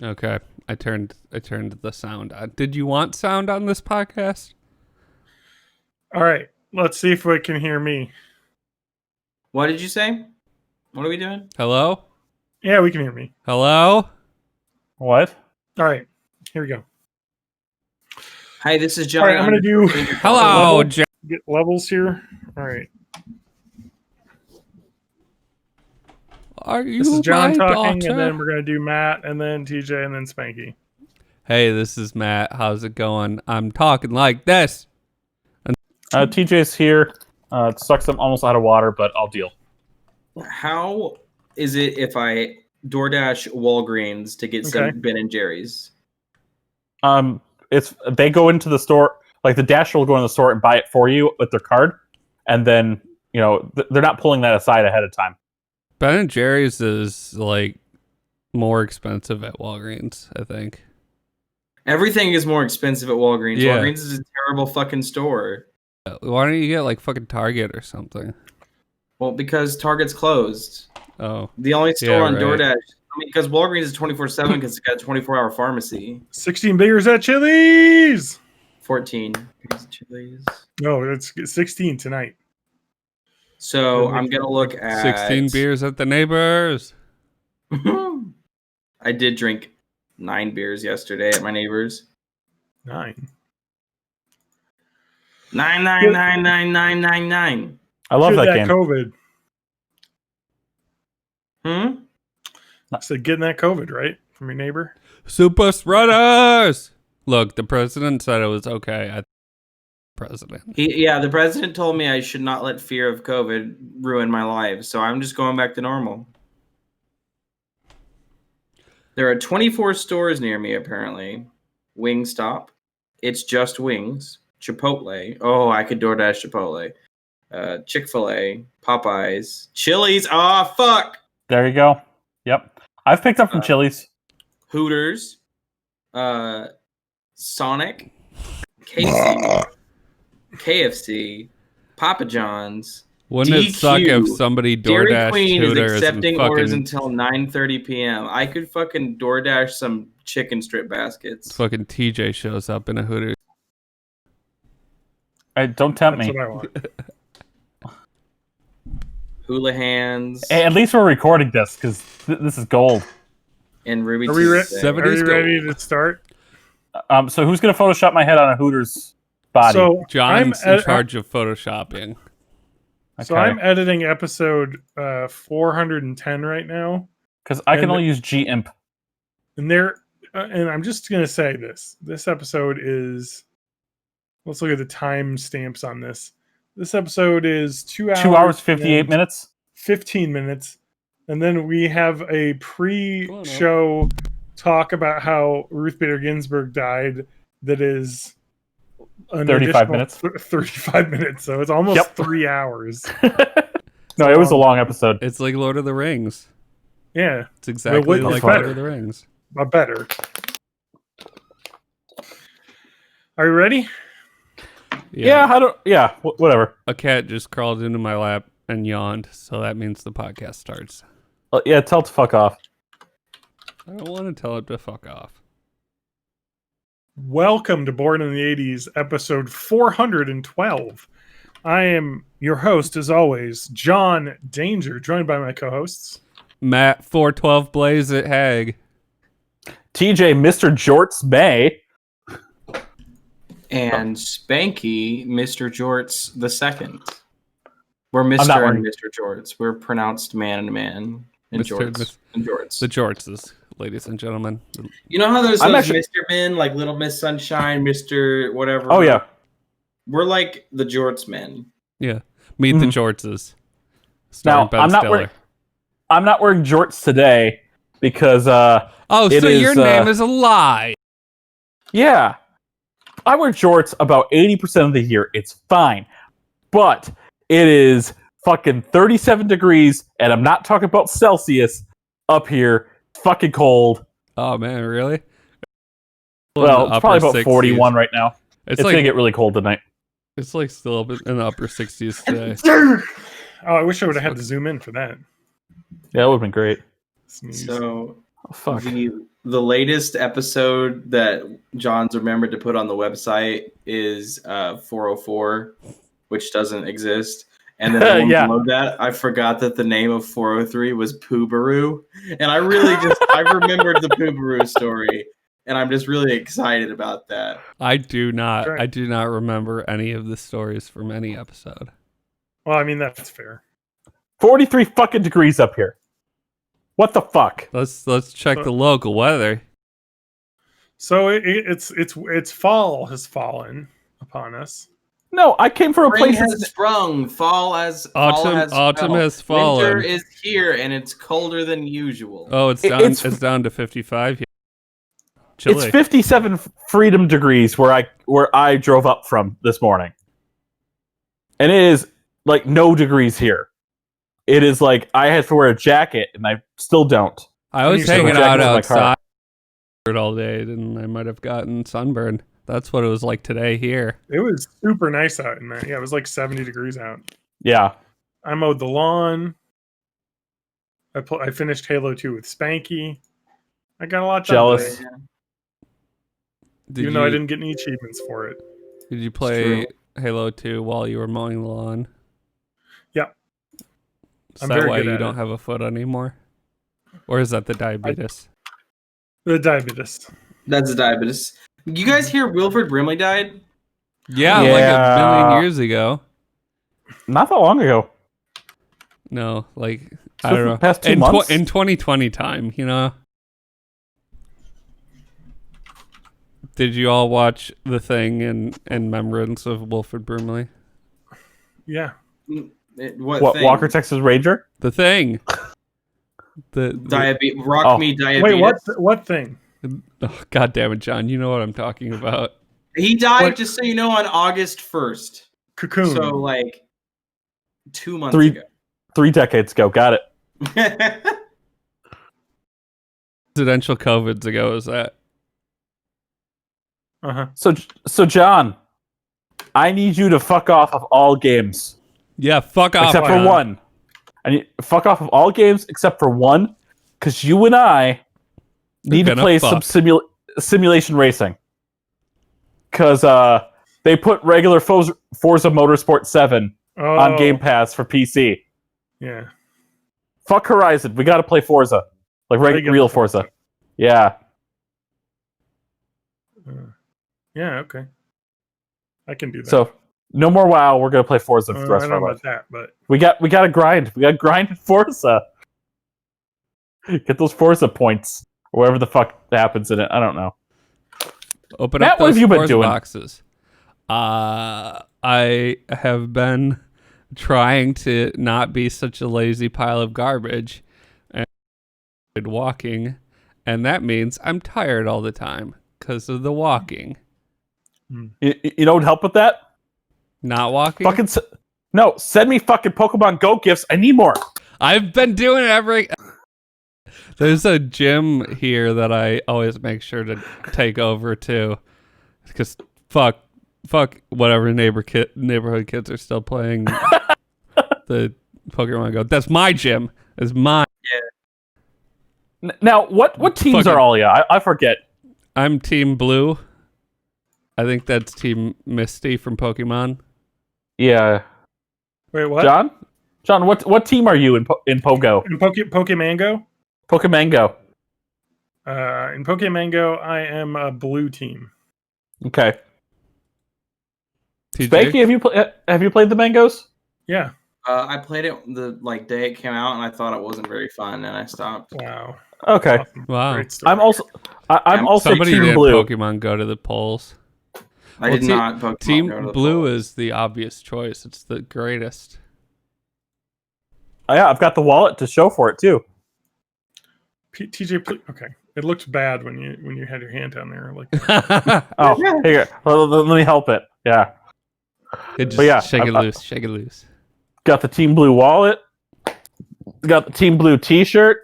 Okay. I turned the sound on. Did you want sound on this podcast? All right. Let's see if we can hear me. What did you say? What are we doing? Hello? Yeah, we can hear me. Hello? What? All right. Here we go. Hi, this is John. All right, I'm going to do Hello, get levels here. All right. Are you This is John my talking, daughter? and then we're going to do Matt, and then TJ, and then Spanky. Hey, this is Matt. How's it going? I'm talking like this. TJ's here. It sucks I'm almost out of water, but I'll deal. How is it if I DoorDash Walgreens to get some Ben and Jerry's? They go into the store, like the Dasher will go in the store and buy it for you with their card, and then they're not pulling that aside ahead of time. Ben and Jerry's is like more expensive at Walgreens, I think. Everything is more expensive at Walgreens. Yeah. Walgreens is a terrible fucking store. Why don't you get like fucking Target or something? Well, because Target's closed. Oh. The only store on right. DoorDash, because Walgreens is 24/7 because it's got a 24-hour pharmacy. 16 beers at Chili's. 14 beers at Chili's. No, it's 16 tonight. So I'm gonna look at 16 beers at the neighbors. I did drink 9 beers yesterday at my neighbors. 9. 9. I love that game. COVID. Hmm? I said getting that COVID, right? From your neighbor? Super spreaders! Look, the president said it was okay. The president told me I should not let fear of COVID ruin my life, so I'm just going back to normal. There are 24 stores near me, apparently. Wingstop. It's just wings. Chipotle. Oh, I could DoorDash Chipotle. Chick-fil-A. Popeyes. Chili's. Oh, fuck! There you go. Yep. I've picked up from Chili's. Hooters. Sonic. KFC. Papa John's. Wouldn't it suck if somebody Dairy DoorDashed Queen Hooters is accepting and orders fucking, until 9:30 p.m. I could fucking DoorDash some chicken strip baskets. fucking TJ shows up in a Hooters? Don't tempt That's me. what I want. Hula hands Hey, at least we're recording this because this is gold. and Ruby Are we Tuesday. Are you ready to start? So who's gonna Photoshop my head on a Hooters body? So John's in charge of photoshopping. So I'm editing episode 410 right now. Because I can only use GIMP. And and I'm just gonna say this. This episode is. Let's look at the time stamps on this. This episode is 2 hours. 2 hours 58 minutes. 15 minutes, and then we have a pre-show talk about how Ruth Bader Ginsburg died. That is. 35 minutes. 35 minutes. So it's almost 3 hours. No, it was a long episode. It's like Lord of the Rings. Yeah. It's exactly like Lord of the Rings. But better. Are you ready? Whatever. A cat just crawled into my lap and yawned, so that means the podcast starts. Tell it to fuck off. I don't want to tell it to fuck off. Welcome to Born in the 80s, episode 412. I am your host, as always, John Danger, joined by my co-hosts. Matt 412 Blaze at Hag. TJ, Mr. Jorts May. And Spanky, Mr. Jorts the second. We're Mr. and Mr. Jorts. We're pronounced man and man. And Jorts. And Jorts. The Jortses, ladies and gentlemen. You know how there's those Mr. Men, like Little Miss Sunshine, Mr. whatever? Oh, yeah. We're like the Jorts men. Yeah. Meet the Jortses. Now, I'm not wearing jorts today because so your name is a lie. Yeah. I wear jorts about 80% of the year. It's fine. But it is fucking 37 degrees, and I'm not talking about Celsius up here. Fucking cold. Oh, man, really? Well, it's probably about 41 right now. It's going to get really cold tonight. It's like still up in the upper 60s today. Oh, I wish I would have had to zoom in for that. Yeah, it would have been great. So Oh, fuck. The latest episode that John's remembered to put on the website is 404, which doesn't exist. And then the one Yeah. below that, I forgot that the name of 403 was Poobaroo. And I remembered the Poobaroo story. And I'm just really excited about that. I do not Right. remember any of the stories from any episode. Well, I mean that's fair. 43 fucking degrees up here. What the fuck? Let's check the local weather. So it's fall has fallen upon us. No, I came from a Spring place has that's... sprung. Fall has fallen. Autumn has fallen. Winter is here, and it's colder than usual. Oh, it's down to 55 here. Chilly. It's 57 freedom degrees where I drove up from this morning. And it is like no degrees here. It is like I had to wear a jacket and I still don't. I was You said hanging the out jacket's in my car. outside all day, and I might have gotten sunburned. That's what it was like today here. It was super nice out in there. Yeah, it was like 70 degrees out. Yeah. I mowed the lawn. I finished Halo 2 with Spanky. I got a lot done Jealous. today, Did even you, though I didn't get any achievements for it. Did you play Halo 2 while you were mowing the lawn? Yeah. Is I'm that very why good you at don't it. have a foot anymore? Or is that the diabetes? The diabetes. That's a diabetes. You guys hear Wilford Brimley died? Yeah, like a million years ago. Not that long ago. No, like, So I don't for know. the past 2 months? In 2020 time, you know? Did you all watch The Thing in remembrance of Wilford Brimley? Yeah. What thing? Walker, Texas Ranger? The Thing. The Rock Me Diabetes. Wait, what thing? oh, God damn it, John. You know what I'm talking about. He died, What? just so you know, on August 1st. Cocoon. So, like, 2 months 3 decades ago. Got it. ago. Presidential COVIDs ago is that? Uh-huh. So John, I need you to fuck off of all games. Yeah, fuck off. Except for John. one. I need fuck off of all games except for one, because you and I need to gonna play fuck. some simulation racing. Because they put regular Forza Motorsport 7 on Game Pass for PC. Yeah. Fuck Horizon. We got to play Forza, like Regular real Forza. Yeah. Yeah, okay. I can do that. So no more WoW. We're gonna play Forza for the I rest don't of know our about life. that, but We got to grind. We got to grind in Forza. Get those Forza points, or whatever the fuck happens in it. I don't know. Open Matt, up what those have you been Forza doing? boxes. I have been trying to not be such a lazy pile of garbage and walking, and that means I'm tired all the time because of the walking. You know what would help with that? Not walking? Fucking no. Send me fucking Pokemon Go gifts. I need more. I've been doing it every... There's a gym here that I always make sure to take over to, because fuck whatever neighborhood kids are still playing the Pokemon Go. That's my gym. It's mine. Now, what teams are all you? I forget. I'm Team Blue. I think that's Team Misty from Pokemon. Yeah. wait, what? John, what team are you in Pogo? In Pokemango? Pokemango. In Pokemango, I am a blue team. Okay. TJ? Spanky, have you played the Mangoes? Yeah. I played it the day it came out, and I thought it wasn't very fun, and I stopped. Wow. Okay. Awesome. Wow. Great story. I'm also Somebody Team did Blue. Pokemon Go to the polls. I did not. Pokemon Go to Team the Blue polls. is the obvious choice. It's the greatest. Oh, yeah, I've got the wallet to show for it too. TJ, please. Okay. It looked bad when you had your hand down there. Like, Oh, here. Let me help it. Yeah. Just But yeah, shake it loose. Shake it loose. Got the Team Blue wallet. Got the Team Blue T-shirt.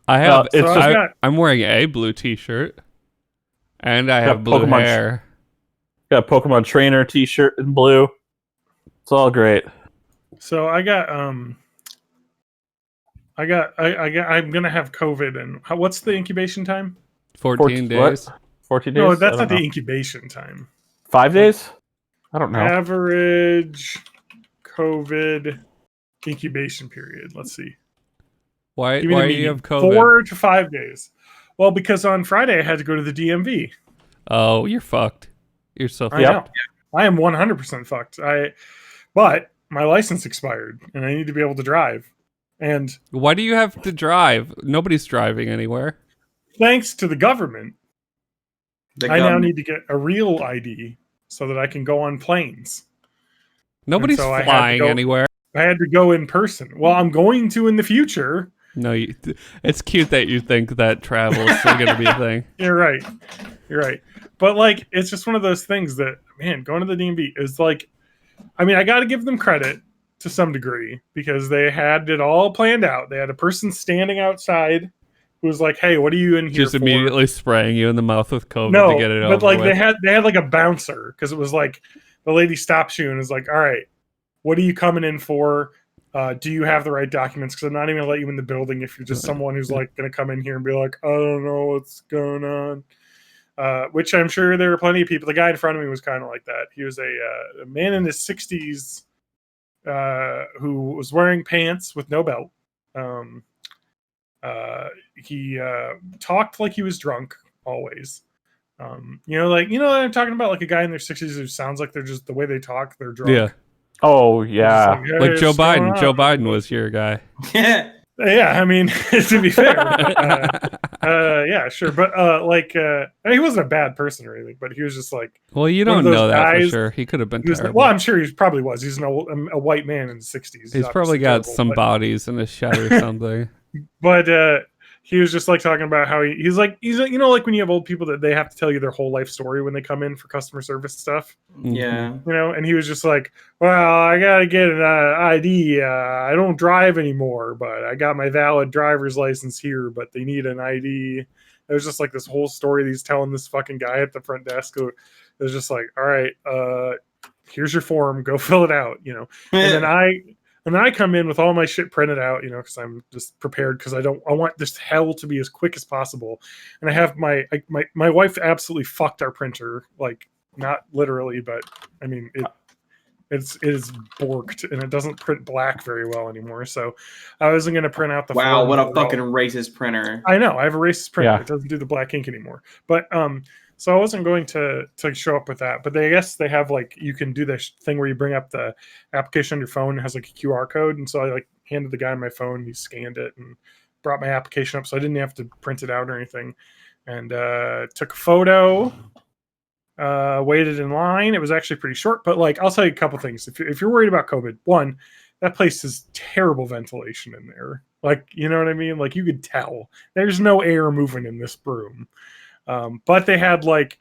I have. it's so I've got I'm wearing a blue T-shirt, and I Got have blue Pokemon hair. Got a Pokemon Trainer T-shirt in blue. It's all great. so I got I'm gonna have COVID, and what's the incubation time? 14 days. 14 days? No, I that's don't not know. the incubation time. 5 days? I don't know. Average COVID incubation period. Let's see. Why Give me the do you median. have COVID? 4 to 5 days. Well, because on Friday I had to go to the DMV. Oh, you're fucked. You're so I fucked. know. I am 100% fucked. But my license expired, and I need to be able to drive. And Why do you have to drive? Nobody's driving anywhere. thanks to the government, The I now government. need to get a real ID so that I can go on planes. Nobody's so I had to flying go- anywhere. I had to go in person. Well, I'm going to in the future. No, it's cute that you think that travel is still going to be a thing. You're right. You're right. But like, it's just one of those things that, man, going to the DMV is like, I mean, I got to give them credit to some degree because they had it all planned out. They had a person standing outside who was like, "Hey, what are you in here Just for?" immediately spraying you in the mouth with COVID No, to get it but over like with. they had like a bouncer because it was like the lady stops you and is like, "All right, what are you coming in for? Do you have the right documents? Because I'm not even gonna let you in the building if you're just someone who's like gonna come in here and be like, I don't know what's going on." Which I'm sure there are plenty of people. The guy in front of me was kind of like that. He was a man in his 60s who was wearing pants with no belt. He talked like he was drunk always. Like what I'm talking about, like a guy in their 60s who sounds like they're just the way they talk, they're drunk. Yeah, Oh, Just yeah. "Hey, like Joe what's going Biden. Joe on?" Biden was your guy. Yeah, I mean, to be fair, yeah, sure, but he wasn't a bad person or anything, but he was just like Well, you one of don't those know that for guys- sure. He could have been he was, terrible. well, I'm sure he probably was. He's a white man in the 60s. He's probably obviously got terrible, some but- bodies in his shed or something. But he was just like talking about how he's like like when you have old people that they have to tell you their whole life story when they come in for customer service stuff, Yeah. and he was just like, well, I gotta get an ID. I don't drive anymore, but I got my valid driver's license here, but they need an ID. It was just like this whole story that he's telling this fucking guy at the front desk who was just like, all right, here's your form, go fill it out, and then I come in with all my shit printed out, because I'm just prepared because I want this hell to be as quick as possible. And I have my wife absolutely fucked our printer, like not literally, but I mean it is borked and it doesn't print black very well anymore. So I wasn't going to print out the Wow, form what a for all- fucking racist printer. I know, I have a racist printer. Yeah. It doesn't do the black ink anymore. But so I wasn't going to show up with that. But I guess they have like you can do this thing where you bring up the application on your phone. It has like a QR code, and so I like handed the guy my phone. He scanned it and brought my application up, so I didn't have to print it out or anything. And took a photo. Waited in line. It was actually pretty short, but like I'll tell you a couple things. If you're worried about COVID, one, that place is terrible ventilation in there. Like, you know what I mean? Like you could tell there's no air moving in this room. But they had like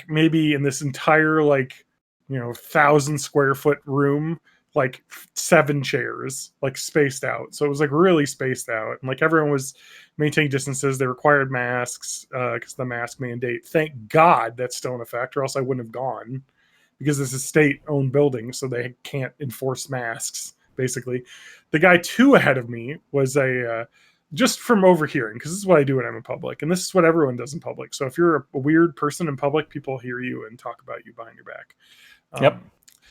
maybe in this entire 1,000 square foot room, like 7 chairs, like spaced out. So it was like really spaced out, and like everyone was maintaining distances. They required masks because the mask mandate. Thank God that's still in effect, or else I wouldn't have gone because this is state-owned building, so they can't enforce masks. Basically, the guy 2 ahead of me was just from overhearing, because this is what I do when I'm in public, and this is what everyone does in public. So if you're a weird person in public, people hear you and talk about you behind your back. Yep.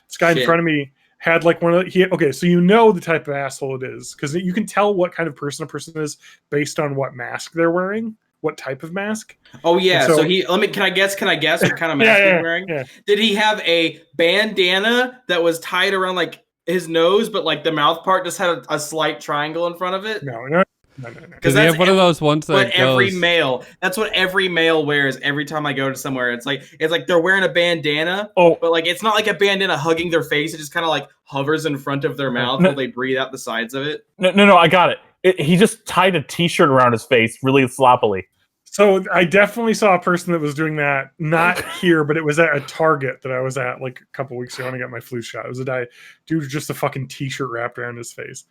This guy in Shit. front of me had like one of okay, so you know the type of asshole it is because you can tell what kind of person a person is based on what mask they're wearing, what type of mask. Oh yeah, And so- so he can I guess what kind of mask he's wearing? Yeah. Did he have a bandana that was tied around like his nose, but like the mouth part just had a slight triangle in front of it? No. Does he have one of those ones that But every goes... male, that's what every male wears every time I go to somewhere. It's like they're wearing a bandana, Oh, but like it's not like a bandana hugging their face. It just kind of like hovers in front of their mouth while they breathe out the sides of it. no, I got it. He just tied a t-shirt around his face really sloppily. So I definitely saw a person that was doing that, not here, but it was at a Target that I was at like a couple weeks ago when I got my flu shot. It was a dude with just a fucking t-shirt wrapped around his face.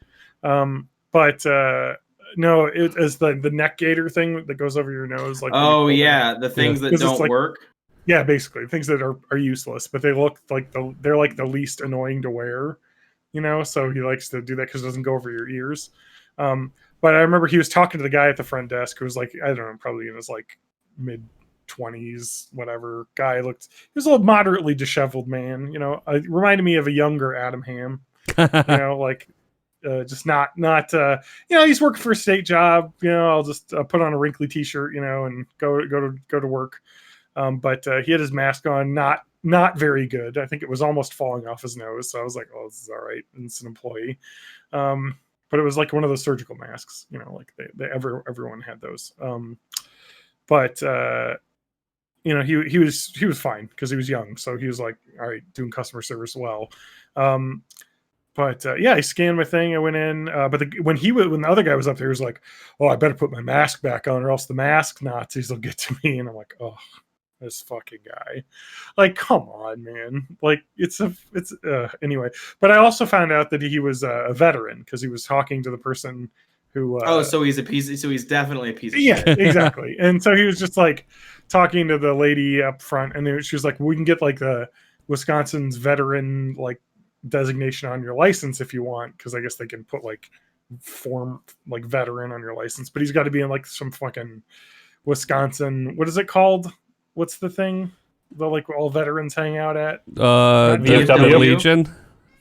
No, it is the neck gaiter thing that goes over your nose. Like Oh yeah, the things that 'Cause it's don't like- work. yeah, basically things that are useless, but they look like they're like the least annoying to wear. So he likes to do that because it doesn't go over your ears. But I remember he was talking to the guy at the front desk who was like, I don't know, probably in his like mid 20s, whatever. Guy looked, he was a little moderately disheveled man, you know. It reminded me of a younger Adam Ham, you know, like just not you know, he's working for a state job, you know. I'll just put on a wrinkly t-shirt, you know, and go to work. But he had his mask on, not very good. I think it was almost falling off his nose. So I was like, oh, this is all right. And it's an employee. But it was like one of those surgical masks, you know, like everyone had those. But you know, he was fine because he was young. So he was like, all right, doing customer service well. But yeah, I scanned my thing. I went in. But when the other guy was up there, he was like, oh, I better put my mask back on or else the mask Nazis will get to me. And I'm like, oh, this fucking guy. Like, come on, man. Like, it's anyway. But I also found out that he was a veteran because he was talking to the person who. So he's definitely a piece of yeah, shit. exactly. And so he was just like talking to the lady up front, and she was like, we can get like the Wisconsin's veteran like designation on your license if you want, because I guess they can put like form like veteran on your license, but he's got to be in like some fucking Wisconsin, what is it called? What's the thing that like all veterans hang out at? The VFW? Legion.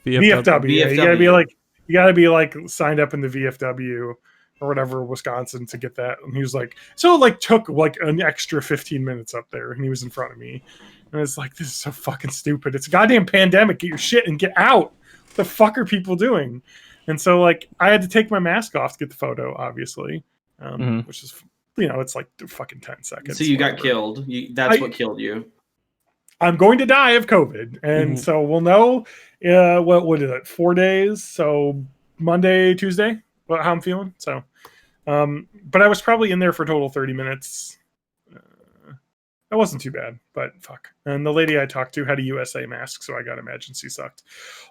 VFW. Yeah, VFW. you gotta be like signed up in the VFW or whatever, Wisconsin, to get that. And he was like, so it like took like an extra 15 minutes up there, and he was in front of me. And it's like, this is so fucking stupid. It's a goddamn pandemic. Get your shit and get out. What the fuck are people doing? And so like I had to take my mask off to get the photo, obviously. Which is, you know, it's like fucking 10 seconds. So you got killed. That's what killed you. I'm going to die of COVID. And so we'll know what is it, 4 days? So Monday, Tuesday, how I'm feeling. So but I was probably in there for a total 30 minutes. That wasn't too bad, but fuck. And the lady I talked to had a USA mask, so I gotta imagine she sucked.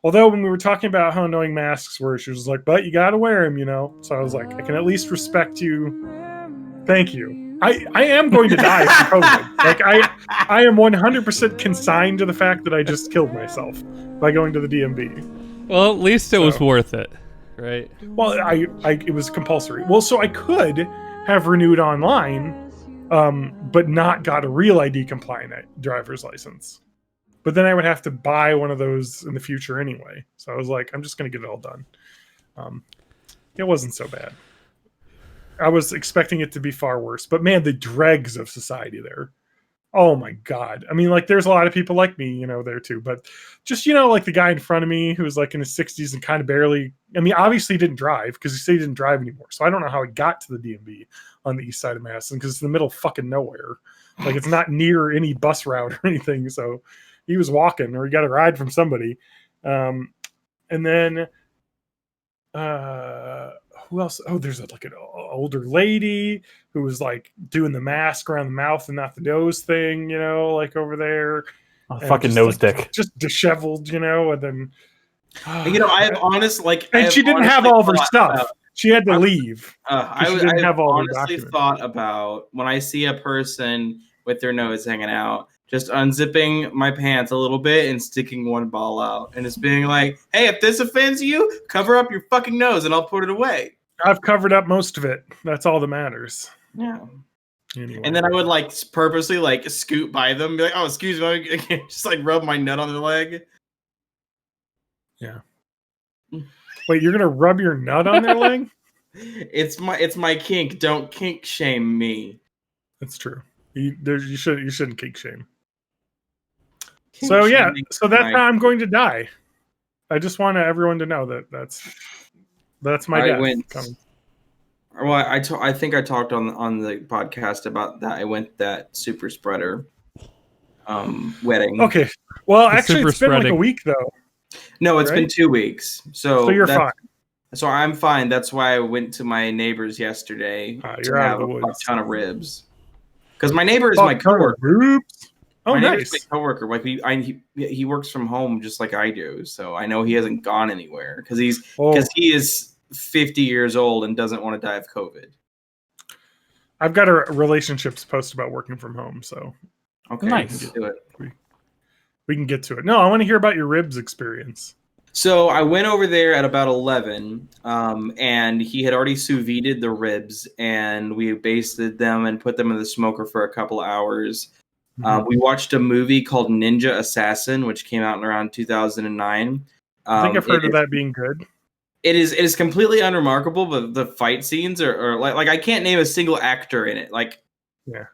Although when we were talking about how annoying masks were, she was like, but you gotta wear them, you know? So I was like, I can at least respect you. Thank you. I am going to die from COVID. Like I am 100% consigned to the fact that I just killed myself by going to the DMV. Well, at least it was worth it, right? Well, it was compulsory. Well, so I could have renewed online, but not got a real ID compliant driver's license. But then I would have to buy one of those in the future anyway. So I was like, I'm just going to get it all done. It wasn't so bad. I was expecting it to be far worse. But man, the dregs of society there. Oh my God. I mean, like, there's a lot of people like me, you know, there too. But just, you know, like the guy in front of me who was like in his 60s and kind of barely, I mean, obviously he didn't drive because he said he didn't drive anymore. So I don't know how he got to the DMV on the east side of Madison because it's in the middle of fucking nowhere. Like, it's not near any bus route or anything. So he was walking, or he got a ride from somebody. And then who else? Oh, there's like an older lady who was like doing the mask around the mouth and not the nose thing, you know, like over there. Fucking nose like, dick. Just disheveled, you know, and then you know, I have and she didn't have all of her stuff. She had to leave. I honestly thought about when I see a person with their nose hanging out, just unzipping my pants a little bit and sticking one ball out, and it's being like, "Hey, if this offends you, cover up your fucking nose, and I'll put it away." I've covered up most of it. That's all that matters. Yeah. Anyway. And then I would like purposely like scoot by them, and be like, "Oh, excuse me," just like rub my nut on their leg. Yeah. Wait, you're gonna rub your nut on their leg? It's my kink. Don't kink shame me. That's true. You shouldn't kink shame. Kink So yeah, shaming so that's how I'm going to die. I just want everyone to know that that's my death coming. Well, I think I talked on the podcast about that. I went that super spreader wedding. Okay. Well, actually, it's been like a week though. No, it's been 2 weeks. So you're fine. So I'm fine. That's why I went to my neighbor's yesterday to have a ton of ribs. Because my neighbor is my coworker. Oh, my nice. neighbor's my coworker. Like he works from home just like I do. So I know he hasn't gone anywhere because he is 50 years old and doesn't want to die of COVID. I've got a relationships post about working from home, so okay, nice. We can get to it. We can get to it. No, I want to hear about your ribs experience. So I went over there at about 11, and he had already sous vide'd the ribs, and we basted them and put them in the smoker for a couple of hours. We watched a movie called Ninja Assassin, which came out in around 2009. I think I've heard of that being good. It is completely unremarkable, but the fight scenes are like I can't name a single actor in it. Like, Yeah.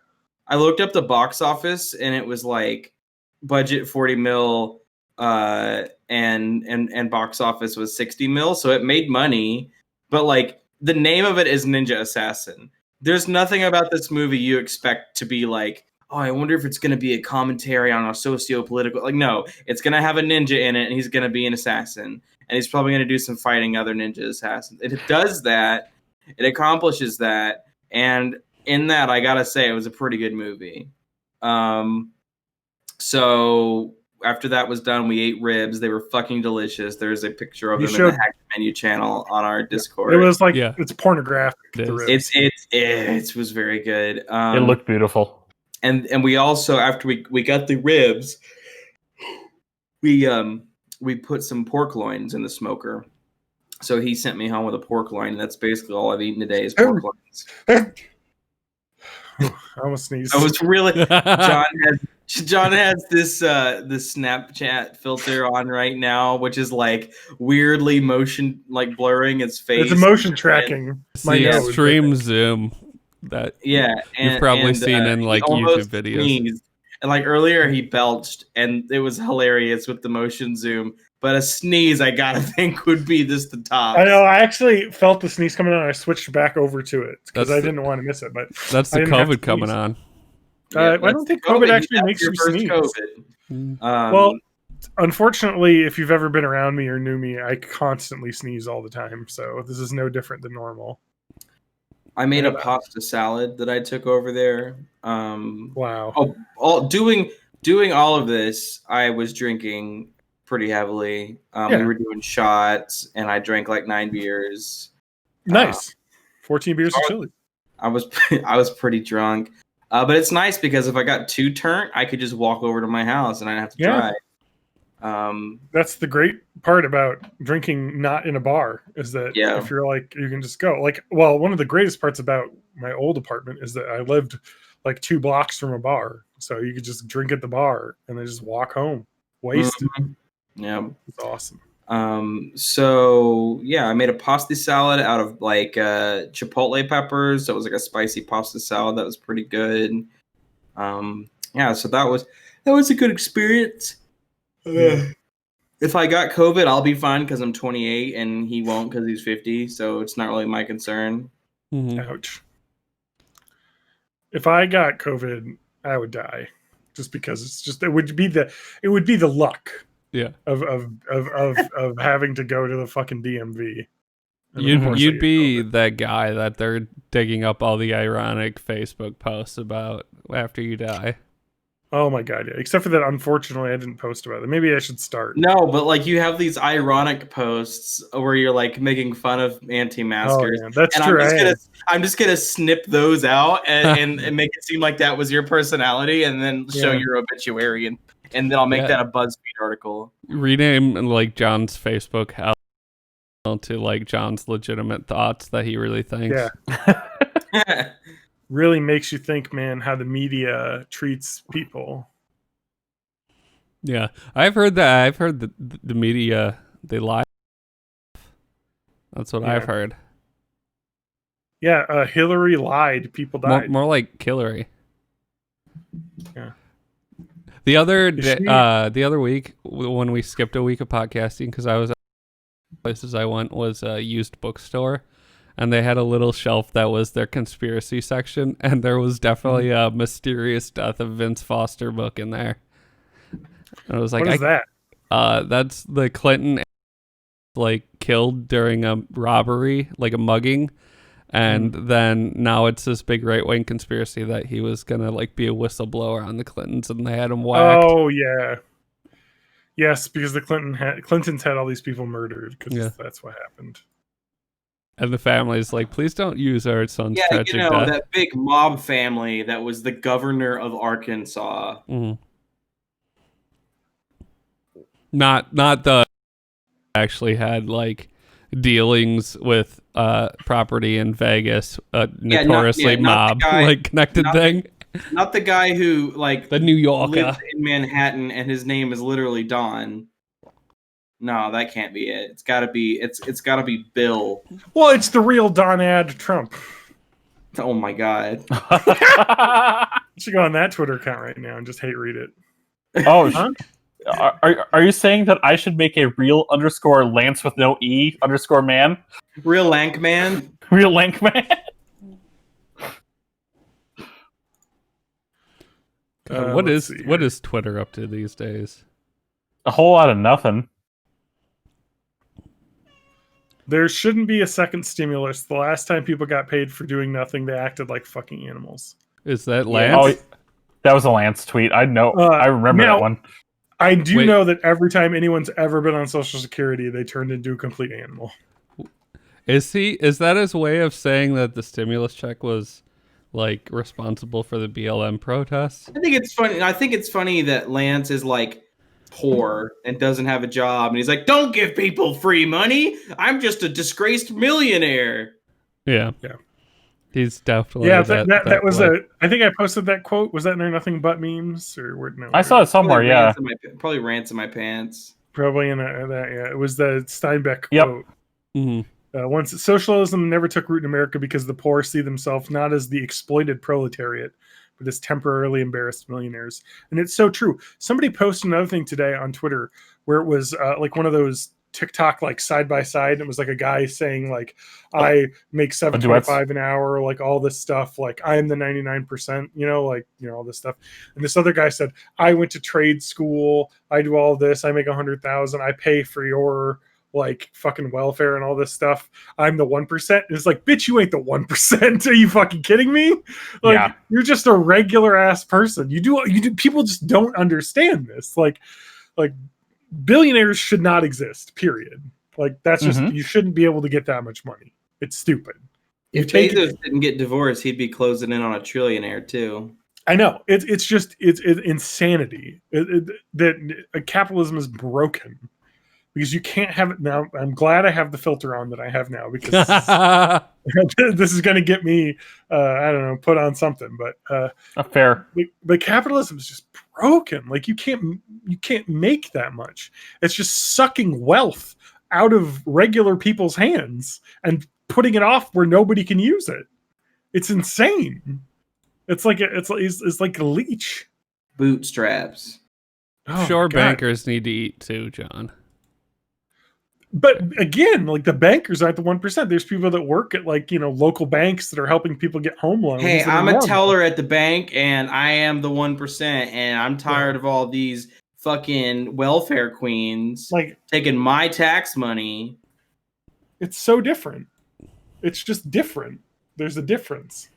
I looked up the box office, and it was like budget 40 mil, and box office was 60 mil, so it made money. But like the name of it is Ninja Assassin. There's nothing about this movie you expect to be like, oh, I wonder if it's going to be a commentary on a socio-political. Like, no, it's going to have a ninja in it, and he's going to be an assassin, and he's probably going to do some fighting other ninja assassins. It does that. It accomplishes that, and in that, I gotta say, it was a pretty good movie. So after that was done, we ate ribs. They were fucking delicious. There's a picture of them in the Hack Menu channel on our Discord. It was like, it's pornographic. The ribs. It was very good. It looked beautiful. And we also, after we got the ribs, we put some pork loins in the smoker. So he sent me home with a pork loin. That's basically all I've eaten today is pork loins. I almost sneezed. I was really John has this Snapchat filter on right now, which is like weirdly motion, like blurring his face. It's a motion tracking. The extreme zoom that you've probably seen in like YouTube videos. Sneezed. And like earlier he belched, and it was hilarious with the motion zoom. But a sneeze, I gotta think, would be the top. I know. I actually felt the sneeze coming on. I switched back over to it because I didn't want to miss it. But that's the COVID coming on. I don't think COVID actually makes you sneeze. Well, unfortunately, if you've ever been around me or knew me, I constantly sneeze all the time. So this is no different than normal. I made a pasta salad that I took over there. Wow. Doing all of this, I was drinking pretty heavily. We were doing shots, and I drank like 9 beers. Nice. 14 beers of chili. I was pretty drunk. But it's nice because if I got too turnt, I could just walk over to my house and I didn't have to drive. That's the great part about drinking not in a bar, is that if you're like, you can just go. Like, well, one of the greatest parts about my old apartment is that I lived like 2 blocks from a bar. So you could just drink at the bar and then just walk home. Wasted. Yeah. It's awesome. So yeah, I made a pasta salad out of like chipotle peppers. So it was like a spicy pasta salad that was pretty good. So that was a good experience. If I got COVID, I'll be fine because I'm 28 and he won't because he's 50. So it's not really my concern. Mm-hmm. Ouch. If I got COVID, I would die, just because it would be the luck. Yeah. Of having to go to the fucking DMV. You'd be that guy that they're digging up all the ironic Facebook posts about after you die. Oh my god, yeah. Except for that, unfortunately, I didn't post about it. Maybe I should start. No, but like you have these ironic posts where you're like making fun of anti-maskers. Oh, yeah. That's true. I'm just gonna snip those out and make it seem like that was your personality, and then show your obituary, and then I'll make that a BuzzFeed article. Rename like John's Facebook to like John's legitimate thoughts that he really thinks. Yeah. Really makes you think, man, how the media treats people. Yeah. I've heard that the media, they lie. That's what I've heard. Yeah, Hillary lied. People died. More like Hillary. Yeah. The other week when we skipped a week of podcasting because I was places I went was a used bookstore, and they had a little shelf that was their conspiracy section, and there was definitely a mysterious death of Vince Foster book in there. And I was like, what is that? That's the Clinton like killed during a robbery, like a mugging. And then now it's this big right-wing conspiracy that he was going to like be a whistleblower on the Clintons, and they had him whacked. Oh, yeah. Yes, because the Clintons had all these people murdered because that's what happened. And the family's like, please don't use our son's tragic death. That big mob family that was the governor of Arkansas. Mm-hmm. Not the actually had like dealings with property in Vegas, a notoriously not the mob guy- like connected not- thing. Not the guy who like The New Yorker. lives in Manhattan and his name is literally Don. No, that can't be it. It's gotta be Bill. Well, it's the real Donald Trump. Oh my god. You should go on that Twitter account right now and just hate read it. Oh, Huh? are you saying that I should make a real underscore Lance with no E underscore man? Real lank man. Real lank man? What let's is see what here. is Twitter up to these days? A whole lot of nothing. There shouldn't be a second stimulus. The last time people got paid for doing nothing, they acted like fucking animals. Is that Yeah. Lance? Oh, that was a Lance tweet. I know. Uh, I remember now- that one. I do Wait. know that every time anyone's ever been on Social Security, they turned into a complete animal. Is that his way of saying that the stimulus check was like responsible for the BLM protests? I think it's funny that Lance is like poor and doesn't have a job, and he's like, "Don't give people free money. I'm just a disgraced millionaire." Yeah. Yeah. He's definitely Yeah, that was way. I think I posted that quote. Was that in there Nothing But Memes? Or where, no, I saw it somewhere. Yeah. Probably rants in my pants. probably in that. Yeah, it was the Steinbeck Yep. quote. Mhm. Once socialism never took root in America because the poor see themselves not as the exploited proletariat, but as temporarily embarrassed millionaires. And it's so true. Somebody posted another thing today on Twitter where it was like one of those TikTok like side by side. It was like a guy saying like, I make $7.25 an hour, like all this stuff. Like I am the 99%, all this stuff. And this other guy said, I went to trade school. I do all this. I make 100,000. I pay for your like fucking welfare and all this stuff. I'm the 1%. And it's like, bitch, you ain't the 1%. Are you fucking kidding me? Like Yeah. you're just a regular ass person. You do people just don't understand this. Like billionaires should not exist, period. Like that's just you shouldn't be able to get that much money. It's stupid. If Bezos didn't get divorced, he'd be closing in on a trillionaire too. I know it's just insanity that capitalism is broken because you can't have it now. I'm glad I have the filter on that I have now because this is going to get me I don't know, put on something, but Fair. but capitalism is just broken. Like you can't make that much. It's just sucking wealth out of regular people's hands and putting it off where nobody can use it. It's insane. It's like a leech. Bootstraps. Oh, Sure, my God. bankers need to eat too, John. But again, like the bankers aren't the 1%. There's people that work at like, local banks that are helping people get home loans. Hey, that are I'm a normal. teller at the bank, and I am the 1%, and I'm tired of all these fucking welfare queens Like taking my tax money. it's so different. It's just different. There's a difference.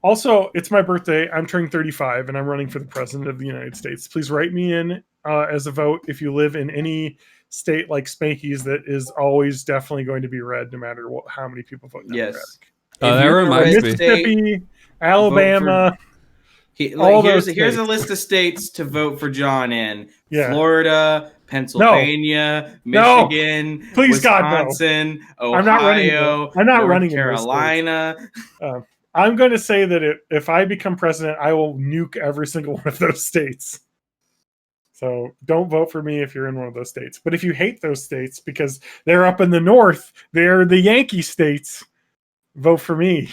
Also, it's my birthday. I'm turning 35, and I'm running for the president of the United States. Please write me in as a vote if you live in any state like Spanky's that is always definitely going to be red, no matter how many people vote Democratic. Yes. Oh, If that you're in a reminds red me. state, Mississippi, Alabama. all those here's a states. list of states to vote for John in. Yeah. Florida, Pennsylvania, No. Michigan, Please, God, no. Wisconsin, Ohio, I'm not running North in those Carolina. I'm going to say that if I become president, I will nuke every single one of those states. So don't vote for me if you're in one of those states. But if you hate those states because they're up in the north, they're the Yankee states, vote for me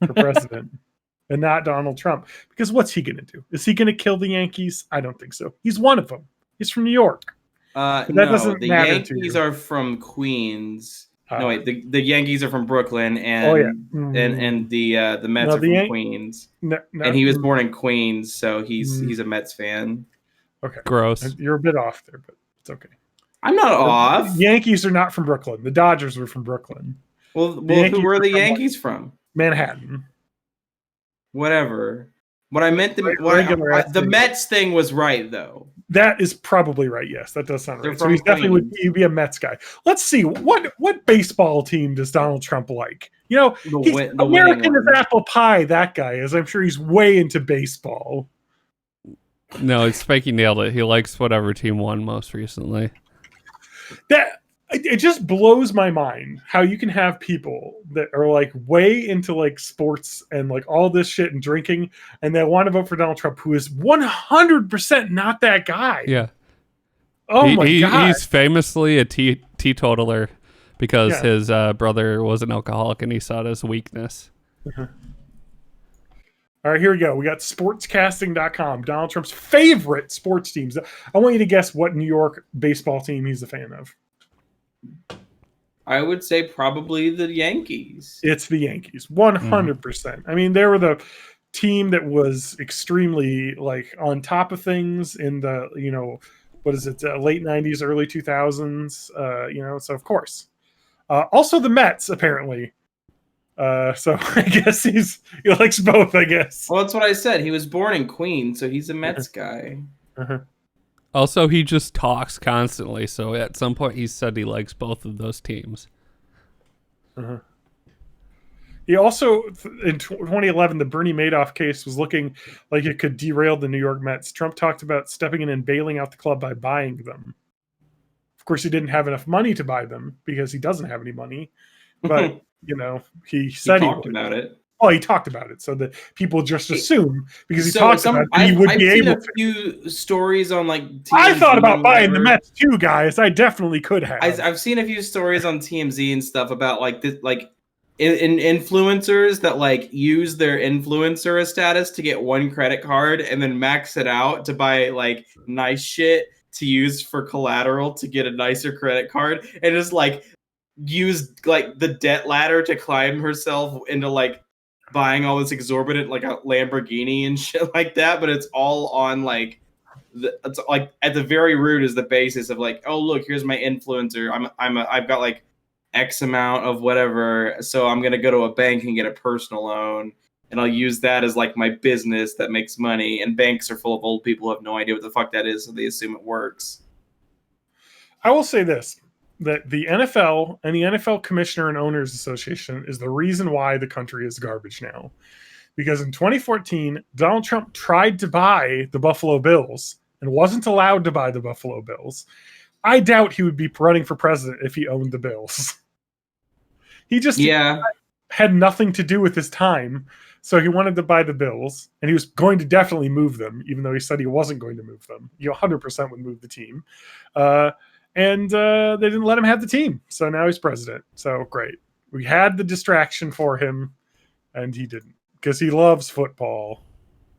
for president and not Donald Trump. Because what's he going to do? Is he going to kill the Yankees? I don't think so. He's one of them. He's from New York. That No, doesn't the matter to Yankees you. are from Queens. No, wait, the Yankees are from Brooklyn, and Oh, yeah. and the Mets No, are the from Queens. No, And he was born in Queens, so he's a Mets fan. Okay. Gross. You're a bit off there, but it's okay. I'm not off. The Yankees are not from Brooklyn. The Dodgers were from Brooklyn. Well, Yankees who were are the from Yankees from? Manhattan. Whatever. What I meant, Regular ass the team. Mets thing was right though. That is probably right. Yes, that does sound They're right. So from he's definitely Queens. he'd be a Mets guy. Let's see what baseball team does Donald Trump like? The He's winning American as one. apple pie. That guy is. I'm sure he's way into baseball. No, it's Spanky nailed it. He likes whatever team won most recently. that it just blows my mind how you can have people that are like way into like sports and like all this shit and drinking, and they want to vote for Donald Trump, who is 100% not that guy. Yeah. Oh my god. He's famously a teetotaler because Yeah. his brother was an alcoholic and he saw it as weakness. All right, here we go. We got sportscasting.com, Donald Trump's favorite sports teams. I want you to guess what New York baseball team he's a fan of. I would say probably the Yankees. It's the Yankees, 100%. I mean, they were the team that was extremely like on top of things in the, what is it, late 90s, early 2000s, so of course. Also the Mets, apparently. So I guess he likes both, I guess. Well, that's what I said. He was born in Queens, so he's a Mets guy. Also, he just talks constantly, so at some point he said he likes both of those teams. He also, in 2011, the Bernie Madoff case was looking like it could derail the New York Mets. Trump talked about stepping in and bailing out the club by buying them. Of course, he didn't have enough money to buy them because he doesn't have any money. But, he said he talked about it. Oh, he talked about it, so that people just assume because he So talked about it, he would I've be seen able a to. few stories on like TMZ I thought about buying the whatever. Mets too, guys. I definitely could have. I've seen a few stories on TMZ and stuff about like this, like in influencers that like use their influencer status to get one credit card and then max it out to buy like nice shit to use for collateral to get a nicer credit card, and just like use like the debt ladder to climb herself into like buying all this exorbitant like a Lamborghini and shit like that. But it's all on like it's like at the very root is the basis of like, oh look, here's my influencer. I've got like X amount of whatever, so I'm gonna go to a bank and get a personal loan, and I'll use that as like my business that makes money. And banks are full of old people who have no idea what the fuck that is, so they assume it works. I will say this, that the NFL and the NFL Commissioner and Owners Association is the reason why the country is garbage now. Because in 2014, Donald Trump tried to buy the Buffalo Bills and wasn't allowed to buy the Buffalo Bills. I doubt he would be running for president if he owned the Bills. He just had nothing to do with his time, so he wanted to buy the Bills, and he was going to definitely move them, even though he said he wasn't going to move them. 100% would move the team. And they didn't let him have the team, so now he's president. So great. We had the distraction for him, and he didn't, because he loves football,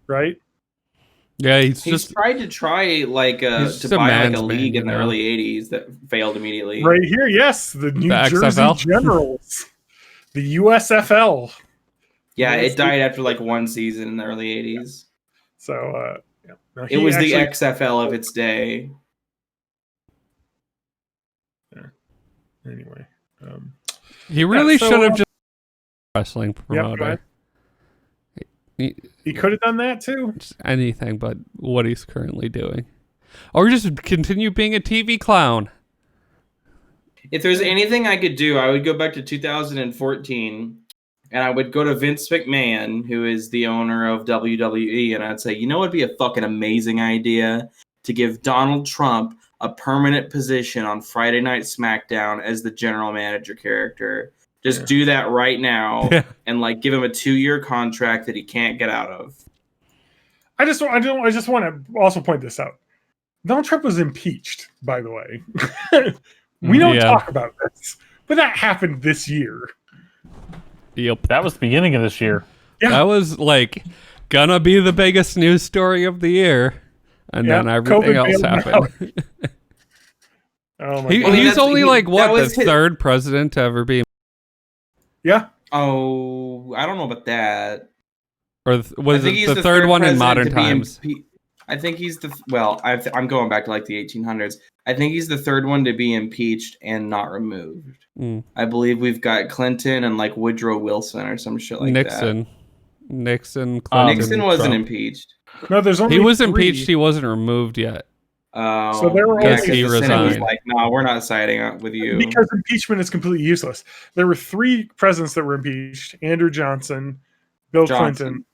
right? Yeah, he's tried to like to buy like a league in the early 80s that failed immediately. Right here, yes, the New Jersey XFL? Generals, the USFL. Yeah, it died after like one season in the early 80s. So no, it was the XFL of its day. Anyway, he really should have just wrestling Yep, promoter. he could have done that too. Just anything but what he's currently doing, or just continue being a TV clown. If there's anything I could do, I would go back to 2014 and I would go to Vince McMahon, who is the owner of WWE, and I'd say, you know what would be a fucking amazing idea? To give Donald Trump a permanent position on Friday Night SmackDown as the general manager character. Just do that right now and like give him a 2-year contract that he can't get out of. I just want to also point this out. Donald Trump was impeached, by the way. We don't talk about this, but that happened this year. Yep. That was the beginning of this year. Yeah. That was like gonna be the biggest news story of the year. And then everything COVID else happened. Oh my He's God. only the his third president to ever be. Yeah. Oh, I don't know about that. Or was it the third one in modern times? I think he's I'm going back to like the 1800s. I think he's the third one to be impeached and not removed. I believe we've got Clinton and like Woodrow Wilson or some shit like Nixon, Clinton. Nixon wasn't Trump. impeached. No, there's only He was 3. impeached. He wasn't removed yet. Oh, So there were Because only he the Senate was resigned. like, no, we're not siding up with you. Because impeachment is completely useless. There were 3 presidents that were impeached: Andrew Johnson, Bill Clinton,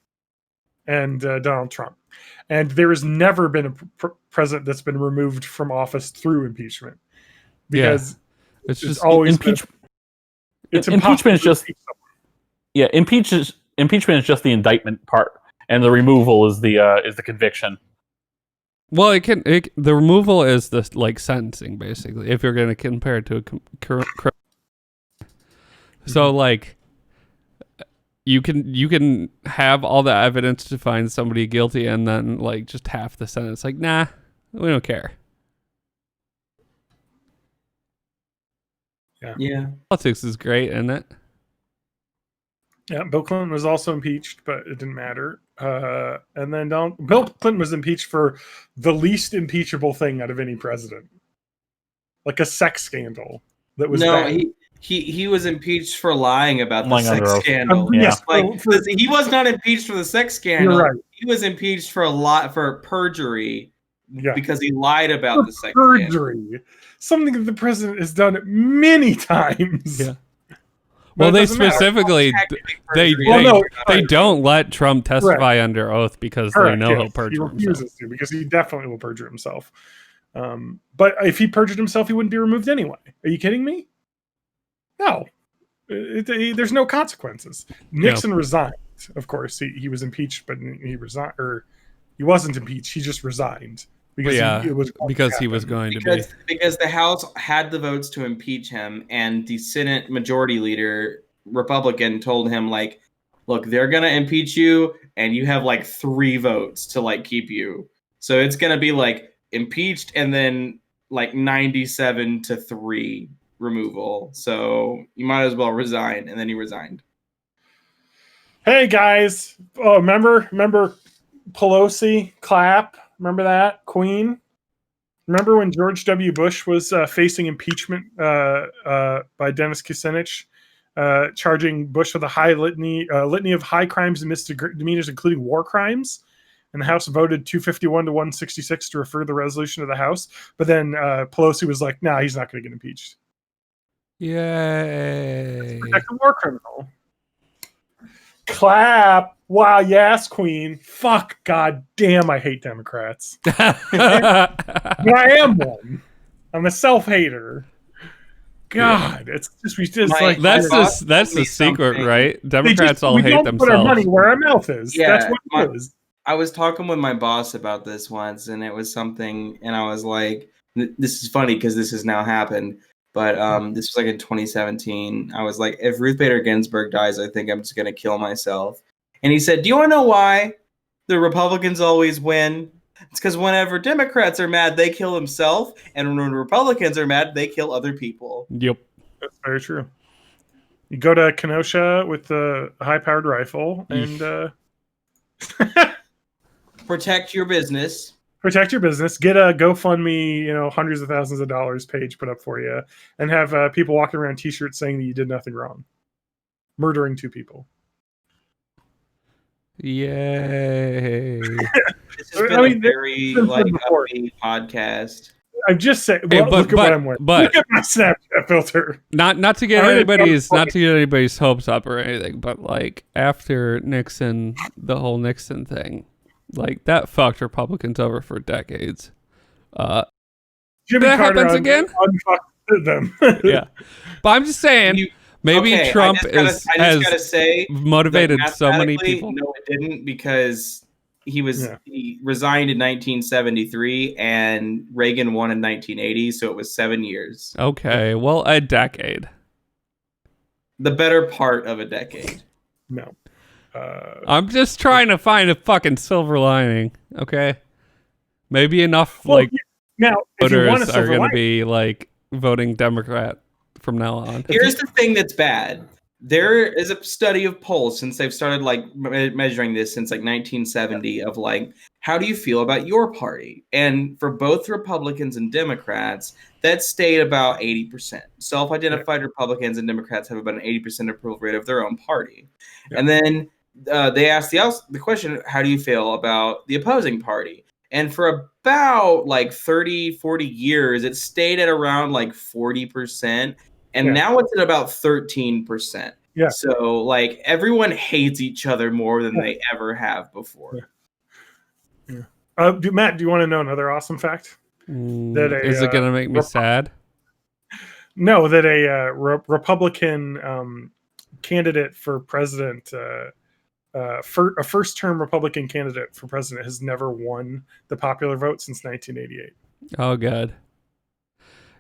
and Donald Trump. And there has never been a president that's been removed from office through impeachment. because It's it's just always it's impeachment is impossible just to impeach someone. impeachment is just the indictment part, and the removal is the conviction. well, the removal is the like sentencing basically. If you're going to compare it to a so like you can have all the evidence to find somebody guilty and then like just half the sentence like nah, we don't care. Yeah. Politics is great, isn't it? Yeah, Bill Clinton was also impeached, but it didn't matter. And then Bill Clinton was impeached for the least impeachable thing out of any president, like a sex scandal that was No, bad. he was impeached for lying about the Lying under sex oath. scandal. Yeah. Yes, Like for- he was not impeached for the sex scandal. You're right. He was impeached for perjury Yeah. because he lied about the sex scandal. perjury, something that the president has done many times. Yeah. But Well, it they doesn't matter. specifically Technically they perjury. Well, no, they right. don't let Trump testify under oath because Correct, they know yes. he'll perjure He refuses himself. to because he definitely will perjure himself. But if he perjured himself, he wouldn't be removed anyway. Are you kidding me? No. There's no consequences. Nixon resigned. Of course, he was impeached, but he resigned, or he wasn't impeached. He just resigned because he was going to be. Because the House had the votes to impeach him, and the Senate Majority Leader, Republican, told him like, "Look, they're gonna impeach you, and you have like 3 votes to like keep you. So it's gonna be like impeached, and then like 97-3 removal. So you might as well resign." And then he resigned. Hey guys, oh remember Pelosi clap? Remember that Queen? Remember when George W. Bush was facing impeachment by Dennis Kucinich, charging Bush with a high litany of high crimes and misdemeanors, including war crimes? And the House voted 251 to 166 to refer the resolution to the House. But then Pelosi was like, "Nah, he's not going to get impeached." Yay! Protect the war criminal. Clap. Wow, yes, Queen. Fuck, god damn, I hate Democrats. But I am one. I'm a self-hater. God, it's just like that's boss the secret, something. right? Democrats all we hate don't themselves. put our money where our mouth is. Yeah, That's what it is. I was talking with my boss about this once, and it was something, and I was like, "This is funny because this has now happened." But this was like in 2017. I was like, "If Ruth Bader Ginsburg dies, I think I'm just gonna kill myself." And he said, "Do you want to know why the Republicans always win? It's because whenever Democrats are mad, they kill themselves, and when Republicans are mad, they kill other people." Yep. That's very true. You go to Kenosha with the high-powered rifle and Protect your business. protect your business. Get a GoFundMe, hundreds of thousands of dollars page put up for you, and have people walking around T-shirts saying that you did nothing wrong, murdering 2 people. Yay! This has been a very upbeat podcast. I'm just saying. Hey, Well, look at what I'm wearing. Look at my Snapchat filter. Not to get anybody's hopes up or anything, but like after Nixon, the whole Nixon thing, like that fucked Republicans over for decades. Jimmy that Carter happens again? Unfucked them. Yeah, but I'm just saying. Maybe Trump has motivated so many people. No, it didn't, because he resigned in 1973 and Reagan won in 1980, so it was 7 years. Okay, well, a decade. The better part of a decade. No. I'm just trying to find a fucking silver lining, okay? Maybe enough now, if you want a voters are silver going to lining, be like voting Democrat from now on. Here's the thing that's bad. There is a study of polls since they've started like measuring this since like 1970 of like, how do you feel about your party? And for both Republicans and Democrats, that stayed about 80%. Self-identified Republicans and Democrats have about an 80% approval rate of their own party. Yeah. And then they asked the question, how do you feel about the opposing party? And for about like 30, 40 years, it stayed at around like 40%. And now it's at about 13%. Yeah. So like everyone hates each other more than they ever have before. Matt, do you want to know another awesome fact? Is it going to make me sad? No, that a Republican candidate for president, a first-term Republican candidate for president, has never won the popular vote since 1988. Oh, God.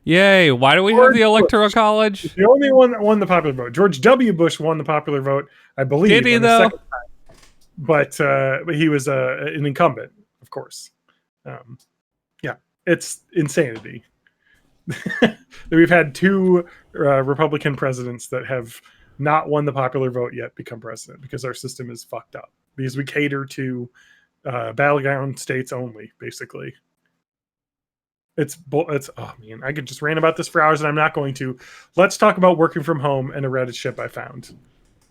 Yay. Why do we have the Electoral College? The only one that won the popular vote. George W. Bush won the popular vote, I believe. Did he, on the though? second time. But he was an incumbent, of course. Yeah, it's insanity. We've had two Republican presidents that have not won the popular vote yet become president because our system is fucked up. Because we cater to battleground states only, basically. It's oh man, I could just rant about this for hours, and I'm not going to. Let's talk about working from home and a Reddit ship I found.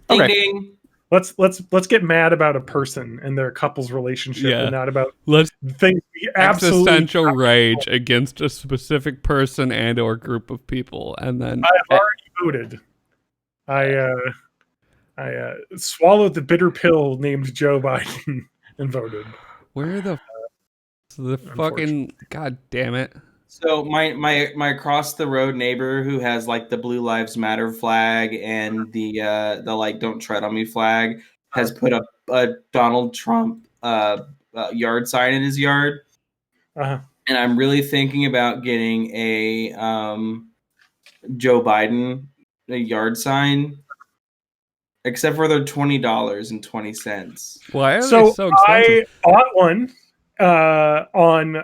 Ding Okay. ding. Let's get mad about a person and their couple's relationship, and not about Let's things we absolutely existential rage against a specific person and or group of people, and then I've already voted. I swallowed the bitter pill named Joe Biden and voted. where the fucking god damn it. So my across the road neighbor who has like the Blue Lives Matter flag and the like don't tread on me flag has put up a Donald Trump yard sign in his yard. Uh-huh. And I'm really thinking about getting a Joe Biden yard sign, except for they're $20.20. Why are So they so expensive? I bought one on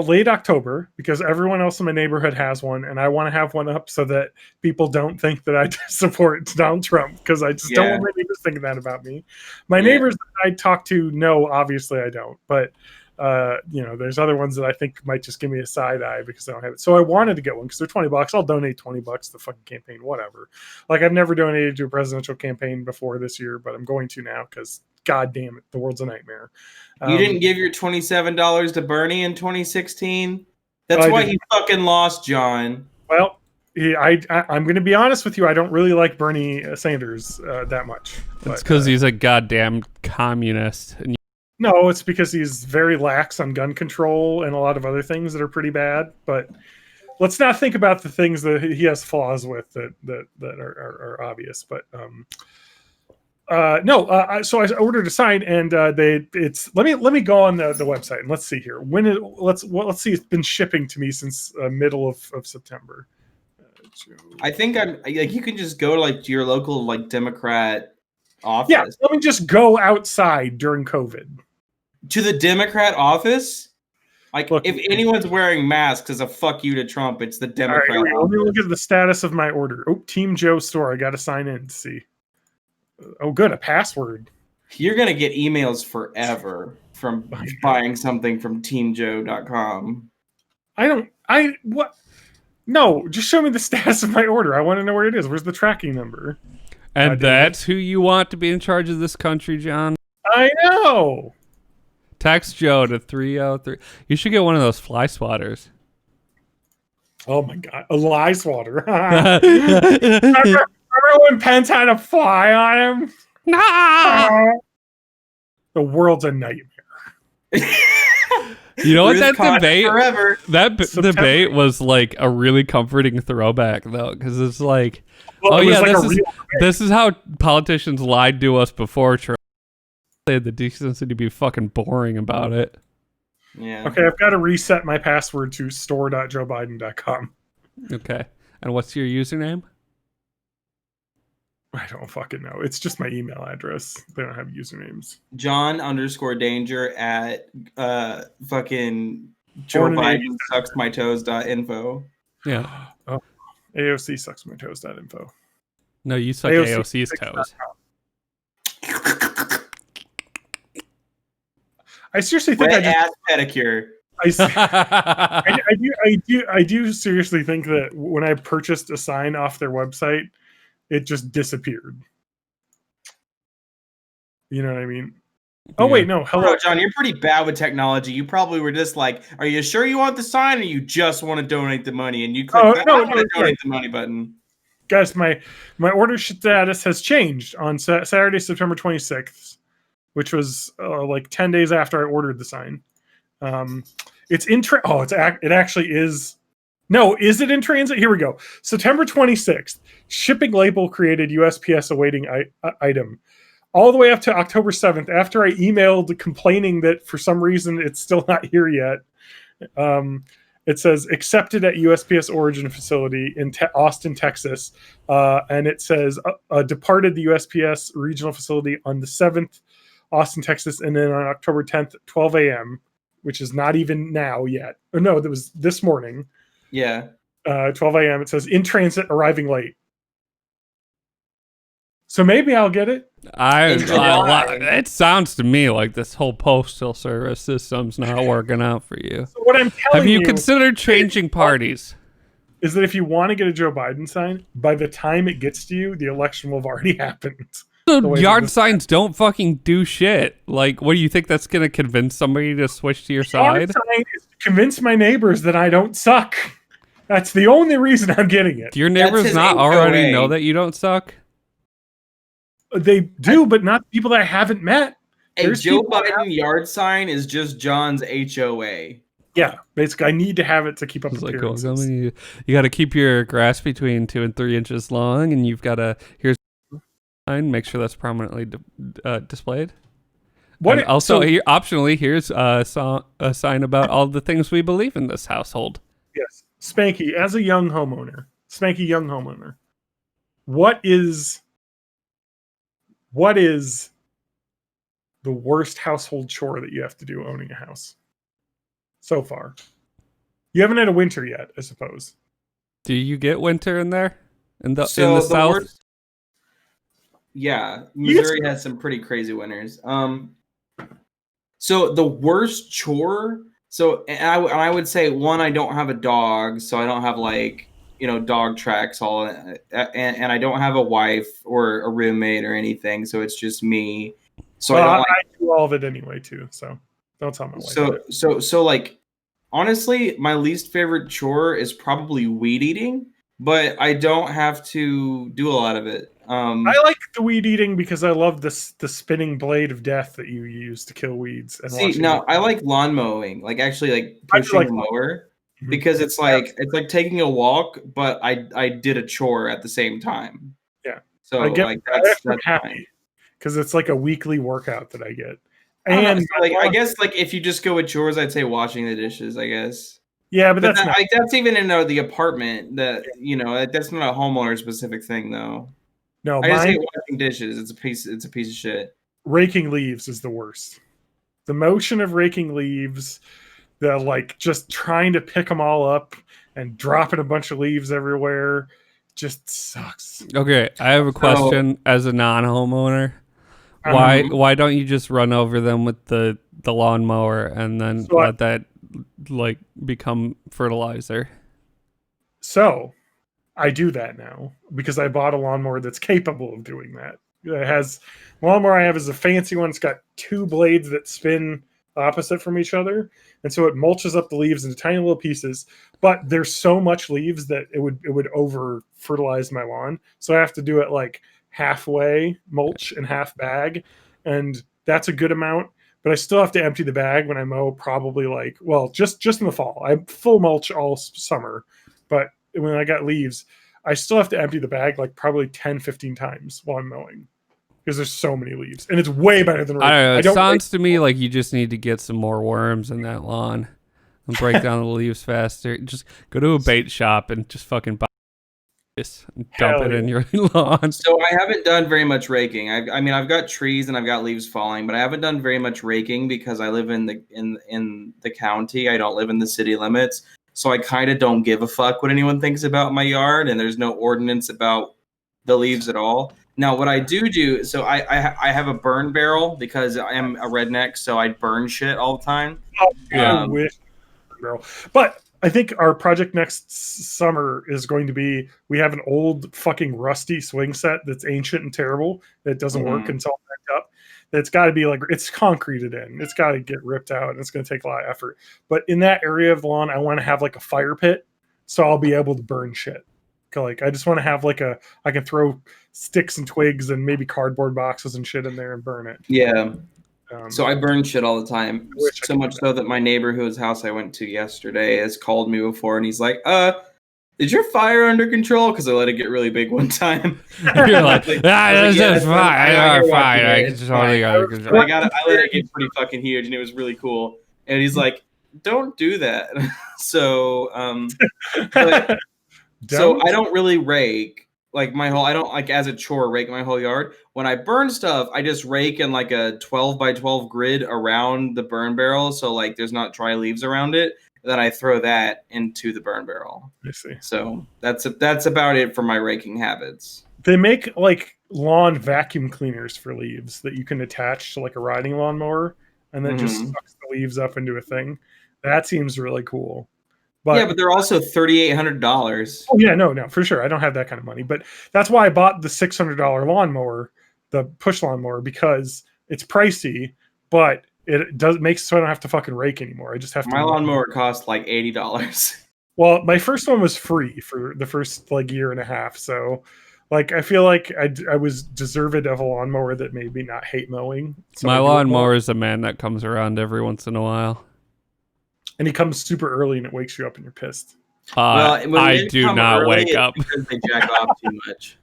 late October because everyone else in my neighborhood has one, and I want to have one up so that people don't think that I support Donald Trump, because I just don't want my neighbors thinking that about me. My neighbors that I talk to know, obviously I don't, but there's other ones that I think might just give me a side eye because I don't have it. So I wanted to get one because they're $20. I'll donate $20 to the fucking campaign, whatever. Like, I've never donated to a presidential campaign before this year, but I'm going to now because god damn it, the world's a nightmare. You didn't give your $27 to Bernie in 2016? That's why he fucking lost, John. Well, I'm going to be honest with you. I don't really like Bernie Sanders that much. It's because he's a goddamn communist. And no, it's because he's very lax on gun control and a lot of other things that are pretty bad. But let's not think about the things that he has flaws with that are obvious. But so I ordered a sign, and let me go on the website and let's see here. Let's see. It's been shipping to me since middle of September. I think you can just go to your local Democrat office. Yeah, let me just go outside during COVID. To the Democrat office? Look, if anyone's wearing masks as a fuck you to Trump, it's the Democrat office. Let me look at the status of my order. Oh, Team Joe store. I got to sign in to see. Oh, good. A password. You're going to get emails forever from buying something from teamjoe.com. What? No, just show me the status of my order. I want to know where it is. Where's the tracking number? And that's who you want to be in charge of this country, John? I know. Text Joe to 303. You should get one of those fly swatters. Oh my god, a lie swatter. remember when Pence had a fly on him? Nah. The world's a nightmare. You know what, that debate forever. Debate was like a really comforting throwback though, because it's like, this is how politicians lied to us before Trump. They had the decency to be fucking boring about it. Yeah. Okay, I've got to reset my password to store.joebiden.com. Okay. And what's your username? I don't fucking know. It's just my email address. They don't have usernames. John_danger at fucking Joe Biden sucks my toes.info. Yeah. Oh, AOC sucks my toes.info. No, you suck AOC's toes. I seriously think ass pedicure. I do seriously think that when I purchased a sign off their website, it just disappeared. You know what I mean? Oh wait, no. Hello, John. You're pretty bad with technology. You probably were just like, "Are you sure you want the sign, or you just want to donate the money?" And you click donate the money button. Guys, my order status has changed on Saturday, September 26th, which was like 10 days after I ordered the sign. It actually is No, is it in transit? Here we go. September 26th, shipping label created USPS awaiting item. All the way up to October 7th, after I emailed complaining that for some reason it's still not here yet. It says accepted at USPS origin facility in Austin, Texas. And it says departed the USPS regional facility on the 7th, Austin, Texas. And then on October 10th, 12 a.m., which is not even now yet. Or no, that was this morning. Yeah. 12 a.m. It says in transit, arriving late. So maybe I'll get it. It sounds to me like this whole postal service system's not working out for you. So what I'm telling Have you considered changing parties? Is that if you want to get a Joe Biden sign, by the time it gets to you, the election will have already happened. So yard signs don't fucking do shit. Like, what do you think that's going to convince somebody to switch to your side? Yard sign is to convince my neighbors that I don't suck. That's the only reason I'm getting it. Do your neighbors not already know that you don't suck? They do, but not people that I haven't met. A Joe Biden yard sign is just John's HOA. Yeah, basically, I need to have it to keep up appearances. You got to keep your grass between 2 and 3 inches long, and you've got to make sure that's prominently displayed. Optionally, here's a sign about all the things we believe in this household. Yes, Spanky, as a young homeowner, what is the worst household chore that you have to do owning a house so far? You haven't had a winter yet, I suppose. Do you get winter in there? In the South? Yeah, Missouri has some pretty crazy winters. So the worst chore. So I would say, one, I don't have a dog, so I don't have dog tracks and I don't have a wife or a roommate or anything, so it's just me. So I do all of it anyway too. So don't tell my wife. So honestly, my least favorite chore is probably weed eating, but I don't have to do a lot of it. I like the weed eating because I love the spinning blade of death that you use to kill weeds. I like lawn mowing, pushing a mower. Because it's like taking a walk, but I did a chore at the same time. Yeah. So that's happy because it's like a weekly workout that I get. And I guess if you just go with chores, I'd say washing the dishes, I guess. Yeah, but that's that's even in the apartment. That's not a homeowner specific thing though. No, I just hate washing dishes. It's a piece of shit. Raking leaves is the worst. The motion of raking leaves. Just trying to pick them all up and dropping a bunch of leaves everywhere just sucks. Okay, I have a question as a non-homeowner. Why don't you just run over them with the lawnmower and then let that become fertilizer? So I do that now because I bought a lawnmower that's capable of doing that. The lawnmower I have is a fancy one. It's got 2 blades that spin opposite from each other, and so it mulches up the leaves into tiny little pieces, but there's so much leaves that it would over fertilize my lawn, so I have to do it halfway mulch and half bag, and that's a good amount, but I still have to empty the bag when I mow, probably just in the fall. I full mulch all summer, but when I got leaves I still have to empty the bag probably 10-15 times while I'm mowing. Because there's so many leaves, and it's way better than. I don't know. It sounds to me like you just need to get some more worms in that lawn and break down the leaves faster. Just go to a bait shop and just fucking buy this and dump it in your lawn. So I haven't done very much raking. I've got trees and I've got leaves falling, but I haven't done very much raking because I live in the county. I don't live in the city limits, so I kind of don't give a fuck what anyone thinks about my yard, and there's no ordinance about the leaves at all. Now, what I do, so I have a burn barrel because I am a redneck, so I burn shit all the time. I wish barrel. But I think our project next summer is going to be, we have an old fucking rusty swing set that's ancient and terrible that doesn't work and it's all backed up. That's got to be it's concreted in. It's got to get ripped out, and it's going to take a lot of effort. But in that area of the lawn, I want to have a fire pit, so I'll be able to burn shit. I just want to have I can throw sticks and twigs and maybe cardboard boxes and shit in there and burn it. Yeah. So I burn shit all the time. wish I So could much do so that my neighbor whose house I went to yesterday has called me before and he's like, is your fire under control? Because I let it get really big one time. You're like, I was this yeah, is that's fine. fine. I You're watch fine. it. I It's can totally fine. got it. But I let it get pretty fucking huge, and it was really cool. And he's like, "Don't do that." So, but, so I don't really rake like my whole. I don't like as a chore rake my whole yard. When I burn stuff, I just rake in like a 12 by 12 grid around the burn barrel, so like there's not dry leaves around it. Then I throw that into the burn barrel. I see. So that's about it for my raking habits. They make like lawn vacuum cleaners for leaves that you can attach to like a riding lawnmower, and then just sucks the leaves up into a thing. That seems really cool. But they're also $3,800. Oh yeah, no, for sure. I don't have that kind of money, but that's why I bought the $600 lawnmower, the push lawnmower, because it's pricey, but it does makes so I don't have to fucking rake anymore. I just have to. My lawnmower cost like $80. Well, my first one was free for the first like year and a half, so like I feel like I was deserved of a lawnmower that made me not hate mowing. So My lawnmower is a man that comes around every once in a while. And he comes super early and it wakes you up and you're pissed. When I men do come not early, wake it's up. because they jack off too much.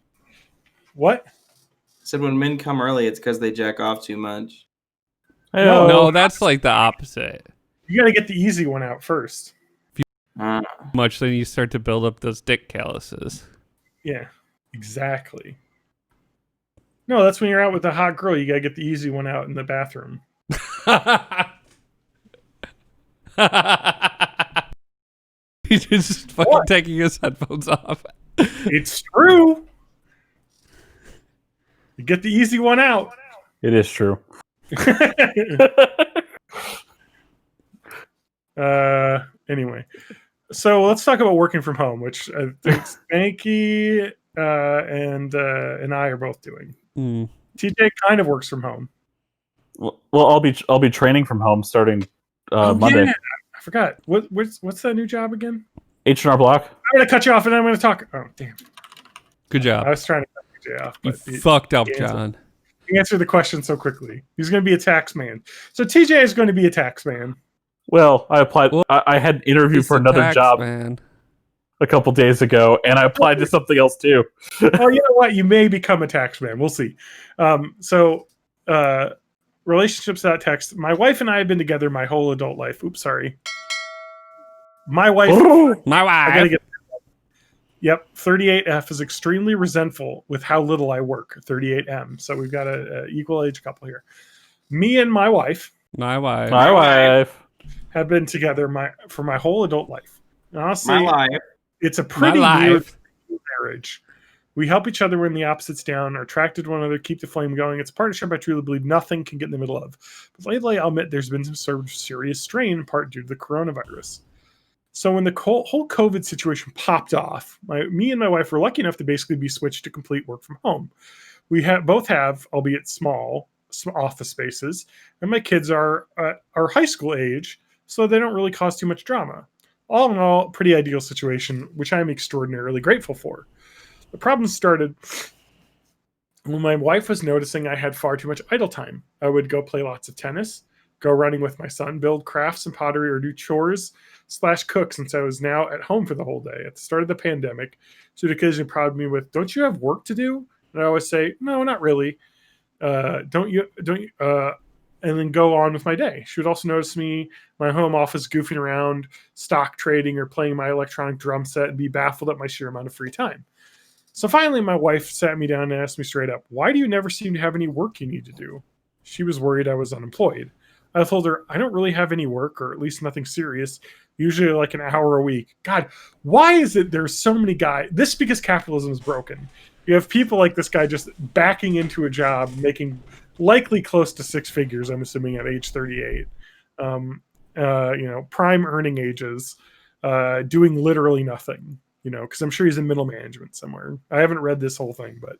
What? I said when men come early, it's because they jack off too much. No, that's like the opposite. You got to get the easy one out first. Much then you start to build up those dick calluses. Yeah, exactly. No, that's when you're out with a hot girl. You got to get the easy one out in the bathroom. He's just fucking taking his headphones off. It's true. You get the easy one out. It is true. Anyway, so let's talk about working from home, which I think Spanky and I are both doing. TJ kind of works from home. Well, I'll be training from home starting Monday. Yeah. I forgot. What's that new job again? H&R Block. I'm gonna cut you off and I'm gonna talk. Oh damn! Good job. I was trying to cut TJ off, You but fucked up, John. He answered the question so quickly. He's gonna be a tax man. So TJ is going to be a tax man. Well, I applied. I had an interview for another job a couple days ago, and I applied to something else too. Oh, you know what? You may become a tax man. We'll see. Relationships.text. My wife and I have been together my whole adult life. Oops, sorry. My wife. My I gotta wife. get. Yep, 38F is extremely resentful with how little I work. 38M. So we've got a equal age couple here. Me and my wife. My wife. My wife. Have been together for my whole adult life. And honestly, My life. it's a pretty My weird life. marriage. We help each other when the opposites down, are attracted to one another, keep the flame going. It's a partnership I truly believe nothing can get in the middle of. But lately, I'll admit there's been some sort of serious strain, in part due to the coronavirus. So when the whole COVID situation popped off, me and my wife were lucky enough to basically be switched to complete work from home. We both have, albeit small, some office spaces, and my kids are high school age, so they don't really cause too much drama. All in all, pretty ideal situation, which I'm extraordinarily grateful for. The problem started when my wife was noticing I had far too much idle time. I would go play lots of tennis, go running with my son, build crafts and pottery, or do chores / cook since I was now at home for the whole day. At the start of the pandemic, she would occasionally prod me with, "Don't you have work to do?" And I always say, "No, not really. Don't you?" And then go on with my day. She would also notice me, my home office, goofing around, stock trading, or playing my electronic drum set, and be baffled at my sheer amount of free time. So finally, my wife sat me down and asked me straight up, "Why do you never seem to have any work you need to do?" She was worried I was unemployed. I told her, "I don't really have any work, or at least nothing serious, usually like an hour a week." God, why is it there's so many guys? This is because capitalism is broken. You have people like this guy just backing into a job, making likely close to six figures, I'm assuming at age 38. Prime earning ages, doing literally nothing, because I'm sure he's in middle management somewhere. I haven't read this whole thing, but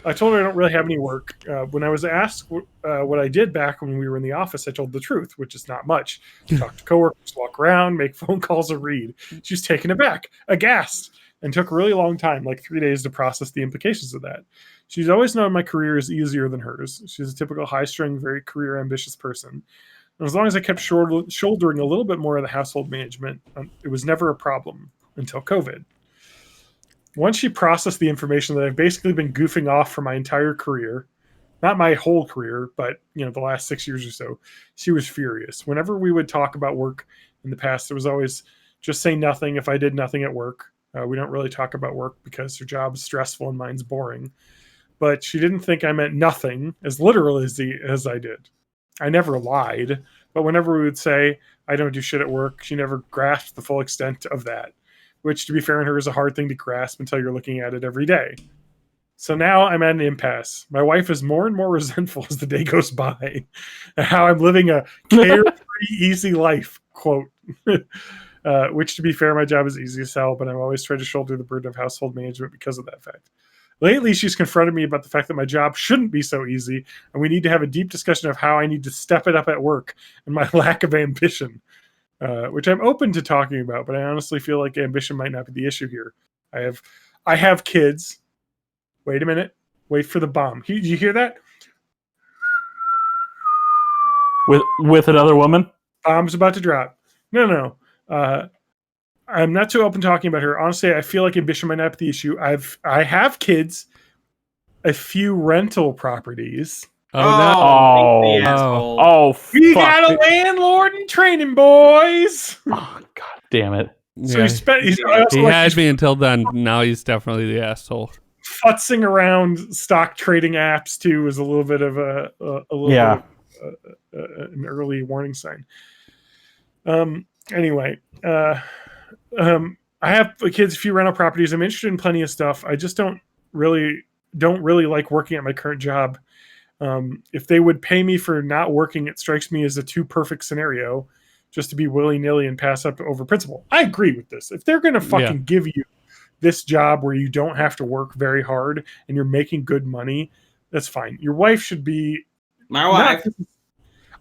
I told her I don't really have any work. When I was asked what I did back when we were in the office, I told the truth, which is not much. Talk to coworkers, walk around, make phone calls, or read. She's taken aback, aghast, and took a really long time, like 3 days, to process the implications of that. She's always known my career is easier than hers. She's a typical high-strung, very career-ambitious person. And as long as I kept shouldering a little bit more of the household management, it was never a problem until COVID. Once she processed the information that I've basically been goofing off for my entire career, not my whole career, but the last 6 years or so, she was furious. Whenever we would talk about work in the past, there was always just say nothing if I did nothing at work. We don't really talk about work because her job's stressful and mine's boring. But she didn't think I meant nothing as literal as I did. I never lied, but whenever we would say I don't do shit at work, she never grasped the full extent of that, which, to be fair in her, is a hard thing to grasp until you're looking at it every day. So now I'm at an impasse. My wife is more and more resentful as the day goes by, and how I'm living a carefree, easy life, quote. Which, to be fair, my job is easy as hell, but I'm always trying to shoulder the burden of household management because of that fact. Lately, she's confronted me about the fact that my job shouldn't be so easy, and we need to have a deep discussion of how I need to step it up at work and my lack of ambition, which I'm open to talking about, but I honestly feel like ambition might not be the issue here. I have kids. Wait a minute. Wait for the bomb. Did you hear that? With another woman? Bomb's about to drop. No. I'm not too open talking about her. Honestly, I feel like ambition might not be the issue. I have kids, a few rental properties. We got a landlord in training, boys. Oh, God damn it. So he had me until then. Now he's definitely the asshole. Futzing around stock trading apps too is a little bit of an early warning sign. Anyway, I have kids, a few rental properties. I'm interested in plenty of stuff. I just don't really like working at my current job. If they would pay me for not working, it strikes me as a too perfect scenario just to be willy-nilly and pass up over principle. I agree with this. If they're going to fucking give you this job where you don't have to work very hard and you're making good money, that's fine. Your wife should be... My wife.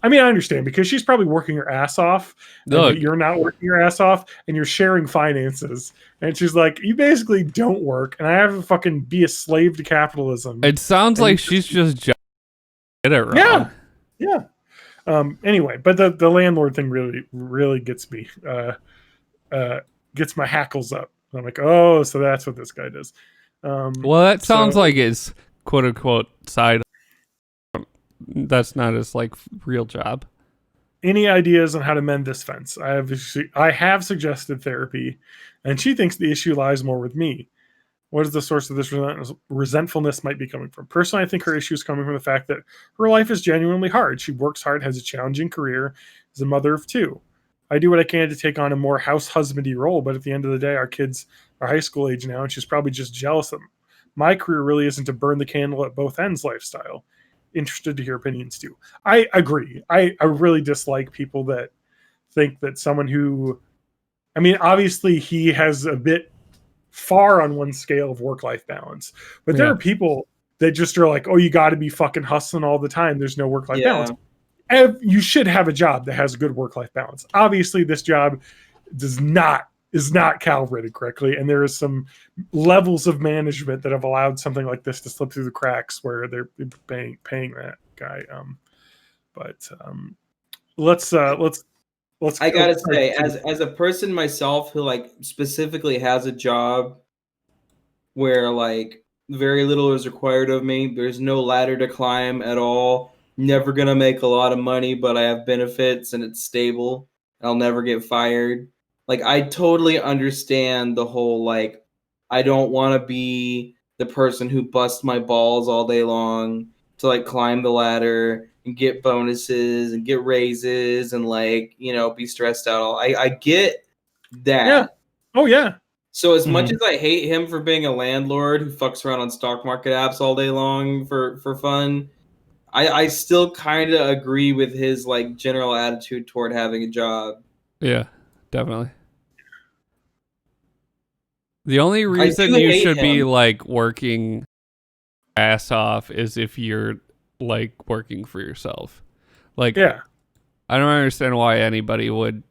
I mean, I understand because she's probably working her ass off. And you're not working your ass off and you're sharing finances. And she's like, you basically don't work and I have to fucking be a slave to capitalism. It sounds like she's just get it wrong. Yeah. Anyway, but the landlord thing really gets me. Gets my hackles up. I'm like, oh, so that's what this guy does. Well, that sounds like his quote unquote side. That's not his real job. Any ideas on how to mend this fence? I have suggested therapy, and she thinks the issue lies more with me. What is the source of this resentfulness might be coming from? Personally, I think her issue is coming from the fact that her life is genuinely hard. She works hard, has a challenging career, is a mother of two. I do what I can to take on a more house husbandy role, but at the end of the day, our kids are high school age now, and she's probably just jealous that my career really isn't to burn the candle at both ends lifestyle. Interested to hear opinions too. I agree. I really dislike people that think that someone who, I mean, obviously he has a bit far on one scale of work-life balance, but there are people that just are like, oh, you got to be fucking hustling all the time. There's no work-life balance. You should have a job that has good work-life balance. Obviously, this job is not calibrated correctly, and there is some levels of management that have allowed something like this to slip through the cracks where they're paying that guy. Let's. I gotta say, as a person myself who specifically has a job where very little is required of me, there's no ladder to climb at all. Never gonna make a lot of money, but I have benefits and it's stable. I'll never get fired. I totally understand the whole I don't want to be the person who busts my balls all day long to climb the ladder and get bonuses and get raises and be stressed out. I get that. Yeah. Oh yeah. So as much as I hate him for being a landlord who fucks around on stock market apps all day long for fun, I still kind of agree with his general attitude toward having a job. Yeah, definitely. The only reason you should be working ass off is if you're working for yourself. I don't understand why anybody would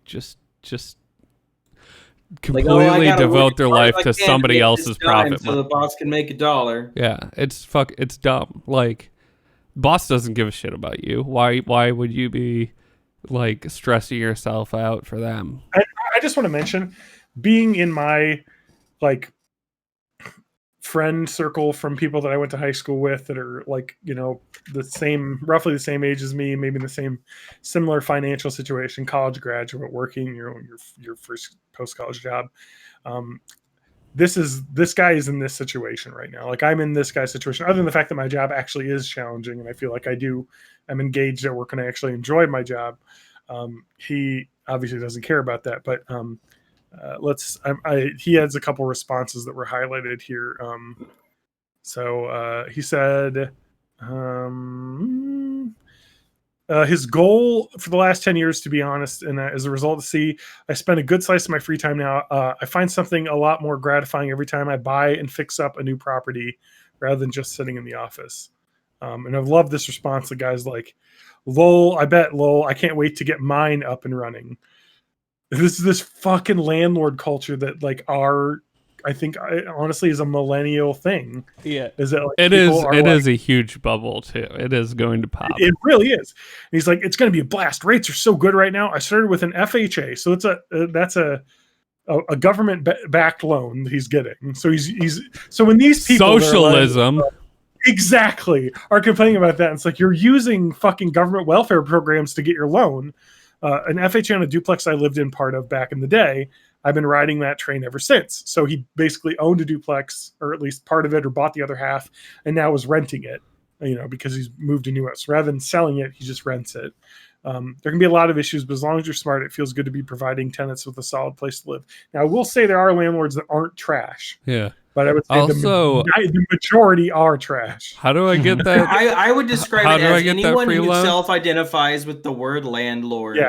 just completely gotta devote work their as hard life as I to can somebody get else's this done profit. so the boss can make $1. Yeah, it's dumb. Like, boss doesn't give a shit about you. Why would you be like stressing yourself out for them? I just want to mention, being in my like friend circle from people that I went to high school with that are like, roughly the same age as me, maybe in the same similar financial situation, college graduate working, your first post college job. This guy is in this situation right now. Like, I'm in this guy's situation, other than the fact that my job actually is challenging and I feel like I'm engaged at work and I actually enjoy my job. He obviously doesn't care about that, but he has a couple responses that were highlighted here. So he said, his goal for the last 10 years, to be honest, and as a result, I spend a good slice of my free time now. I find something a lot more gratifying every time I buy and fix up a new property rather than just sitting in the office. And I've loved this response. The guy's like, lol, I can't wait to get mine up and running. This fucking landlord culture that I think honestly is a millennial thing. Yeah, is that like it is a huge bubble too. It is going to pop. It really is. And he's like, it's going to be a blast. Rates are so good right now. I started with an FHA, so that's a government backed loan that he's getting. So so when these people socialism exactly are complaining about that, it's like, you're using fucking government welfare programs to get your loan. An FHA on a duplex I lived in part of back in the day, I've been riding that train ever since. So he basically owned a duplex, or at least part of it, or bought the other half, and now is renting it, because he's moved to New York. So rather than selling it, he just rents it. There can be a lot of issues, but as long as you're smart, it feels good to be providing tenants with a solid place to live. Now, I will say there are landlords that aren't trash. Yeah. But I would say also, the majority are trash. How do I get that? I would describe it as anyone who loan? self-identifies with the word landlord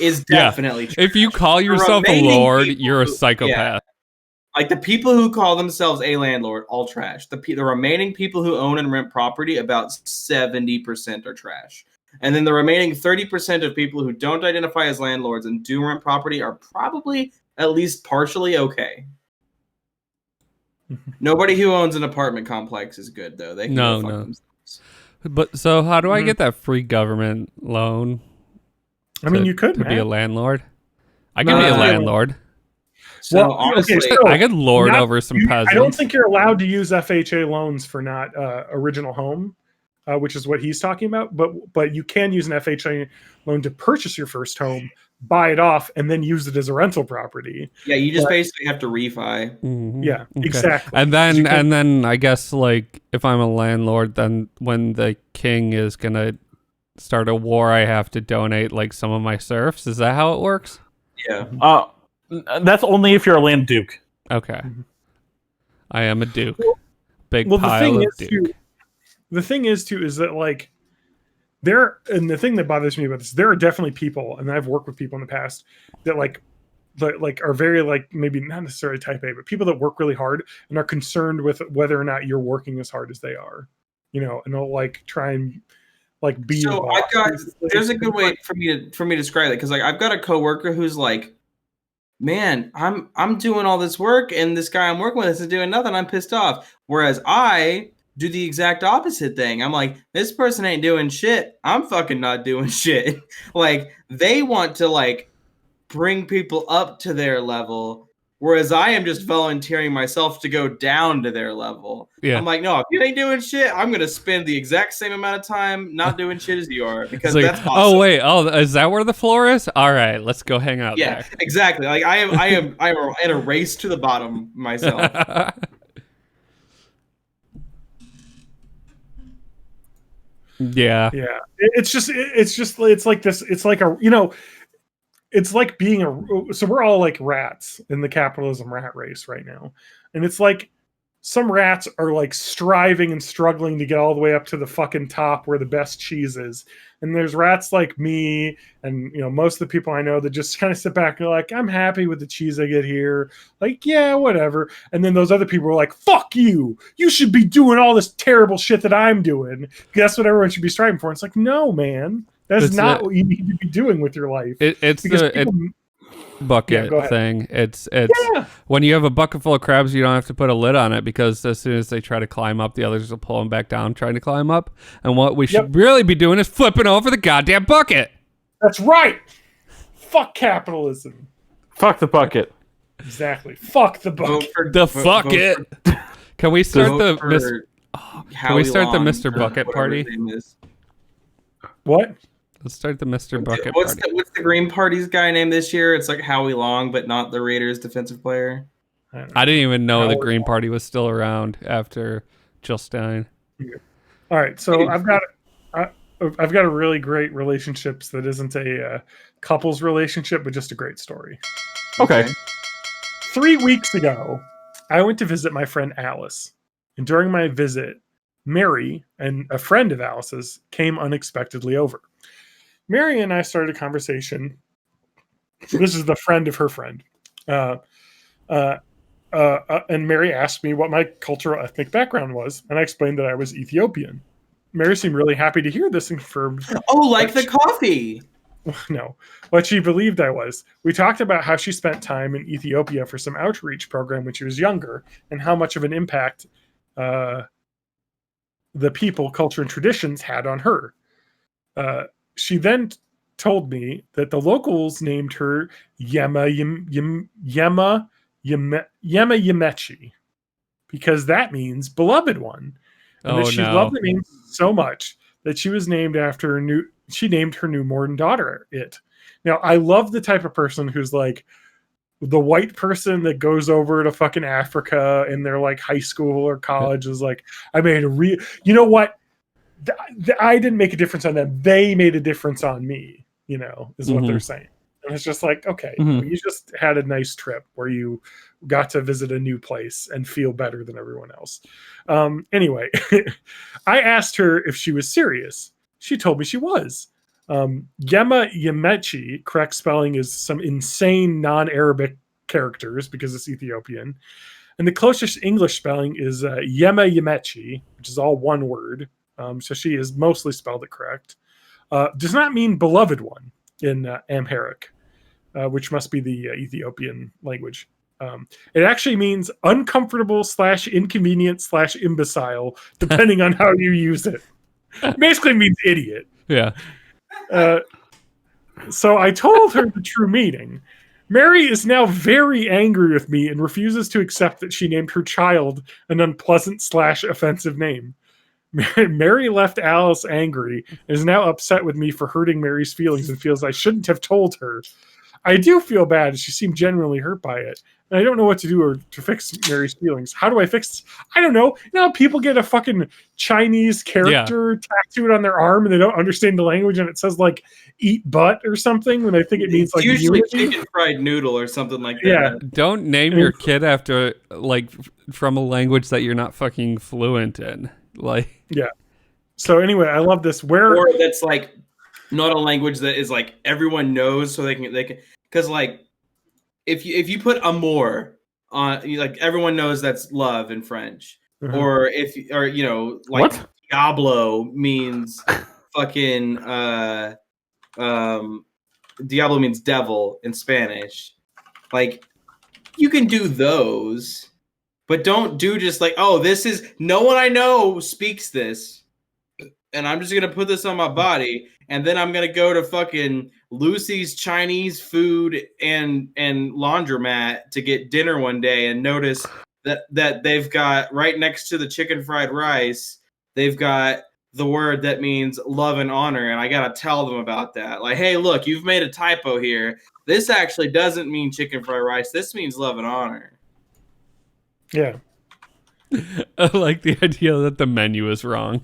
is definitely trash. If you call yourself a lord, you're a psychopath. Yeah. Like, the people who call themselves a landlord, all trash. The remaining people who own and rent property, about 70% are trash. And then the remaining 30% of people who don't identify as landlords and do rent property are probably at least partially okay. Nobody who owns an apartment complex is good, though. They can go fuck themselves. But so how do I get that free government loan? I mean, you could be a landlord. I can be a landlord. So honestly, I could lord over some peasants. I don't think you're allowed to use FHA loans for not original home, which is what he's talking about. But you can use an FHA loan to purchase your first home, buy it off, and then use it as a rental property. Yeah, you just basically have to refi. Mm-hmm. Yeah, okay. Exactly. And then I guess, like, if I'm a landlord, then when the king is gonna start a war, I have to donate like some of my serfs. Is that how it works? Yeah. That's only if you're a land duke. Okay. I am a duke. Big well, pile of duke. The thing is that, like, and the thing that bothers me about this, there are definitely people, and I've worked with people in the past that are very, like, maybe not necessarily type A, but people that work really hard and are concerned with whether or not you're working as hard as they are, and they'll like try and like be. So there's a good way for me to describe it, because like I've got a coworker who's like, man, I'm doing all this work and this guy I'm working with isn't doing nothing. I'm pissed off. Whereas I do the exact opposite thing. I'm like, this person ain't doing shit. I'm fucking not doing shit. Like, they want to like bring people up to their level, whereas I am just volunteering myself to go down to their level. Yeah. I'm like, no, if you ain't doing shit, I'm gonna spend the exact same amount of time not doing shit as you are, because like, that's awesome. Oh wait, is that where the floor is? All right, let's go hang out there. Yeah, exactly. Like I am in a race to the bottom myself. Yeah. It's like this. It's like it's like being so we're all like rats in the capitalism rat race right now. And it's like some rats are like striving and struggling to get all the way up to the fucking top where the best cheese is. And there's rats like me and, most of the people I know that just kind of sit back and are like, I'm happy with the cheese I get here. Like, yeah, whatever. And then those other people are like, fuck you. You should be doing all this terrible shit that I'm doing. That's what everyone should be striving for. And it's like, no, man. That's not what you need to be doing with your life. bucket go ahead. thing. It's Yeah. when you have a bucket full of crabs, you don't have to put a lid on it because as soon as they try to climb up, the others will pull them back down trying to climb up. And what we should really be doing is flipping over the goddamn bucket. That's right. Fuck capitalism. Fuck the bucket. Exactly. Fuck the bucket. Fuck it. Can we start the Mr. Long, Bucket whatever party? his name is. What? Let's start the Mr. Bucket What's party. what's the Green Party's guy name this year? It's like Howie Long, but not the Raiders defensive player. I didn't even know the Howard Green Long. Party was still around after Jill Stein. All right. So I've got a really great relationships that isn't a couples relationship, but just a great story. Okay. 3 weeks ago, I went to visit my friend Alice. And during my visit, Mary and a friend of Alice's came unexpectedly over. Mary and I started a conversation. This is the friend of her friend. And Mary asked me what my cultural ethnic background was. And I explained that I was Ethiopian. Mary seemed really happy to hear this and confirmed. Oh, like the coffee. No, what she believed I was. We talked about how she spent time in Ethiopia for some outreach program when she was younger and how much of an impact the people, culture, and traditions had on her. She then told me that the locals named her Yemechi because that means beloved one. And that she loved the name so much that she was named after she named her newborn daughter it. Now, I love the type of person who's like the white person that goes over to fucking Africa in their like high school or college is like, I made you know what? I didn't make a difference on them. They made a difference on me, is what they're saying. And it's just like, okay, you just had a nice trip where you got to visit a new place and feel better than everyone else. Anyway, I asked her if she was serious. She told me she was. Yemechi, correct spelling is some insane non-Arabic characters because it's Ethiopian. And the closest English spelling is Yemechi, which is all one word. So she is mostly spelled it correct. Does not mean beloved one in Amharic, which must be the Ethiopian language. It actually means uncomfortable / inconvenient / imbecile, depending on how you use it. Basically means idiot. Yeah. So I told her the true meaning. Mary is now very angry with me and refuses to accept that she named her child an unpleasant / offensive name. Mary left Alice angry and is now upset with me for hurting Mary's feelings and feels I shouldn't have told her. I do feel bad. She seemed genuinely hurt by it. And I don't know what to do to fix Mary's feelings. How do I fix this? I don't know. People get a fucking Chinese character tattooed on their arm and they don't understand the language and it says like eat butt or something when they think it means like usually unity. chicken fried noodle or something like that. Yeah. Don't name your kid after like from a language that you're not fucking fluent in. Like So anyway, I love this. Or that's like not a language that is like everyone knows, so they can because like if you put amour on, like everyone knows that's love in French, or like what? Diablo means fucking Diablo means devil in Spanish. Like you can do those, but don't do just like, oh, this is no one I know speaks this. And I'm just going to put this on my body. And then I'm going to go to fucking Lucy's Chinese food and laundromat to get dinner one day and notice that they've got right next to the chicken fried rice, they've got the word that means love and honor. And I got to tell them about that. Like, hey, look, you've made a typo here. This actually doesn't mean chicken fried rice. This means love and honor. Yeah. I like the idea that the menu is wrong.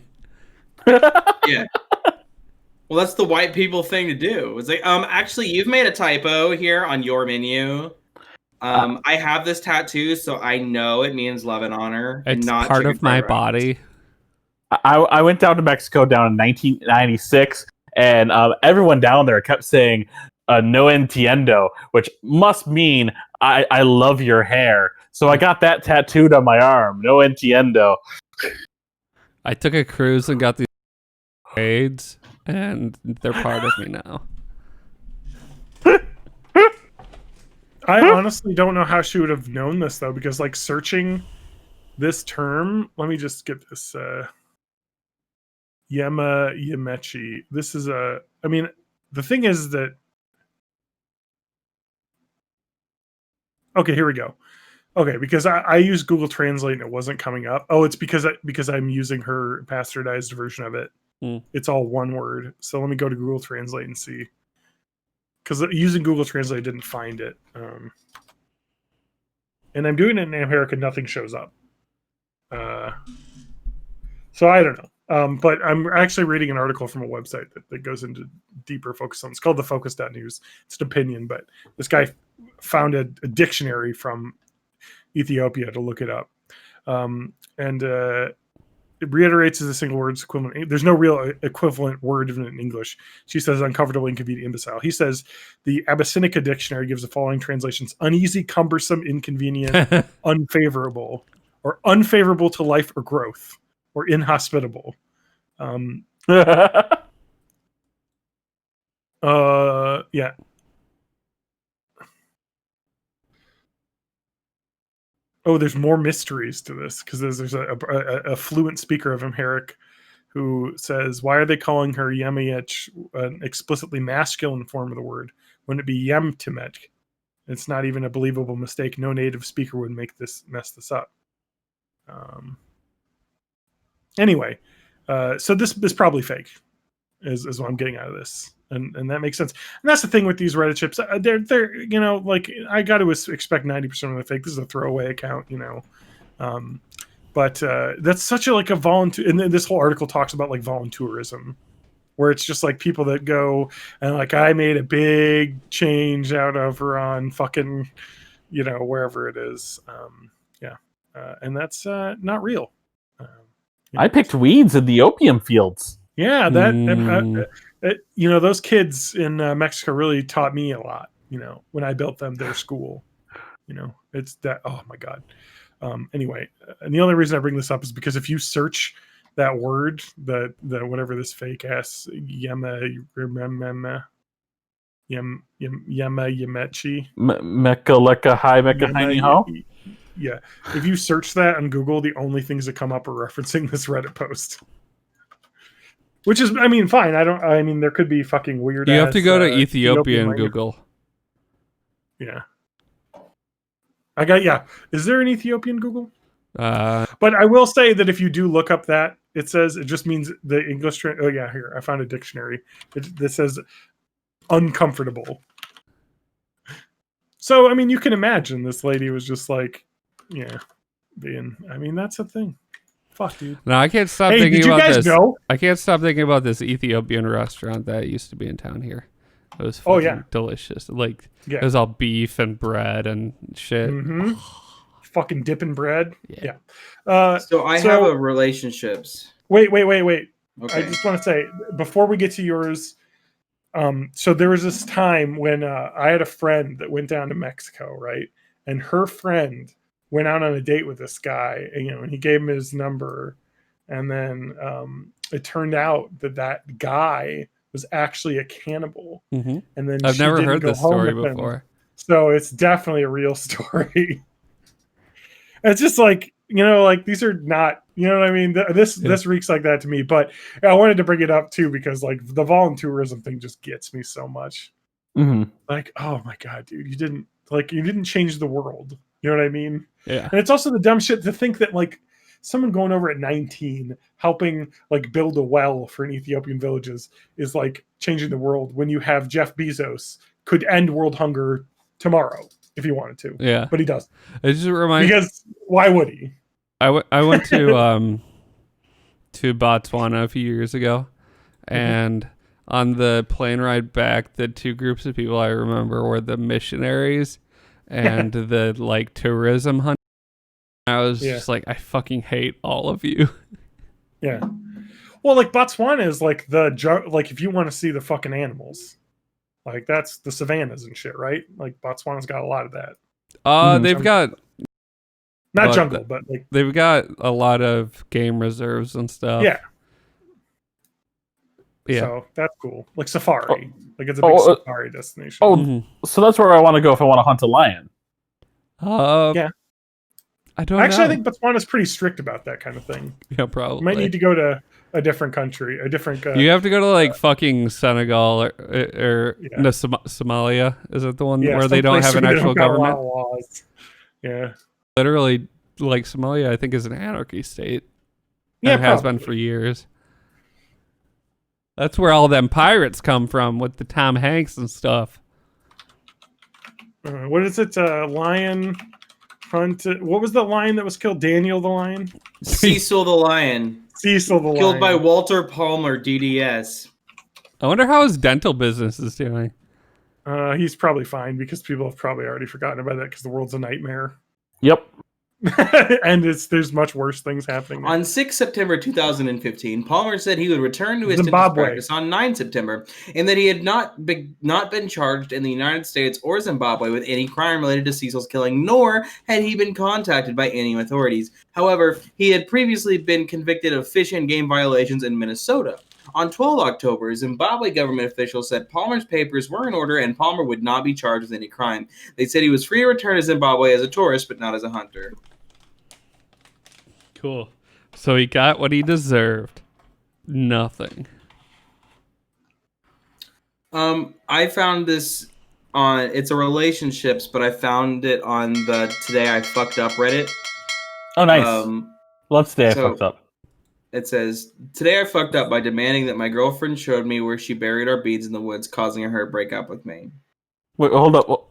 Yeah. Well, that's the white people thing to do. It's like, actually, you've made a typo here on your menu. I have this tattoo, so I know it means love and honor. It's and not part of my rice. body. I went down to Mexico down in 1996, and everyone down there kept saying "no entiendo," which must mean I love your hair. So I got that tattooed on my arm. No entiendo. I took a cruise and got these braids, and they're part of me now. I honestly don't know how she would have known this though, because like searching this term, let me just get this Yema Yemechi. This is I mean, the thing is that okay, here we go. Okay, because I used Google Translate and it wasn't coming up. Oh, it's because I'm using her bastardized version of it. Hmm. It's all one word. So let me go to Google Translate and see. Because using Google Translate didn't find it. And I'm doing it in America, nothing shows up. So I don't know. But I'm actually reading an article from a website that goes into deeper focus on. It's called thefocus.news. It's an opinion, but this guy found a dictionary from Ethiopia to look it up. And it reiterates as a single word's equivalent. There's no real equivalent word in English. She says uncomfortable, inconvenient, imbecile. He says the Abyssinica dictionary gives the following translations: uneasy, cumbersome, inconvenient, unfavorable, or unfavorable to life or growth, or inhospitable. Yeah. Oh, there's more mysteries to this because there's a fluent speaker of Amharic who says, why are they calling her Yemiech an explicitly masculine form of the word? Wouldn't it be Yemtimet? It's not even a believable mistake. No native speaker would mess this up. Anyway, so this is probably fake, is what I'm getting out of this. And that makes sense. And that's the thing with these Reddit chips. They're you know, like I got to expect 90% of the fake. This is a throwaway account, you know. But that's such a like a volunteer. And then this whole article talks about like volunteerism, where it's just like people that go and like I made a big change out over on fucking, you know, wherever it is. And that's not real. I picked weeds in the opium fields. Yeah, you know, those kids in Mexico really taught me a lot. You know, when I built them their school. You know, it's that. Oh my god. Anyway, and the only reason I bring this up is because if you search that word, the whatever this fake ass Yemechi, Mecca lecca hi mecca tiny ho. Yeah, if you search that on Google, the only things that come up are referencing this Reddit post. Which is, I mean, fine. I mean, there could be fucking weird. You have to go to Ethiopian Google. Yeah. Is there an Ethiopian Google? But I will say that if you do look up that, it says it just means the English. Oh yeah, here I found a dictionary that says uncomfortable. So I mean, you can imagine this lady was just like, yeah, being. I mean, that's a thing. Fuck, dude. No, I can't stop thinking about this. I can't stop thinking about this Ethiopian restaurant that used to be in town here. It was fucking delicious. Like it was all beef and bread and shit. Mm-hmm. Fucking dipping bread. Yeah. So I have a relationships. Wait. Okay. I just want to say before we get to yours. So there was this time when I had a friend that went down to Mexico, right? And her friend went out on a date with this guy, and, you know, and he gave him his number, and then it turned out that guy was actually a cannibal. Mm-hmm. And then I've never heard this story before. So it's definitely a real story. It's just like, you know, like these are not, you know what I mean? This reeks like that to me. But I wanted to bring it up too because like the volunteerism thing just gets me so much. Mm-hmm. Like, oh my god, dude, you didn't change the world. You know what I mean? Yeah. And it's also the dumb shit to think that like someone going over at 19 helping like build a well for an Ethiopian villages is like changing the world when you have Jeff Bezos could end world hunger tomorrow if he wanted to. Yeah. But he doesn't. It just reminds because why would he? I went to to Botswana a few years ago, and on the plane ride back, the two groups of people I remember were the missionaries and the like tourism hunters. I was just like, I fucking hate all of you. Yeah. Well, like Botswana is like like if you want to see the fucking animals, like that's the savannas and shit, right? Like Botswana's got a lot of that. They've got not jungle, but like they've got a lot of game reserves and stuff. Yeah. Yeah. So that's cool. Like safari. Like it's a big Oh, safari destination. Oh, Mhm. so that's where I want to go if I want to hunt a lion. Yeah. I don't Actually, I know. think Botswana's pretty strict about that kind of thing. Yeah, You probably. might need to go to a different country, a different. You have to go to like fucking Senegal or Yeah. no, Somalia. Is it the one yeah, where they don't someplace have an where they actual don't got a lot government? of laws. Yeah. Literally, like Somalia, I think is an anarchy state. Yeah, And it has probably. been for years. That's where all them pirates come from with the Tom Hanks and stuff. What is it? Lion hunt. What was the lion that was killed? Daniel the lion. Cecil the lion, Cecil the killed by lion. Walter Palmer, DDS. I wonder how his dental business is doing. He's probably fine because people have probably already forgotten about that because the world's a nightmare. Yep. And there's much worse things happening there. On 6 September 2015, Palmer said he would return to his dentist Zimbabwe. practice on 9 September and that he had not been charged in the United States or Zimbabwe with any crime related to Cecil's killing, nor had he been contacted by any authorities. However, he had previously been convicted of fish and game violations in Minnesota. On 12 October, Zimbabwe government officials said Palmer's papers were in order and Palmer would not be charged with any crime. They said he was free to return to Zimbabwe as a tourist, but not as a hunter. Cool. So he got what he deserved. Nothing. I found this on, it's a relationships, but I found it on the Today I Fucked Up Reddit. Oh, nice. Let's say I fucked up. It says, today I fucked up by demanding that my girlfriend showed me where she buried our beads in the woods, causing her to break up with me. Wait, hold up.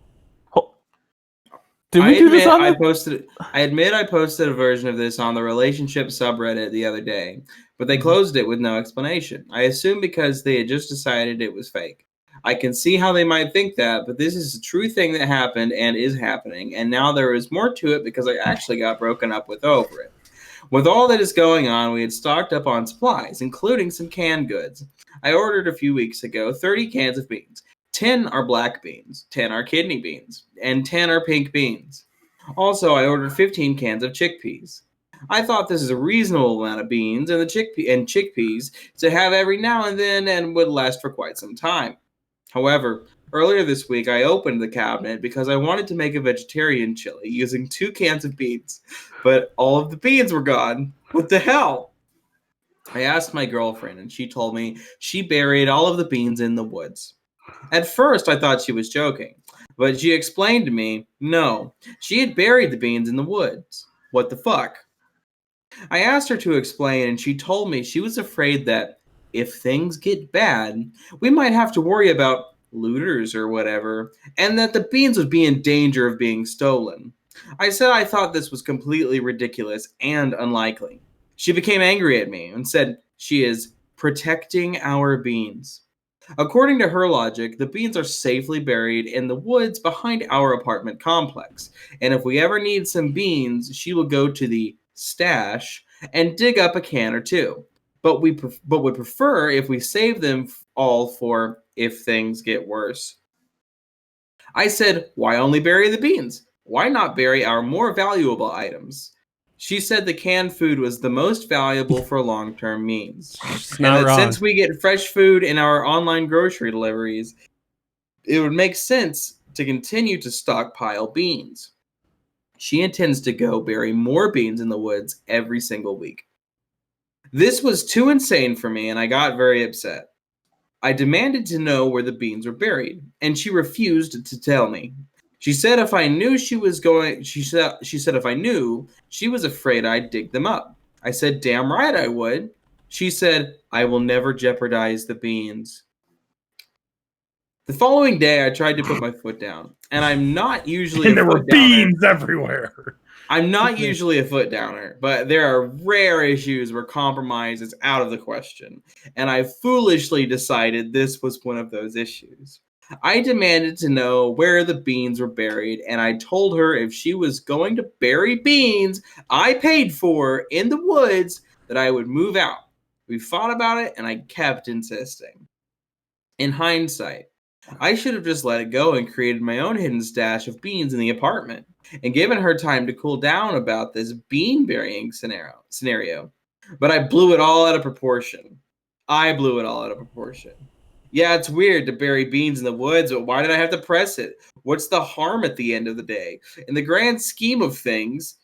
Did we do this on I admit I posted a version of this on the relationship subreddit the other day, but they closed it with no explanation. I assume because they had just decided it was fake. I can see how they might think that, but this is a true thing that happened and is happening, and now there is more to it because I actually got broken up with over it. With all that is going on, we had stocked up on supplies, including some canned goods. I ordered a few weeks ago 30 cans of beans. 10 are black beans, 10 are kidney beans, and 10 are pink beans. Also, I ordered 15 cans of chickpeas. I thought this is a reasonable amount of beans and chickpeas to have every now and then and would last for quite some time. However, earlier this week I opened the cabinet because I wanted to make a vegetarian chili using 2 cans of beans, but all of the beans were gone. What the hell? I asked my girlfriend and she told me she buried all of the beans in the woods. At first, I thought she was joking, but she explained to me, no, she had buried the beans in the woods. What the fuck? I asked her to explain, and she told me she was afraid that if things get bad, we might have to worry about looters or whatever, and that the beans would be in danger of being stolen. I said I thought this was completely ridiculous and unlikely. She became angry at me and said she is protecting our beans. According to her logic, the beans are safely buried in the woods behind our apartment complex, and if we ever need some beans, she will go to the stash and dig up a can or two. But would prefer if we save them all for if things get worse. I said, why only bury the beans? Why not bury our more valuable items? She said the canned food was the most valuable for long-term means. It's not wrong. Since we get fresh food in our online grocery deliveries, it would make sense to continue to stockpile beans. She intends to go bury more beans in the woods every single week. This was too insane for me, and I got very upset. I demanded to know where the beans were buried, and she refused to tell me. She said if I knew she was going, she said if I knew, she was afraid I'd dig them up. I said, damn right I would. She said, I will never jeopardize the beans. The following day, I tried to put my foot down, and I'm not usually And a there were foot downer. beans everywhere. I'm not usually a foot downer, but there are rare issues where compromise is out of the question, and I foolishly decided this was one of those issues. I demanded to know where the beans were buried, and I told her if she was going to bury beans I paid for in the woods, that I would move out. We fought about it, and I kept insisting. In hindsight, I should have just let it go and created my own hidden stash of beans in the apartment, and given her time to cool down about this bean burying scenario. But I blew it all out of proportion. I blew it all out of proportion. Yeah, it's weird to bury beans in the woods, but why did I have to press it? What's the harm at the end of the day? In the grand scheme of things,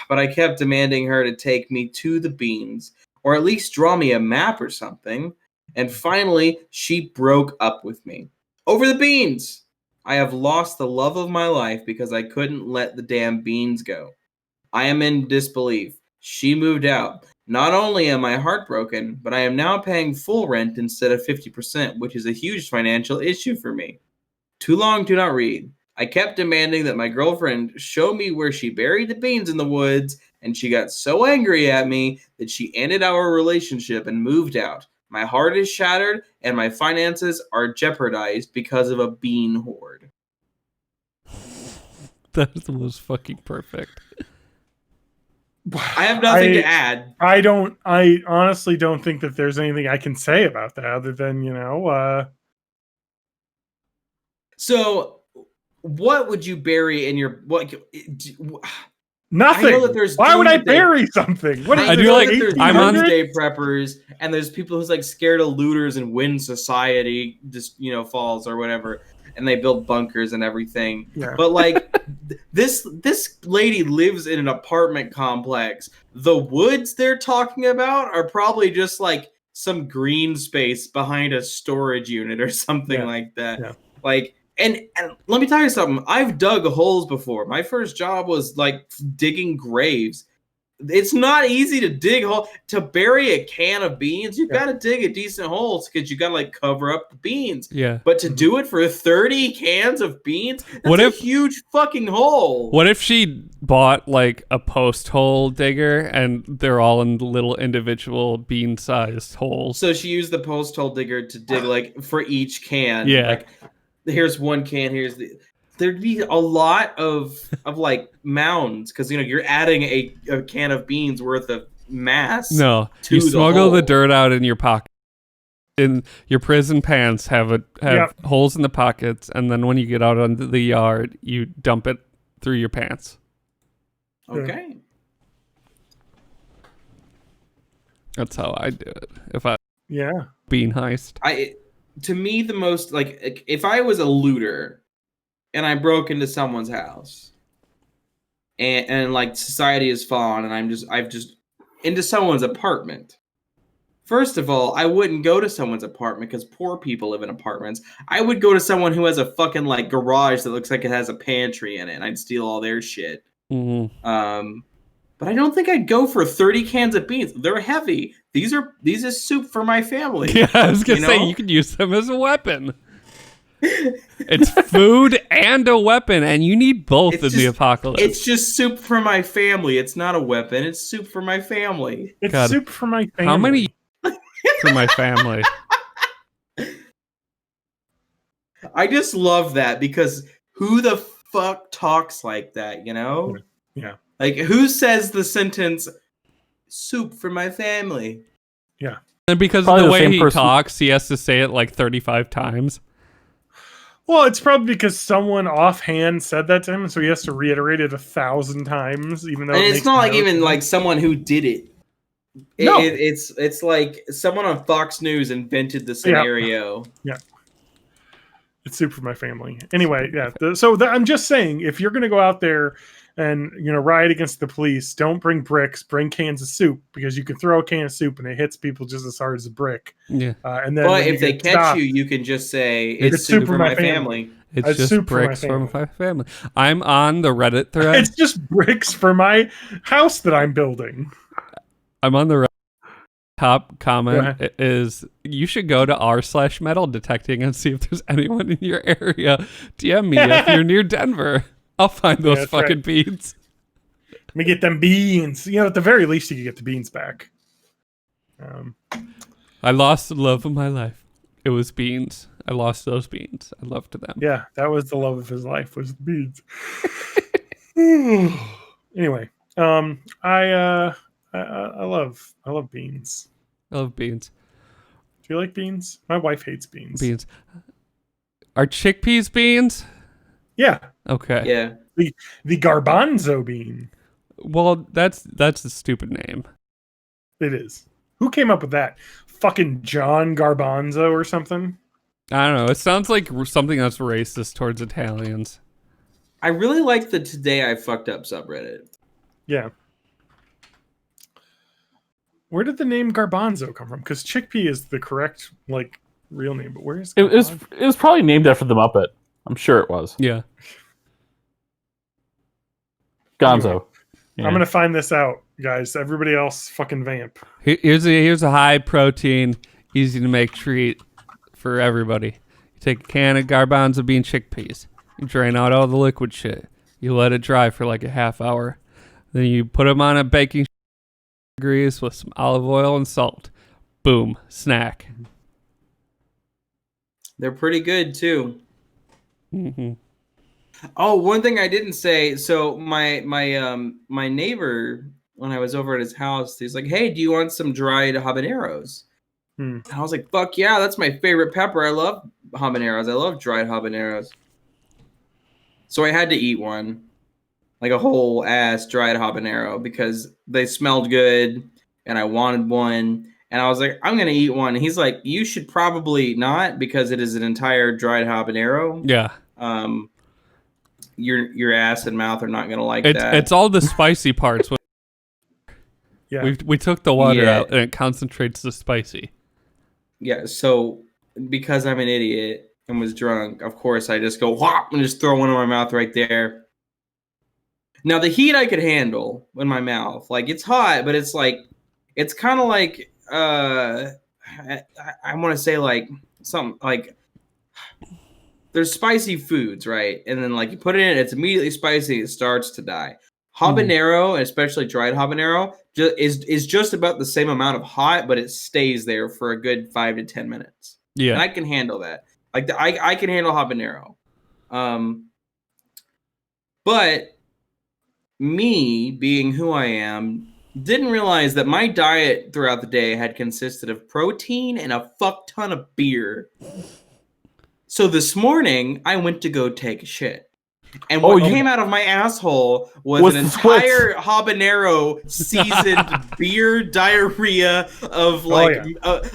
but I kept demanding her to take me to the beans, or at least draw me a map or something. And finally, she broke up with me. Over the beans! I have lost the love of my life because I couldn't let the damn beans go. I am in disbelief. She moved out. Not only am I heartbroken, but I am now paying full rent instead of 50%, which is a huge financial issue for me. Too long, do not read. I kept demanding that my girlfriend show me where she buried the beans in the woods, and she got so angry at me that she ended our relationship and moved out. My heart is shattered, and my finances are jeopardized because of a bean hoard. That was fucking perfect. I have nothing to add. I honestly don't think that there's anything I can say about that other than, So, what would you bury in your nothing. I know that there's Why would I doomsday- bury something? What is I do know like- that there's I'm on- doomsday preppers, and there's people who's like scared of looters and when society just falls or whatever, and they build bunkers and everything. Yeah. But like this lady lives in an apartment complex. The woods they're talking about are probably just like some green space behind a storage unit or something like that. Yeah. Like. And let me tell you something. I've dug holes before. My first job was like digging graves. It's not easy to dig hole to bury a can of beans. You got to dig a decent hole because you got to like cover up the beans. Yeah. But to do it for 30 cans of beans, that's What a if- huge fucking hole. What if she bought like a post hole digger and they're all in little individual bean sized holes? So she used the post hole digger to dig like for each can. Yeah. Like here's one can. There'd be a lot of like mounds because you're adding a can of beans worth of mass. No, to you the smuggle the hole. dirt out in your pocket. In your prison pants have holes in the pockets, and then when you get out onto the yard, you dump it through your pants. Okay. That's how I do it. If I Yeah. bean heist. To me, the most like if I was a looter and I broke into someone's house and like society has fallen and I've just into someone's apartment. First of all, I wouldn't go to someone's apartment because poor people live in apartments. I would go to someone who has a fucking like garage that looks like it has a pantry in it, and I'd steal all their shit. Mm-hmm. But I don't think I'd go for 30 cans of beans. They're heavy. These are soup for my family. Yeah, I was gonna say you could use them as a weapon. It's food and a weapon, and you need both in the apocalypse. It's just soup for my family. It's not a weapon. It's soup for my family. It's God. soup for my family. How many for my family? I just love that because who the fuck talks like that, Yeah. Like, who says the sentence, soup for my family? Yeah. And because Probably of the the way same he person. talks, he has to say it like 35 times. Well, it's probably because someone offhand said that to him, so he has to reiterate it 1,000 times, even though And it's makes not like no even sense. like someone who did it. No. It's like someone on Fox News invented the scenario. It's soup for my family. Anyway, yeah. I'm just saying, if you're going to go out there and riot against the police, don't bring bricks. Bring cans of soup because you can throw a can of soup and it hits people just as hard as a brick. Yeah. And then, But when if they get catch stopped, you, you can just say it's soup for my family. It's It's just soup for my bricks for my family. I'm on the Reddit thread. it's just bricks for my house that I'm building. I'm on the Reddit. Top Go comment is you should go to r/metal detecting and see if there's anyone in your area. DM me if you're near Denver. I'll find those that's fucking right. beans. Let me get them beans. At the very least, you can get the beans back. I lost the love of my life. It was beans. I lost those beans. I loved them. Yeah, that was the love of his life, was the beans. Anyway, I love beans. I love beans. Do you like beans? My wife hates beans. Beans. Are chickpeas beans? Yeah, Okay. Yeah. the garbanzo bean. Well, that's a stupid name. It is. Who came up with that? fucking John Garbanzo or something. I don't know. It sounds like something that's racist towards Italians. I really like the Today I Fucked Up subreddit. Yeah. Where did the name Garbanzo come from? Because chickpea is the correct like real name, but where is It was probably named after the Muppet. I'm sure it was. Yeah. Gonzo. I'm gonna find this out, guys. Everybody else, fucking vamp. Here's a high protein, easy to make treat for everybody. You take a can of garbanzo bean chickpeas. You drain out all the liquid shit. You let it dry for like a half hour. Then you put them on a baking grease with some olive oil and salt. Boom, snack. They're pretty good too. Mm-hmm. Oh, one thing I didn't say. So my neighbor, when I was over at his house, he's like, "Hey, do you want some dried habaneros?" And I was like, "Fuck yeah, that's my favorite pepper. I love habaneros. I love dried habaneros." So I had to eat one, like a whole ass dried habanero, because they smelled good, and I wanted one. And I was like, "I'm gonna eat one." And he's like, "You should probably not, because it is an entire dried habanero. Yeah. Your ass and mouth are not gonna like that." It's all the spicy parts. Yeah. We took the water out, and it concentrates the spicy. Yeah, so because I'm an idiot and was drunk, of course I just go whop and just throw one in my mouth right there. Now the heat I could handle in my mouth, like it's hot, but it's like it's kind of like I want to say like something like there's spicy foods, right? And then like you put it in, it's immediately spicy, it starts to die. Habanero, especially dried habanero, is just about the same amount of hot, but it stays there for a good 5 to 10 minutes. Yeah. And I can handle that. Like I can handle habanero. But me being who I am, didn't realize that my diet throughout the day had consisted of protein and a fuck ton of beer. So this morning, I went to go take a shit. And what came out of my asshole was an entire habanero seasoned beer diarrhea of like,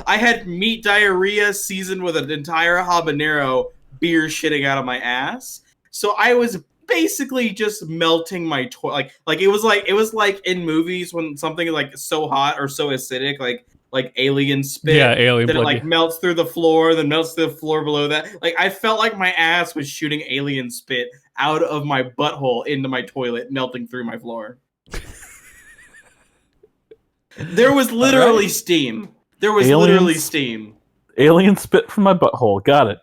I had meat diarrhea seasoned with an entire habanero beer shitting out of my ass. So I was basically just melting my toilet. Like it was like in movies when something is like so hot or so acidic, like alien spit. Yeah, alien that blood. It like melts through the floor, then melts through the floor below that. Like I felt like my ass was shooting alien spit out of my butthole into my toilet, melting through my floor. There was literally steam. There was literally steam. Alien spit from my butthole. Got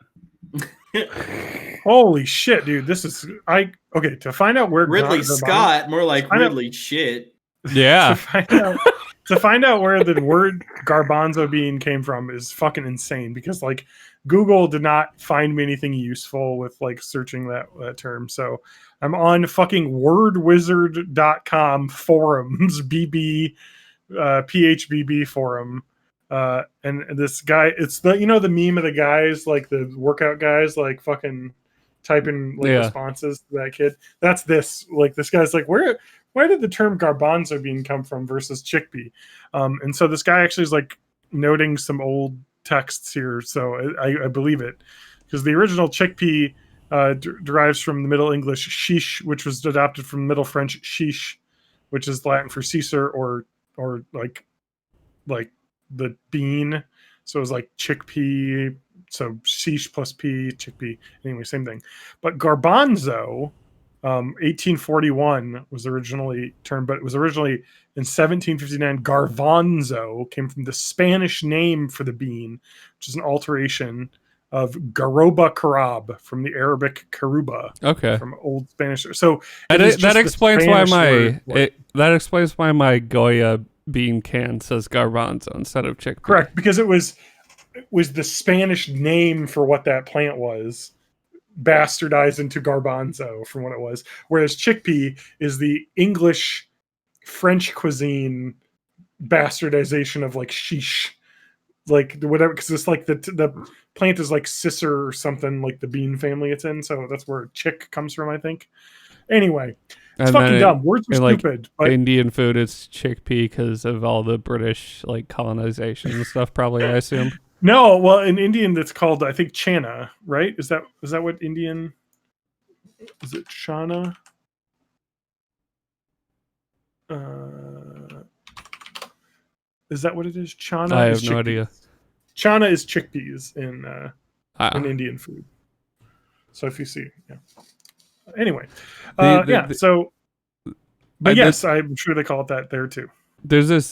it. Holy shit, dude! This is okay. To find out where Ridley Scott, more like Ridley shit. Yeah. To find out where the word garbanzo bean came from is fucking insane, because like Google did not find me anything useful with like searching that term. So I'm on fucking wordwizard.com forums, PHBB forum. And this guy, it's the, you know, the meme of the guys, like the workout guys, like fucking typing like responses to that kid. That's this, like this guy's like, where did the term garbanzo bean come from versus chickpea? And so this guy actually is like noting some old texts here. So I believe it, because the original chickpea derives from the Middle English chiche, which was adopted from Middle French chiche, which is Latin for Caesar or like the bean. So it was like chickpea. So chiche plus pea, chickpea. Anyway, same thing. But garbanzo, 1841 was originally termed, but it was originally in 1759. Garbanzo came from the Spanish name for the bean, which is an alteration of garoba karab from the Arabic karuba. Okay. From Old Spanish. So that explains why my Goya bean can says garbanzo instead of chickpea. Correct, because it was the Spanish name for what that plant was, bastardized into garbanzo from what it was, whereas chickpea is the English French cuisine bastardization of like chiche, like whatever, because it's like the plant is like Cicer or something, like the bean family it's in, so that's where chick comes from, I think. Anyway, It's And fucking then dumb. Words are and, like, stupid. But Indian food is chickpea because of all the British like colonization and stuff. Probably, I assume. no, well, in Indian, that's called, I think, chana, right? Is that what Indian? Is it chana? Is that what it is? Chana I is have no chickpeas. idea. Chana is chickpeas in Ah. Indian food. So if you see, yeah. Anyway, The- So, but I- yes, I'm sure they call it that there too. There's this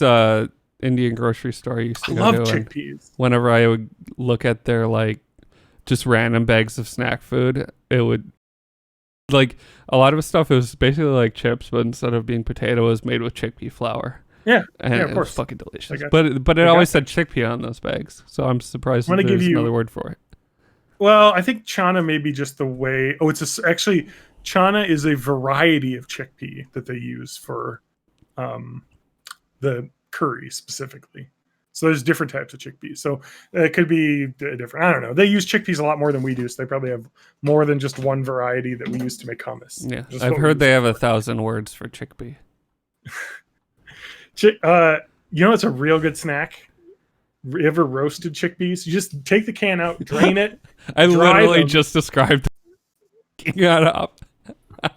Indian grocery store I used I to go love to, and chickpeas. whenever I would look at their like just random bags of snack food, it would like a lot of the stuff. It was basically like chips, but instead of being potato, it was made with chickpea flour. Yeah, And yeah, it of was course. fucking delicious. I got But it I always got said chickpea on those bags, so I'm surprised I'm that gonna give there's you- another word for it. Well, I think chana may be just the way. Oh, actually chana is a variety of chickpea that they use for the curry specifically. So there's different types of chickpeas. So it could be different. I don't know. They use chickpeas a lot more than we do, so they probably have more than just one variety that we use to make hummus. Yeah, Just I've what we heard use they it have for. 1,000 words for chickpea. You know, it's a real good snack. You ever roasted chickpeas? You just take the can out, drain it. I Dry literally them. just described it up.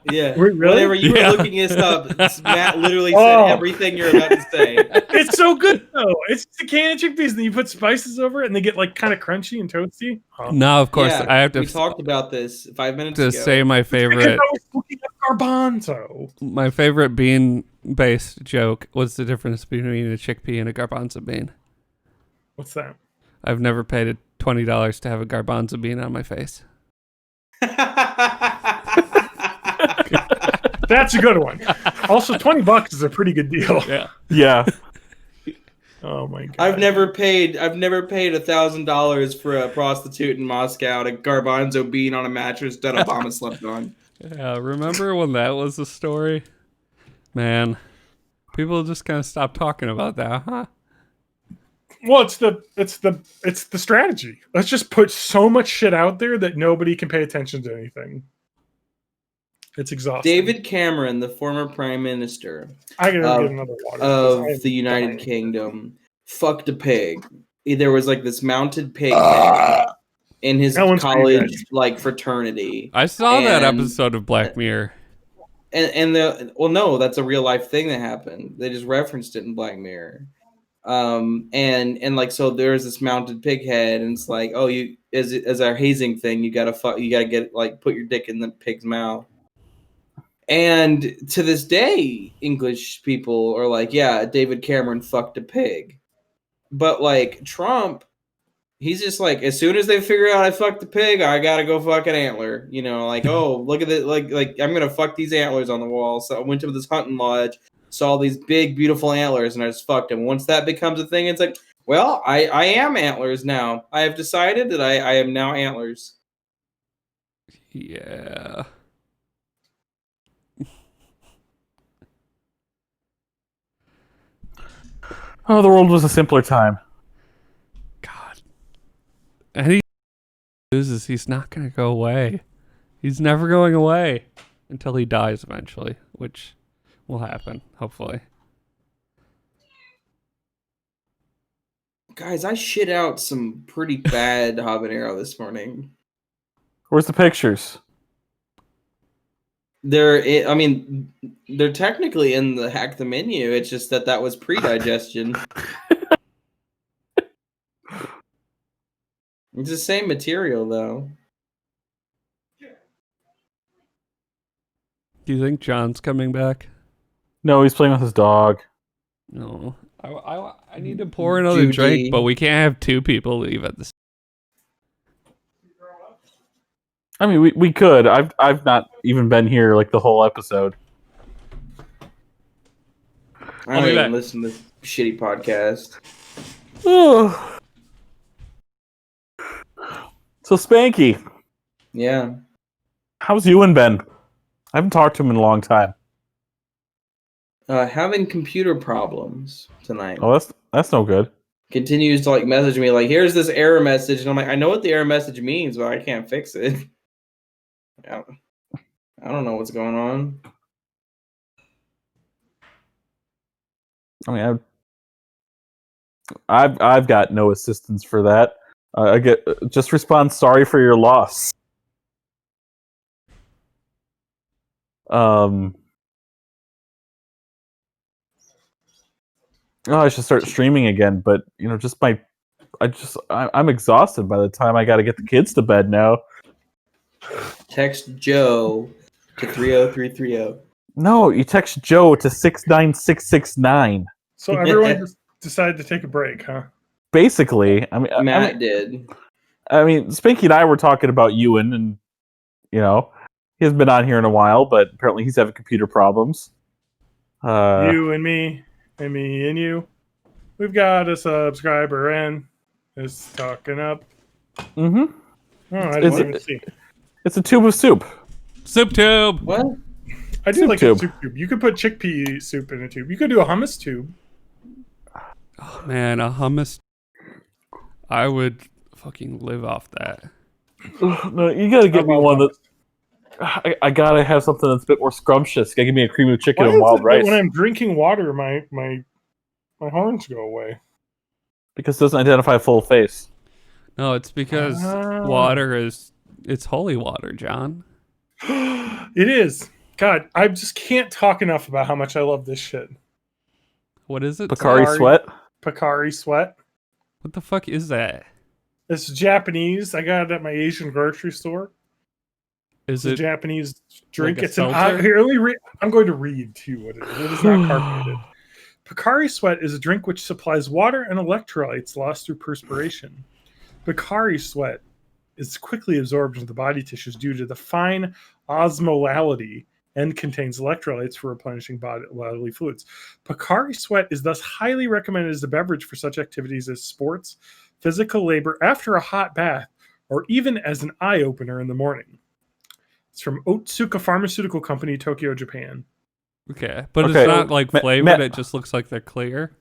Yeah. Wait, really? Whenever you Yeah. were looking this up, Matt literally Oh. said everything you're about to say. It's so good though. It's just a can of chickpeas, and then you put spices over it, and they get like kind of crunchy and toasty. Huh. No, of course Yeah, I have we talked about this 5 minutes to ago. say my Because favorite. I was looking at garbanzo. My favorite bean-based joke was the difference between a chickpea and a garbanzo bean. What's that? I've never paid $20 to have a garbanzo bean on my face. That's a good one. Also, $20 is a pretty good deal. Yeah. Yeah. Oh my god. I've never paid $1,000 for a prostitute in Moscow to garbanzo bean on a mattress that Obama slept on. Yeah, remember when that was the story? Man, people just kind of stopped talking about that, huh? Well, it's the strategy. Let's just put so much shit out there that nobody can pay attention to anything. It's exhausting. David Cameron, the former prime minister I gotta of- get another water. 'cause I am of the United dying. Kingdom, fucked a pig. There was like this mounted pig head in his That one's pretty college good. like fraternity. I saw that And- episode of Black Mirror. And no, that's a real life thing that happened. They just referenced it in Black Mirror. And like so there's this mounted pig head, and it's like, oh, you as our hazing thing, you gotta get like put your dick in the pig's mouth. And to this day, English people are like, yeah, David Cameron fucked a pig. But like Trump, he's just like, as soon as they figure out I fucked a pig, I gotta go fuck an antler. You know, like, oh, look at it, like I'm gonna fuck these antlers on the wall. So I went to this hunting lodge, saw these big, beautiful antlers, and I just fucked them. Once that becomes a thing, it's like, well, I am antlers now. I have decided that I am now antlers. Yeah. Oh, the world was a simpler time. God. And he loses. He's not going to go away. He's never going away until he dies eventually, which will happen, hopefully. Guys, I shit out some pretty bad habanero this morning. Where's the pictures? They're technically in the hack the menu. It's just that was pre-digestion. It's the same material though. Do you think John's coming back? No, he's playing with his dog. No. I need to pour another Judy. drink, but we can't have two people leave at the I mean, we could. I've not even been here like the whole episode. I I'll don't be even back. listen to this shitty podcast. So Spanky, Yeah. how's Ewan been? I haven't talked to him in a long time. Having computer problems tonight. Oh, that's no good. Continues to like message me like, here's this error message, and I'm like, I know what the error message means, but I can't fix it. I don't know what's going on. I mean, I've got no assistance for that. I get just respond. Sorry for your loss. Oh, I should start streaming again, but I'm exhausted by the time I got to get the kids to bed now. Text Joe to 30330. No, you text Joe to 69669. So everyone just decided to take a break, huh? Basically, Matt did. I mean, Spanky and I were talking about Ewan, and he hasn't been on here in a while, but apparently he's having computer problems. You and me and you. We've got a subscriber and is talking up. Mm-hmm. Oh, I didn't even see. It's a tube of soup. Soup tube. What? I do Soup like tube. a soup tube. You could put chickpea soup in a tube. You could do a hummus tube. Oh man, a hummus. I would fucking live off that. No, you gotta get me one that. I gotta have something that's a bit more scrumptious. You gotta give me a cream of chicken Why and is wild it that rice. when I'm drinking water, my horns go away? Because it doesn't identify a full face. No, it's because water it's holy water, John. It is. God, I just can't talk enough about how much I love this shit. What is it? Picari Sorry. sweat. Picari Sweat. What the fuck is that? It's Japanese. I got it at my Asian grocery store. Is It's a it Japanese drink. like a It's an. seltzer? Here, I'm going to read to you what it is. It is not carbonated. Picari Sweat is a drink which supplies water and electrolytes lost through perspiration. Picari Sweat is quickly absorbed into the body tissues due to the fine osmolality and contains electrolytes for replenishing bodily fluids. Picari Sweat is thus highly recommended as a beverage for such activities as sports, physical labor after a hot bath, or even as an eye opener in the morning. It's from Otsuka Pharmaceutical Company, Tokyo, Japan. Okay, but Okay. it's not like flavored. Matt- It just looks like they're clear.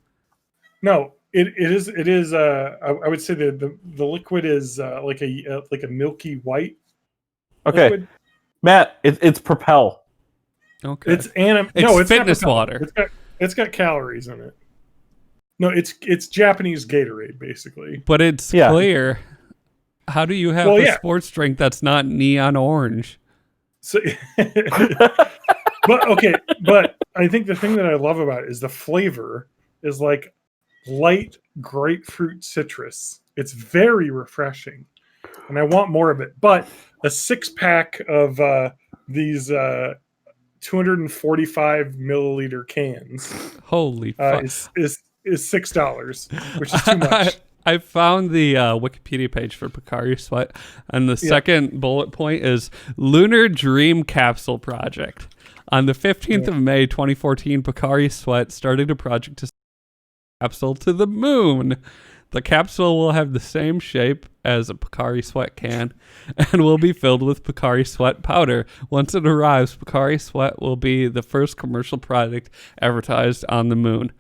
No, it is. I would say the liquid is like a milky white. Okay, Liquid. Matt, it's Propel. Okay, It's no, it's not fitness Propel. water. It's got calories in it. No, it's Japanese Gatorade basically. But it's clear. How do you have a sports drink that's not neon orange? So, but I think the thing that I love about it is the flavor is like light grapefruit citrus. It's very refreshing, and I want more of it. But a 6-pack of these 245 milliliter cans Holy fuck! is $6, which is too much. I found the Wikipedia page for Picari Sweat, and the second bullet point is Lunar Dream Capsule Project. On the 15th of May, 2014, Picari Sweat started a project to send a capsule to the moon. The capsule will have the same shape as a Picari Sweat can and will be filled with Picari Sweat powder. Once it arrives, Picari Sweat will be the first commercial product advertised on the moon.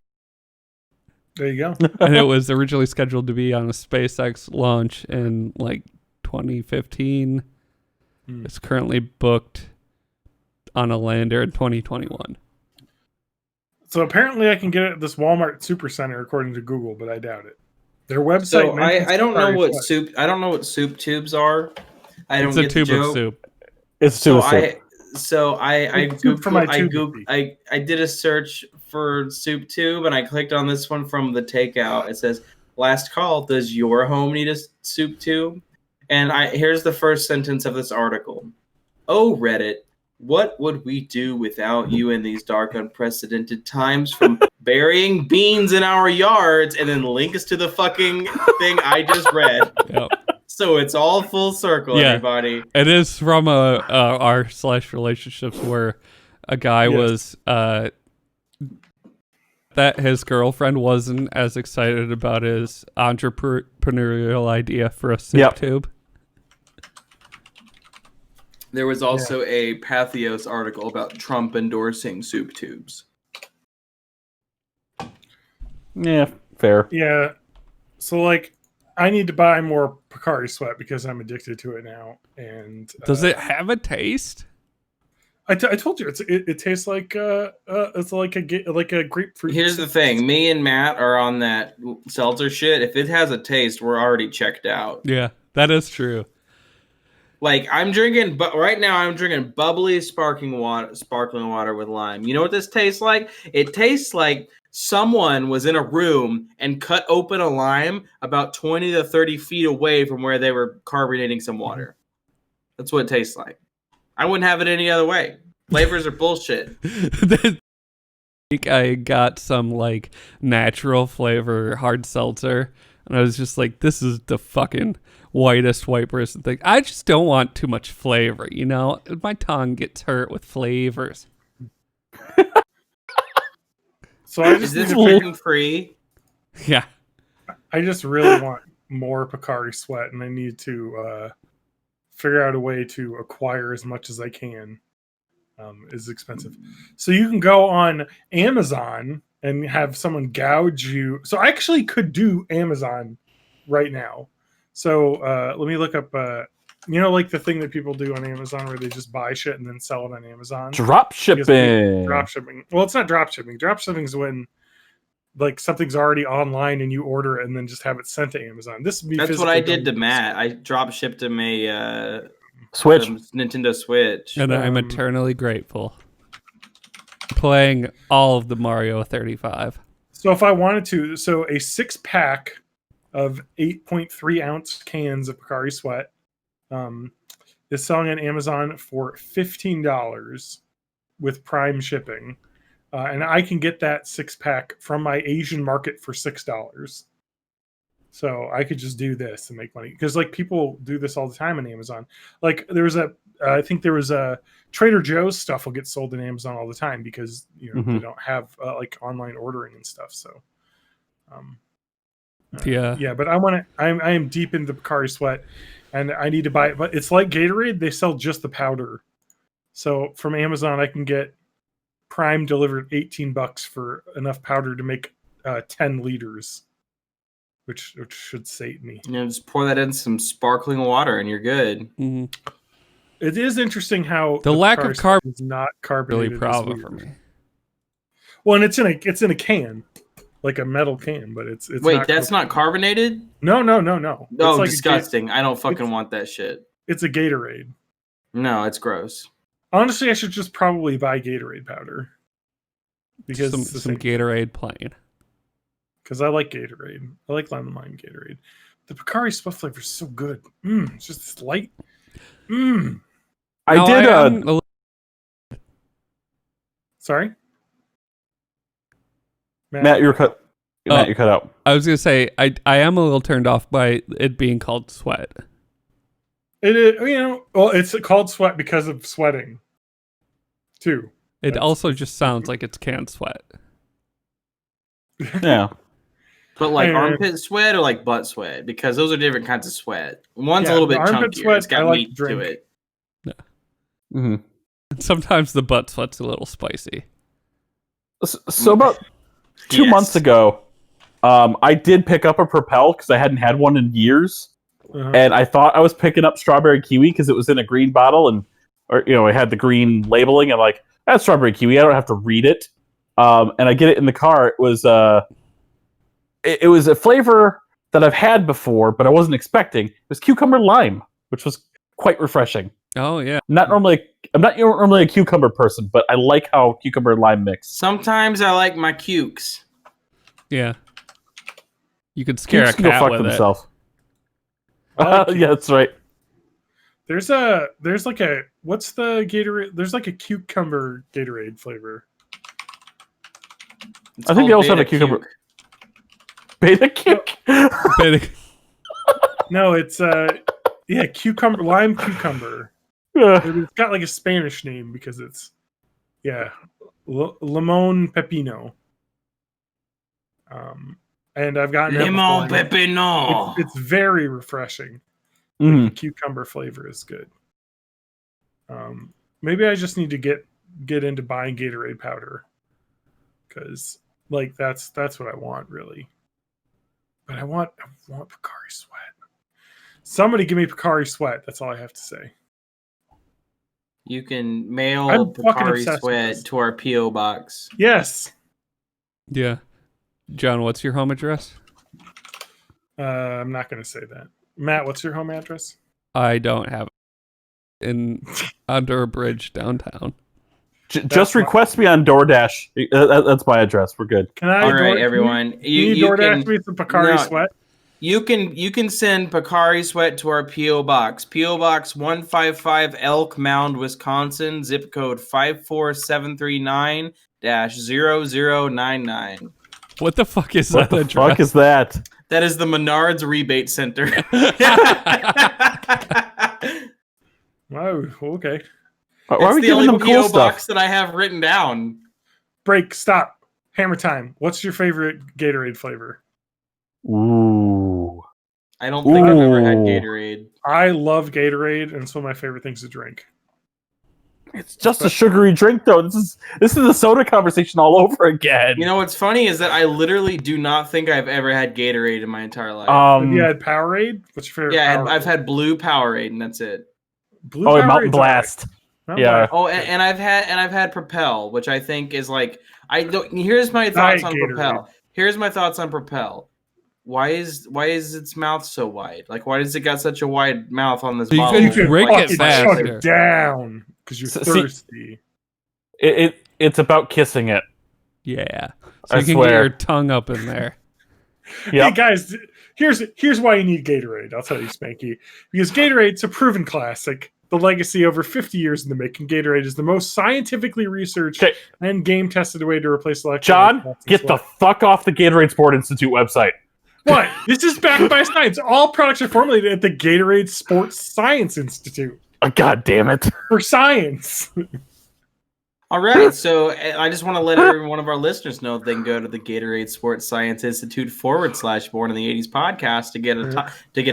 There you go. And it was originally scheduled to be on a SpaceX launch in like 2015. It's currently booked on a lander in 2021. So apparently I can get it at this Walmart Supercenter according to Google, but I doubt it. Their website. So I don't know what soup. I don't know what soup tubes are. I don't It's a get the tube of joke. soup. It's tube of soup. I Soup for my Googled, I did a search for soup tube and I clicked on this one from the takeout. It says, "Last call. Does your home need a soup tube?" And here's the first sentence of this article. "Oh, Reddit, what would we do without you in these dark, unprecedented times? From burying beans in our yards," and then links to the fucking thing I just read. Yep. So it's all full circle, everybody. It is from r/relationships where a guy was that his girlfriend wasn't as excited about his entrepreneurial idea for a soup tube. There was also a Pathos article about Trump endorsing soup tubes. Yeah, fair. Yeah. So like I need to buy more Picari Sweat because I'm addicted to it now. And Does it have a taste? I told you it tastes like it's like a grapefruit. Here's the thing: me and Matt are on that seltzer shit. If it has a taste, we're already checked out. Yeah, that is true. Like I'm drinking, but right now I'm drinking bubbly sparkling water with lime. You know what this tastes like? It tastes like someone was in a room and cut open a lime about 20 to 30 feet away from where they were carbonating some water. That's what it tastes like. I wouldn't have it any other way. Flavors are bullshit. I got some like natural flavor hard seltzer, and I was just like, this is the fucking whitest white person thing. I just don't want too much flavor, you know? My tongue gets hurt with flavors. So I just Is this gluten free? Yeah. I just really want more Picari Sweat, and I need to figure out a way to acquire as much as I can. Is expensive, so you can go on Amazon and have someone gouge you. So I actually could do Amazon right now. So let me look up. Like the thing that people do on Amazon where they just buy shit and then sell it on Amazon. Drop shipping. Drop shipping. Well, it's not drop shipping. Drop shipping is when like something's already online and you order it and then just have it sent to Amazon. That's what I did to Matt. I drop shipped him a Switch. Nintendo Switch. And I'm eternally grateful. Playing all of the Mario 35. So if I wanted to, so a 6-pack of 8.3 ounce cans of Picari Sweat is selling on Amazon for $15 with Prime shipping. And I can get that 6-pack from my Asian market for $6. So I could just do this and make money because like people do this all the time on Amazon. Like I think there was a Trader Joe's stuff will get sold on Amazon all the time because they don't have like online ordering and stuff. So, yeah. But I am deep into Picari Sweat, and I need to buy it. But it's like Gatorade; they sell just the powder. So from Amazon, I can get Prime delivered $18 for enough powder to make 10 liters. Which should sate me. Just pour that in some sparkling water and you're good. Mm-hmm. It is interesting how the lack of carbon is not carbonated. Really problem for me. Well, and it's in a can, like a metal can, but it's wait, that's not carbonated? No. Oh, it's like disgusting! I don't fucking want that shit. It's a Gatorade. No, it's gross. Honestly, I should just probably buy Gatorade powder because some Gatorade plain. Because I like Gatorade. I like lemon lime Gatorade. The Picari Sweat flavor is so good. It's just this light. Sorry? Matt, you're cut. Matt, you cut out. I was going to say, I am a little turned off by it being called Sweat. It is, well, it's called Sweat because of sweating, too. It also just sounds like it's canned sweat. Yeah. But like armpit sweat or like butt sweat? Because those are different kinds of sweat. One's a little bit chunkier. Sweat, it's got meat to it. Yeah. Mm-hmm. Sometimes the butt sweat's a little spicy. So about 2 months ago, I did pick up a Propel because I hadn't had one in years. And I thought I was picking up strawberry kiwi because it was in a green bottle it had the green labeling and like, that's strawberry kiwi. I don't have to read it. And I get it in the car. It was it was a flavor that I've had before, but I wasn't expecting. It was cucumber lime, which was quite refreshing. Oh yeah. I'm not normally a cucumber person, but I like how cucumber and lime mix. Sometimes I like my cukes. Yeah. You could scare a cat with themselves. Yeah, that's right. There's like a what's the Gatorade? There's like a cucumber Gatorade flavor. I think they also have a cucumber. Beta Cuke? No, it's cucumber, lime cucumber. It's got like a Spanish name because it's Limon Pepino. And I've gotten Limon Pepino. It's very refreshing. The cucumber flavor is good. Maybe I just need to get into buying Gatorade powder because like that's what I want really. But I want Picari Sweat. Somebody give me Picari Sweat. That's all I have to say. You can mail I'm fucking Pocari obsessed with this. Sweat to our P.O. box. Yes. Yeah. John, what's your home address? I'm not going to say that. Matt, what's your home address? I don't have it. Under a bridge downtown. Just request me on DoorDash. That's my address. We're good. Can I? All right, everyone. You DoorDash me some Pocari Sweat? You can send Pocari Sweat to our P.O. Box. P.O. Box 155 Elk Mound, Wisconsin. Zip code 54739-0099. What the fuck is What that the address? fuck is that? That is the Menards Rebate Center. Oh, okay. Why are It's we the giving only them P.O. cool box stuff? that I have written down. Break. Stop. Hammer time. What's your favorite Gatorade flavor? Ooh. I don't think I've ever had Ooh. Gatorade. I love Gatorade, and it's one of my favorite things to drink. It's just a sugary drink, though. This is a soda conversation all over again. You know what's funny is that I literally do not think I've ever had Gatorade in my entire life. Have you had Powerade? What's your favorite? Yeah, Powerade? I've had Blue Powerade, and that's it. Blue Mountain Powerade's Blast. alright. Yeah. Mountain Oh, and I've had Propel, which I think is like here's my thoughts on Gatorade. Propel. Here's my thoughts on Propel. Why is its mouth so wide? Like, why does it got such a wide mouth on this You bottle? can You can drink it fucking faster. chug it down because you're See- thirsty. It's about kissing it. Yeah. So I you can swear. get your tongue up in there. Hey Yep. guys, here's why you need Gatorade. I'll tell you, Spanky, because Gatorade's a proven classic. The legacy over 50 years in the making. Gatorade is the most scientifically researched Okay. and game tested way to replace electrolytes. John, and get the sweat. fuck off the Gatorade Sport Institute website. What? This is backed by science. All products are formulated at the Gatorade Sports Science Institute Oh, God damn it. for science. All right, so I just want to let every one of our listeners know that they can go to the Gatorade Sports Science Institute /Born in the 80s podcast to get a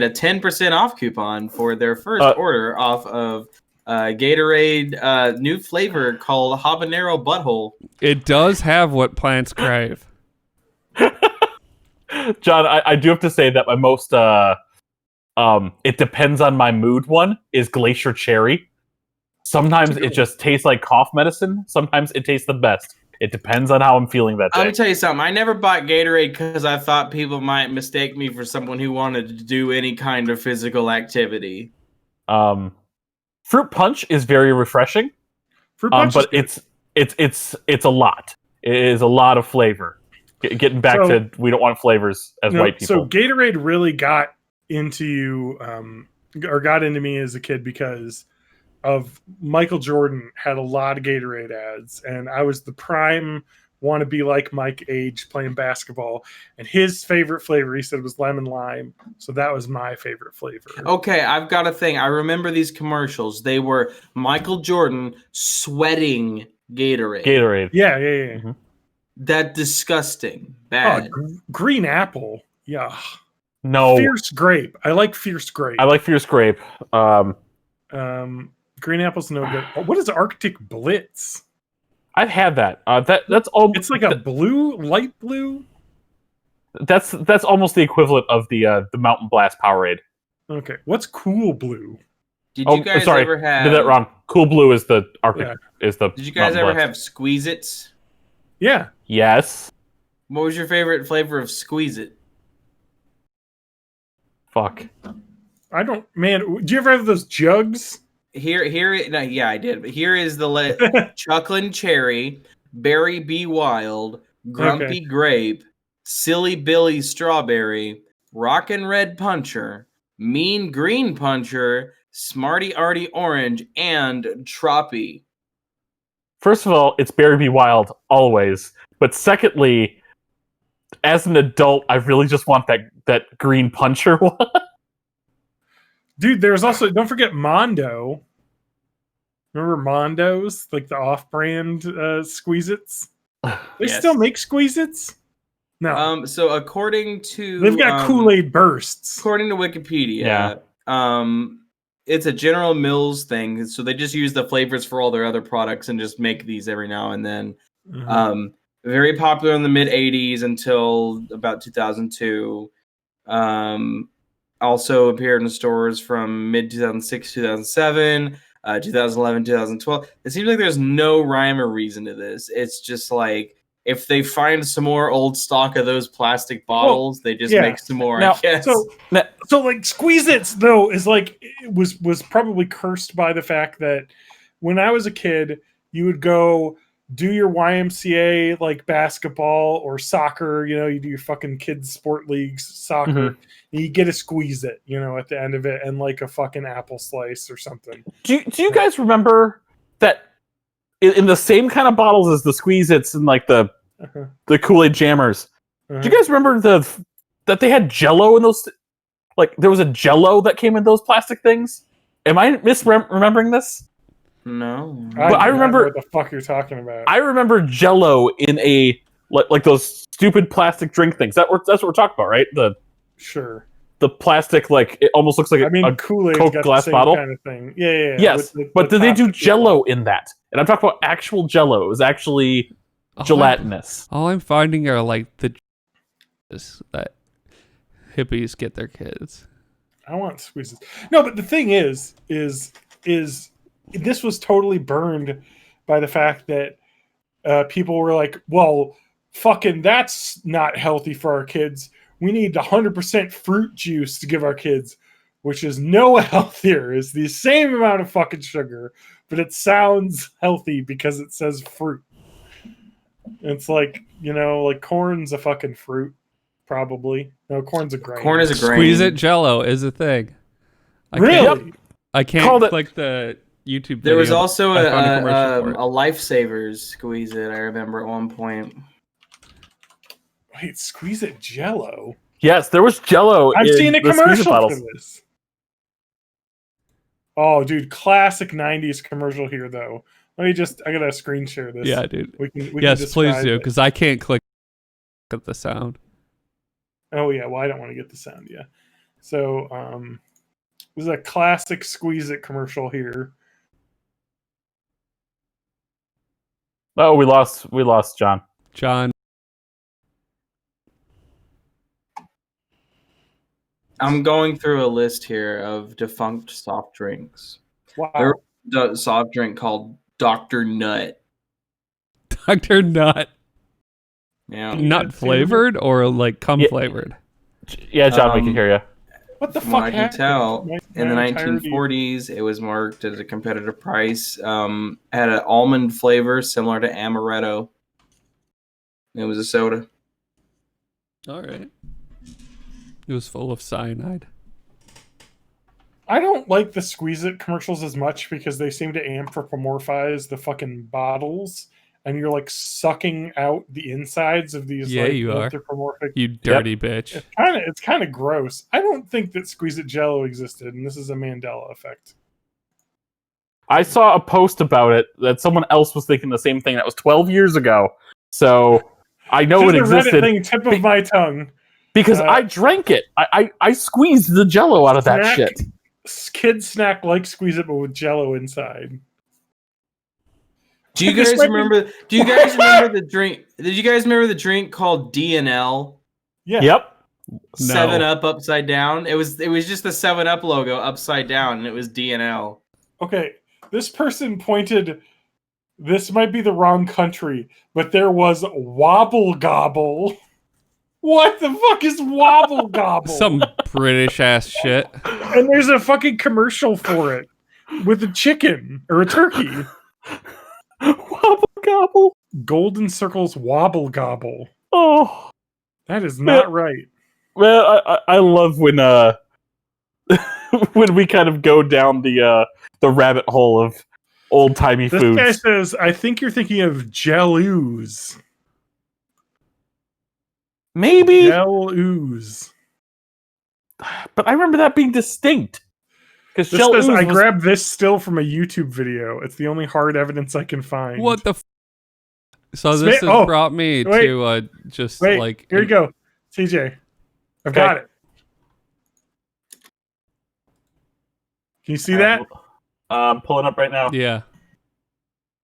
10% off coupon for their first order off of Gatorade new flavor called Habanero Butthole. It does have what plants crave. John, I do have to say that my most it depends on my mood one is Glacier Cherry. Sometimes it just tastes like cough medicine. Sometimes it tastes the best. It depends on how I'm feeling that day. Let me tell you something. I never bought Gatorade because I thought people might mistake me for someone who wanted to do any kind of physical activity. Fruit punch is very refreshing. Fruit punch but is it's a lot. It is a lot of flavor. Getting back to we don't want flavors as white people. So Gatorade really got into you, or got into me as a kid because of Michael Jordan had a lot of Gatorade ads, and I was the prime want to be like Mike age playing basketball, and his favorite flavor he said was lemon lime, so that was my favorite flavor. Okay, I've got a thing. I remember these commercials. They were Michael Jordan sweating Gatorade. Yeah. Mm-hmm. That disgusting. Bad. Green apple. Yeah. No. Fierce grape. I like fierce grape. I like fierce grape. Green apple's no good. What is Arctic Blitz? I've had that. That's all. It's like a blue, light blue. That's almost the equivalent of the Mountain Blast Powerade. Okay, what's Cool Blue? Did you guys ever have? I did that wrong. Cool Blue is the Arctic. Yeah. Is the. Did you guys Mountain ever Blast. have Squeeze-Its? Yeah. Yes. What was your favorite flavor of Squeeze-It? Fuck. I don't. Man, do you ever have those jugs? Yeah, I did. But here is the Chucklin' Cherry, Berry Be Wild, Grumpy Grape, Silly Billy Strawberry, Rockin' Red Puncher, Mean Green Puncher, Smarty Arty Orange, and Troppy. First of all, it's Berry Be Wild always. But secondly, as an adult, I really just want that green puncher one. Dude, there's also, don't forget Mondo. Remember Mondos? Like the off-brand Squeeze-Its? They still make Squeeze-Its? No. So according to... They've got Kool-Aid Bursts. According to Wikipedia, it's a General Mills thing. So they just use the flavors for all their other products and just make these every now and then. Mm-hmm. Very popular in the mid-'80s until about 2002. Also appeared in stores from mid-2006, 2007. 2011, 2012. It seems like there's no rhyme or reason to this. It's just like if they find some more old stock of those plastic bottles, they just make some more. Now, I guess. So like Squeeze-Its though is like it was probably cursed by the fact that when I was a kid, you would go do your YMCA like basketball or soccer, you do your fucking kids sport leagues soccer, and you get a Squeeze-It, at the end of it, and like a fucking apple slice or something. Do you guys remember that in the same kind of bottles as the Squeeze-Its and like the Kool-Aid Jammers? Do you guys remember that they had Jello in those? Like there was a Jello that came in those plastic things. Am I misremembering this? No, I remember what the fuck you're talking about. I remember Jello in a like those stupid plastic drink things. That's what we're talking about, right? The plastic, like it almost looks like a Kool-Aid Coke got glass the same bottle kind of thing. Yeah. Yes, but did they do Jello in that? And I'm talking about actual Jello. It was actually gelatinous. All I'm finding are like the that hippies get their kids. I want Squeezes. No, but the thing is this was totally burned by the fact that people were like, well, fucking that's not healthy for our kids. We need 100% fruit juice to give our kids, which is no healthier. It's the same amount of fucking sugar, but it sounds healthy because it says fruit. It's like, like corn's a fucking fruit, probably. No, corn's a grain. Corn is a grain. Squeeze-It Jello is a thing. Really? I can't click the YouTube video. There was also I found a commercial for it. a Lifesavers Squeeze-It, I remember at one point. Wait, Squeeze-It Jello? Yes, there was Jello. I've seen a commercial for bottles. this. Oh, dude, classic 90s commercial here, though. I gotta screen share this. Yeah, dude. We can Yes, please do, it. because I can't click at the sound. Oh, yeah, well, I don't want to get the sound, yeah. So, this is a classic Squeeze-It commercial here. Oh, we lost John. John. I'm going through a list here of defunct soft drinks. Wow. There was a soft drink called Dr. Nut. Dr. Nut. Yeah. Nut flavored or like cum flavored? Yeah, John, we can hear you. What the From fuck what I can happened? tell, in the entirety- 1940s, it was marked at a competitive price. Had an almond flavor similar to amaretto. It was a soda. All right. It was full of cyanide. I don't like the Squeeze-It commercials as much because they seem to anthropomorphize the fucking bottles, and you're like sucking out the insides of these You are. anthropomorphic. You dirty bitch. It's kind of gross. I don't think that Squeeze-It Jello existed, and this is a Mandela effect. I saw a post about it that someone else was thinking the same thing. That was 12 years ago. So I know it Just a Reddit existed thing, tip of my tongue. because I drank it. I squeezed the Jello out of that shit. Kid snack like Squeeze-It, but with Jello inside. Do you guys remember the drink? Did you guys remember the drink called D&L? Yeah. Yep. 7-Up upside down. It was just the 7-Up logo upside down, and it was D&L. Okay, this person pointed. This might be the wrong country, but there was Wobble Gobble. What the fuck is Wobble Gobble? Some British ass shit. And there's a fucking commercial for it with a chicken or a turkey. Wobble gobble. Golden Circle's Wobble Gobble. Oh, that is not right. Well, I love when when we kind of go down the rabbit hole of old timey This foods. guy says, "I think you're thinking of Gel-Ooze." Maybe, Gel-Ooze. but I remember that being distinct. Because This says, I grabbed this still from a YouTube video. It's the only hard evidence I can find. What the So this has brought me to just wait, like... Here you go. TJ. I've got it. Can you see that? I'm pulling up right now. Yeah.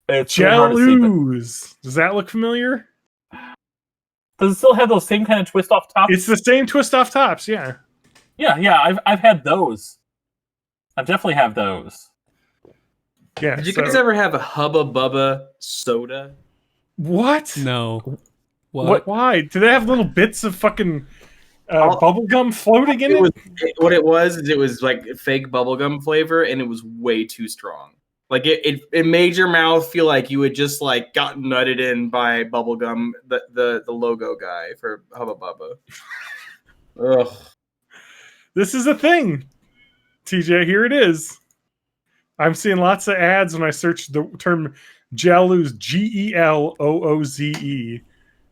It's really hard to see, but- Gel-Ooze. Does that look familiar? Does it still have those same kind of twist off tops? It's the same twist off tops, yeah. Yeah. I've had those. I definitely have those. Yeah. Did you so- guys ever have a Hubba Bubba soda? What? No. What? Why? Do they have little bits of fucking I'll- bubble gum floating in It it? was what it was. Is it was like fake bubblegum flavor, and it was way too strong. Like it made your mouth feel like you had just like gotten nutted in by bubblegum, the logo guy for Hubba Bubba. Ugh. This is a thing. TJ, here it is. I'm seeing lots of ads when I search the term Gelooze, Gelooze,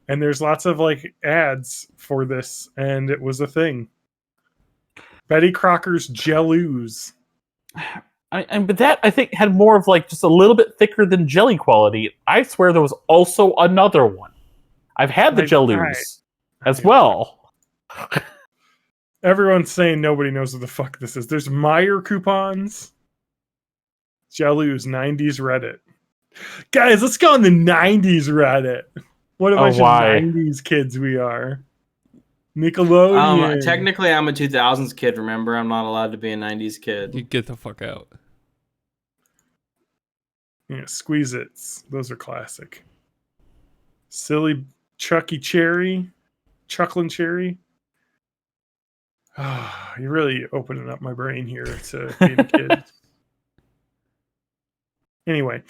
and there's lots of like ads for this, and it was a thing. Betty Crocker's Gelooze. But that I think had more of like just a little bit thicker than jelly quality. I swear there was also another one. I've had the Gelooze as well. Everyone's saying nobody knows what the fuck this is. There's Meyer coupons. Gelooze 90s Reddit. Guys, let's go on the 90s Reddit. What a bunch of 90s kids we are. Nickelodeon. Technically, I'm a 2000s kid. Remember, I'm not allowed to be a 90s kid. You get the fuck out. Yeah, Squeeze Its. Those are classic. Silly Chucky Cherry. Chucklin' Cherry. You're really opening up my brain here to being a kid. Anyway,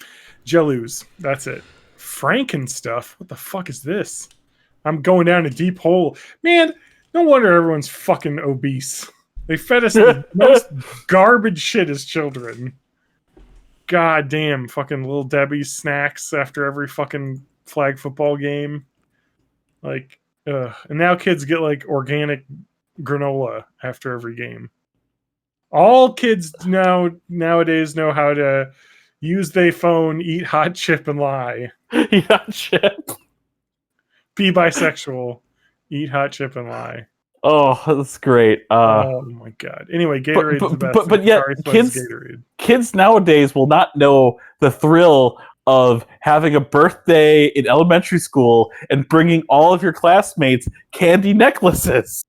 Gelooze. That's it. Franken stuff. What the fuck is this? I'm going down a deep hole. Man, no wonder everyone's fucking obese. They fed us the most garbage shit as children. God damn, fucking Little Debbie's snacks after every fucking flag football game. Like, and now kids get like organic granola after every game. All kids nowadays know how to use their phone, eat hot chip, and lie. Eat hot chip. Be bisexual. Eat hot chip and lie. Oh, that's great. Oh my god. Anyway, Gatorade's the best. But yet, kids nowadays will not know the thrill of having a birthday in elementary school and bringing all of your classmates candy necklaces.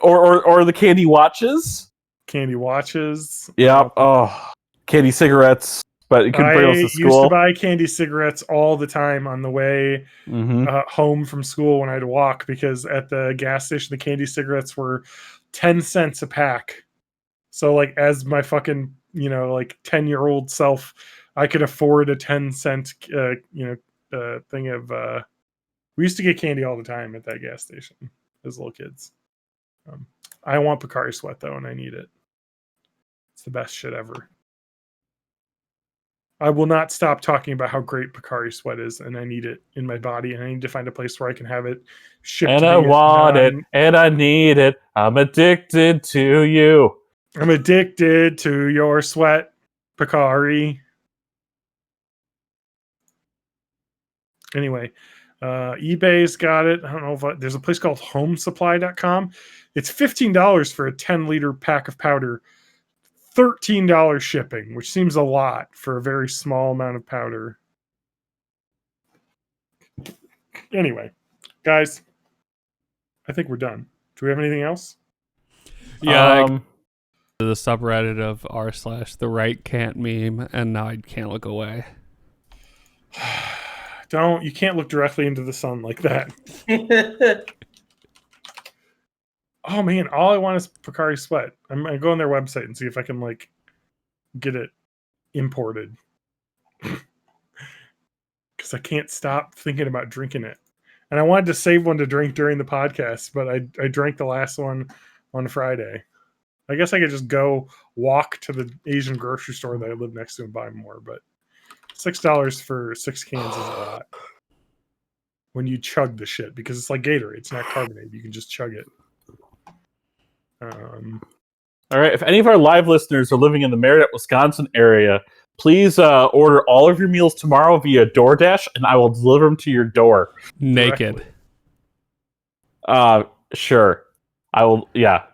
Or the candy watches. Candy watches. Yeah. Oh, candy cigarettes. But you couldn't bring those to school. I used to buy candy cigarettes all the time on the way home from school when I'd walk, because at the gas station the candy cigarettes were 10 cents a pack. So like as my fucking like 10-year-old self, I could afford a 10-cent thing of. We used to get candy all the time at that gas station as little kids. I want Pocari Sweat though, and I need it. It's the best shit ever. I will not stop talking about how great Pocari Sweat is, and I need it in my body, and I need to find a place where I can have it shipped. And I want it, and I need it. I'm addicted to you. I'm addicted to your sweat, Pocari. Anyway, eBay's got it. I don't know if there's a place called homesupply.com. It's $15 for a 10-liter pack of powder. $13 shipping, which seems a lot for a very small amount of powder. Anyway, guys, I think we're done. Do we have anything else? Yeah, the subreddit of r/the right can't meme, and now I can't look away. You can't look directly into the sun like that. Oh man, all I want is Pocari Sweat. I'm gonna go on their website and see if I can like get it imported. Because I can't stop thinking about drinking it. And I wanted to save one to drink during the podcast, but I drank the last one on Friday. I guess I could just go walk to the Asian grocery store that I live next to and buy more, but $6 for 6 cans is a lot. When you chug the shit, because it's like Gatorade, it's not carbonated. You can just chug it. All right. If any of our live listeners are living in the Merritt, Wisconsin area, please order all of your meals tomorrow via DoorDash, and I will deliver them to your door. Naked. Sure. I will. Yeah.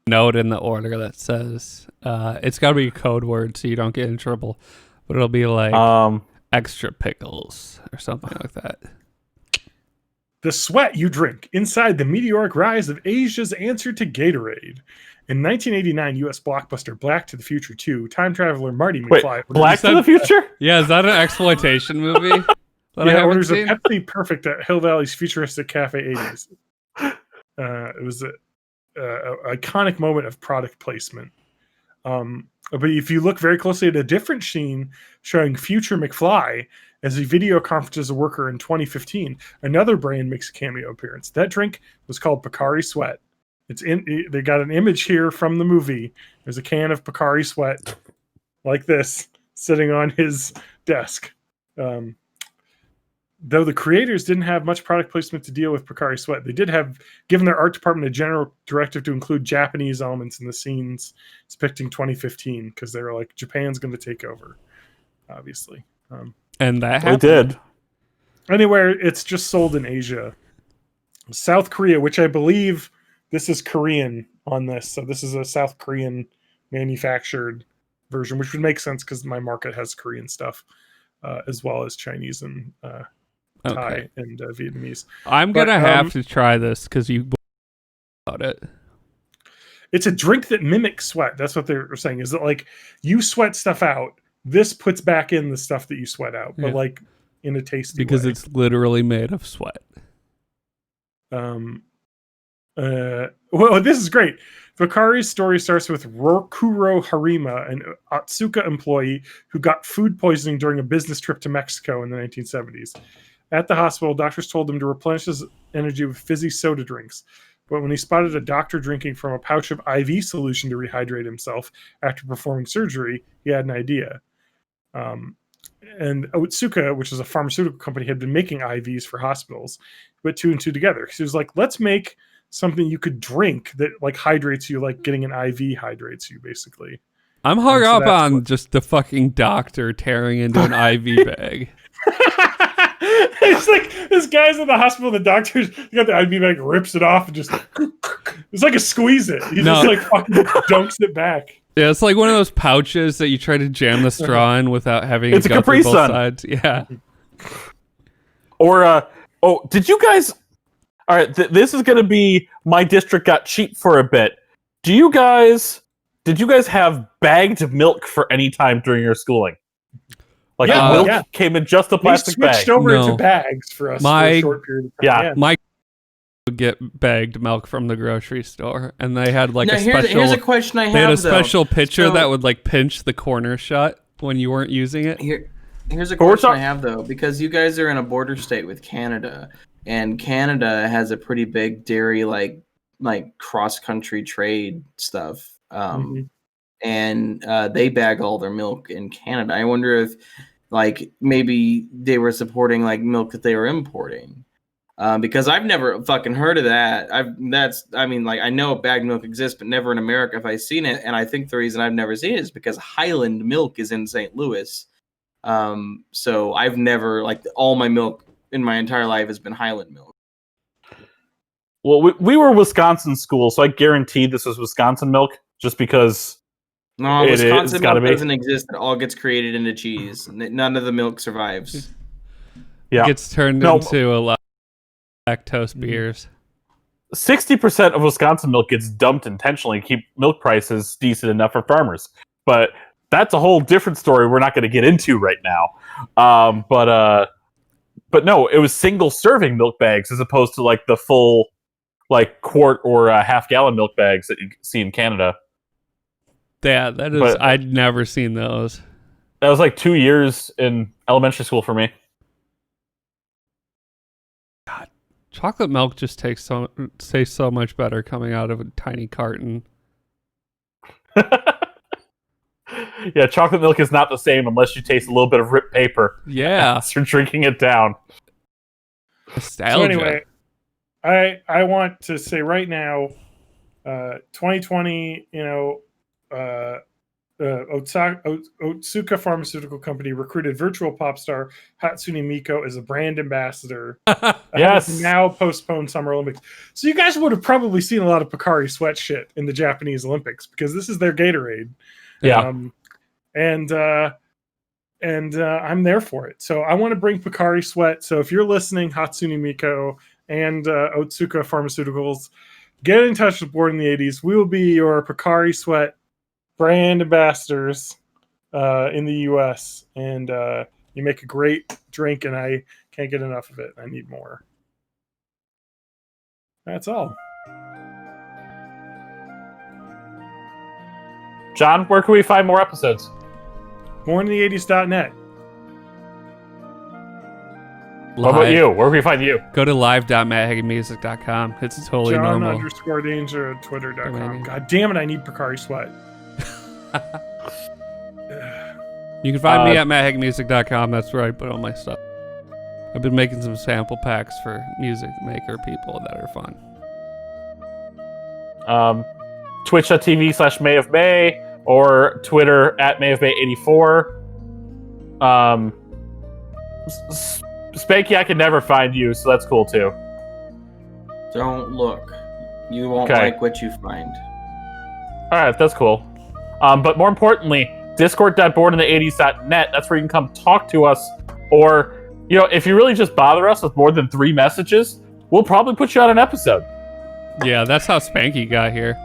Note in the order that says it's got to be a code word so you don't get in trouble, but it'll be like extra pickles or something like that. The sweat you drink inside the meteoric rise of Asia's answer to Gatorade. In 1989, U.S. blockbuster Black to the Future 2, time traveler Marty Wait, McFly Black to the Future? Yeah, is that an exploitation movie that I haven't orders seen? a Pepsi Perfect at Hill Valley's futuristic cafe 80s. It was a iconic moment of product placement. But if you look very closely at a different scene showing future McFly as he video conferences a worker in 2015, another brand makes a cameo appearance. That drink was called Pocari Sweat. They got an image here from the movie. There's a can of Pocari Sweat like this sitting on his desk. Though the creators didn't have much product placement to deal with Pocari Sweat, they did have given their art department a general directive to include Japanese elements in the scenes depicting 2015 because they were like, Japan's going to take over, obviously. And that They happened. did. Anywhere, it's just sold in Asia. South Korea, which I believe this is Korean on this. So this is a South Korean manufactured version, which would make sense because my market has Korean stuff as well as Chinese and Thai and Vietnamese. I'm But, gonna have to try this because you about it. It's a drink that mimics sweat. That's what they're saying. Is that like you sweat stuff out? This puts back in the stuff that you sweat out, but Yeah. like in a tasty Because way. it's literally made of sweat. Well, this is great. Bakari's story starts with Kuro Harima, an Otsuka employee who got food poisoning during a business trip to Mexico in the 1970s. At the hospital, doctors told him to replenish his energy with fizzy soda drinks. But when he spotted a doctor drinking from a pouch of IV solution to rehydrate himself after performing surgery, he had an idea. And Otsuka, which is a pharmaceutical company, had been making IVs for hospitals, put two and two together. He was like, let's make something you could drink that like hydrates you, like getting an IV hydrates you, basically. I'm hung And so up that's on what- just the fucking doctor tearing into an IV bag. It's like this guy's in the hospital, the doctor's got the IV bag, rips it off, and just it's like a squeeze it. He No. just like fucking dunks it back. Yeah, it's like one of those pouches that you try to jam the straw in without having It's it a go Capri through both Sun. sides. Yeah. Or, did you guys... All right, this is going to be my district got cheap for a bit. Did you guys have bagged milk for any time during your schooling? Like Yeah, the milk yeah. came in just a They plastic switched bag. over No. into bags for us for My- a short period of time. Yeah. Mike would get bagged milk from the grocery store, and they had like Now, a special. here's a question I have. they had a though. special pitcher So- that would like pinch the corner shut when you weren't using it. Here's a But we're question I talk- have though, because you guys are in a border state with Canada, and Canada has a pretty big dairy like cross country trade stuff, Mhm. and they bag all their milk in Canada. I wonder if like maybe they were supporting like milk that they were importing. Because I've never fucking heard of that. I know bagged milk exists, but never in America have I seen it. And I think the reason I've never seen it is because Highland Milk is in St. Louis. So I've never all my milk in my entire life has been Highland Milk. Well, we were Wisconsin school, so I guaranteed this was Wisconsin milk, just because. No, It is, Wisconsin it's gotta milk be. doesn't exist. It all gets created into cheese. None of the milk survives. Yeah. Gets turned No. into a lot of lactose Mhm. beers. 60% of Wisconsin milk gets dumped intentionally to keep milk prices decent enough for farmers. But that's a whole different story we're not going to get into right now. But no, it was single serving milk bags as opposed to like the full like quart or half gallon milk bags that you see in Canada. Yeah, that is. But- I'd never seen those. That was like 2 years in elementary school for me. Chocolate milk just tastes so much better coming out of a tiny carton. Yeah, chocolate milk is not the same unless you taste a little bit of ripped paper Yeah, as you're drinking it down. nostalgia. So anyway, I want to say right now, 2020, Otsuka Pharmaceutical Company recruited virtual pop star Hatsune Miku as a brand ambassador. Yes. Has now postponed Summer Olympics. So you guys would have probably seen a lot of Pocari Sweat shit in the Japanese Olympics because this is their Gatorade. Yeah. And I'm there for it. So I want to bring Pocari Sweat. So if you're listening, Hatsune Miku and Otsuka Pharmaceuticals, get in touch with Born in the 80s. We will be your Pocari Sweat brand ambassadors in the U.S. And you make a great drink, and I can't get enough of it. I need more. That's all. John, where can we find more episodes? BornInThe80s.net. What about you? Where can we find you? Go to live.matthagenmusic.com. It's totally normal. John_danger at twitter.com. Amazing. God damn it, I need Pocari Sweat. You can find me at matthagenmusic.com. That's where I put all my stuff. I've been making some sample packs for music maker people that are fun. Twitch.tv/May or Twitter at @MayofMay84. Spanky, I can never find you, so that's cool too. Don't look. You won't Okay. like what you find. Alright, that's cool. But more importantly, discord.borninth80s.net. That's where you can come talk to us. Or, if you really just bother us with more than 3 messages, we'll probably put you on an episode. Yeah, that's how Spanky got here.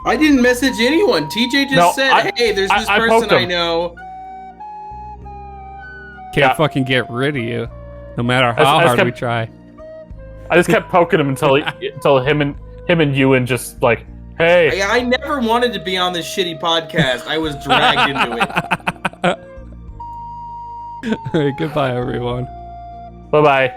I didn't message anyone. TJ just said, hey, there's this I person poked I him. know. Can't fucking get rid of you, no matter I how just hard kept- we try. I just kept poking him until him and Ewan just like, hey. I never wanted to be on this shitty podcast. I was dragged into it. All right, goodbye, everyone. Bye-bye.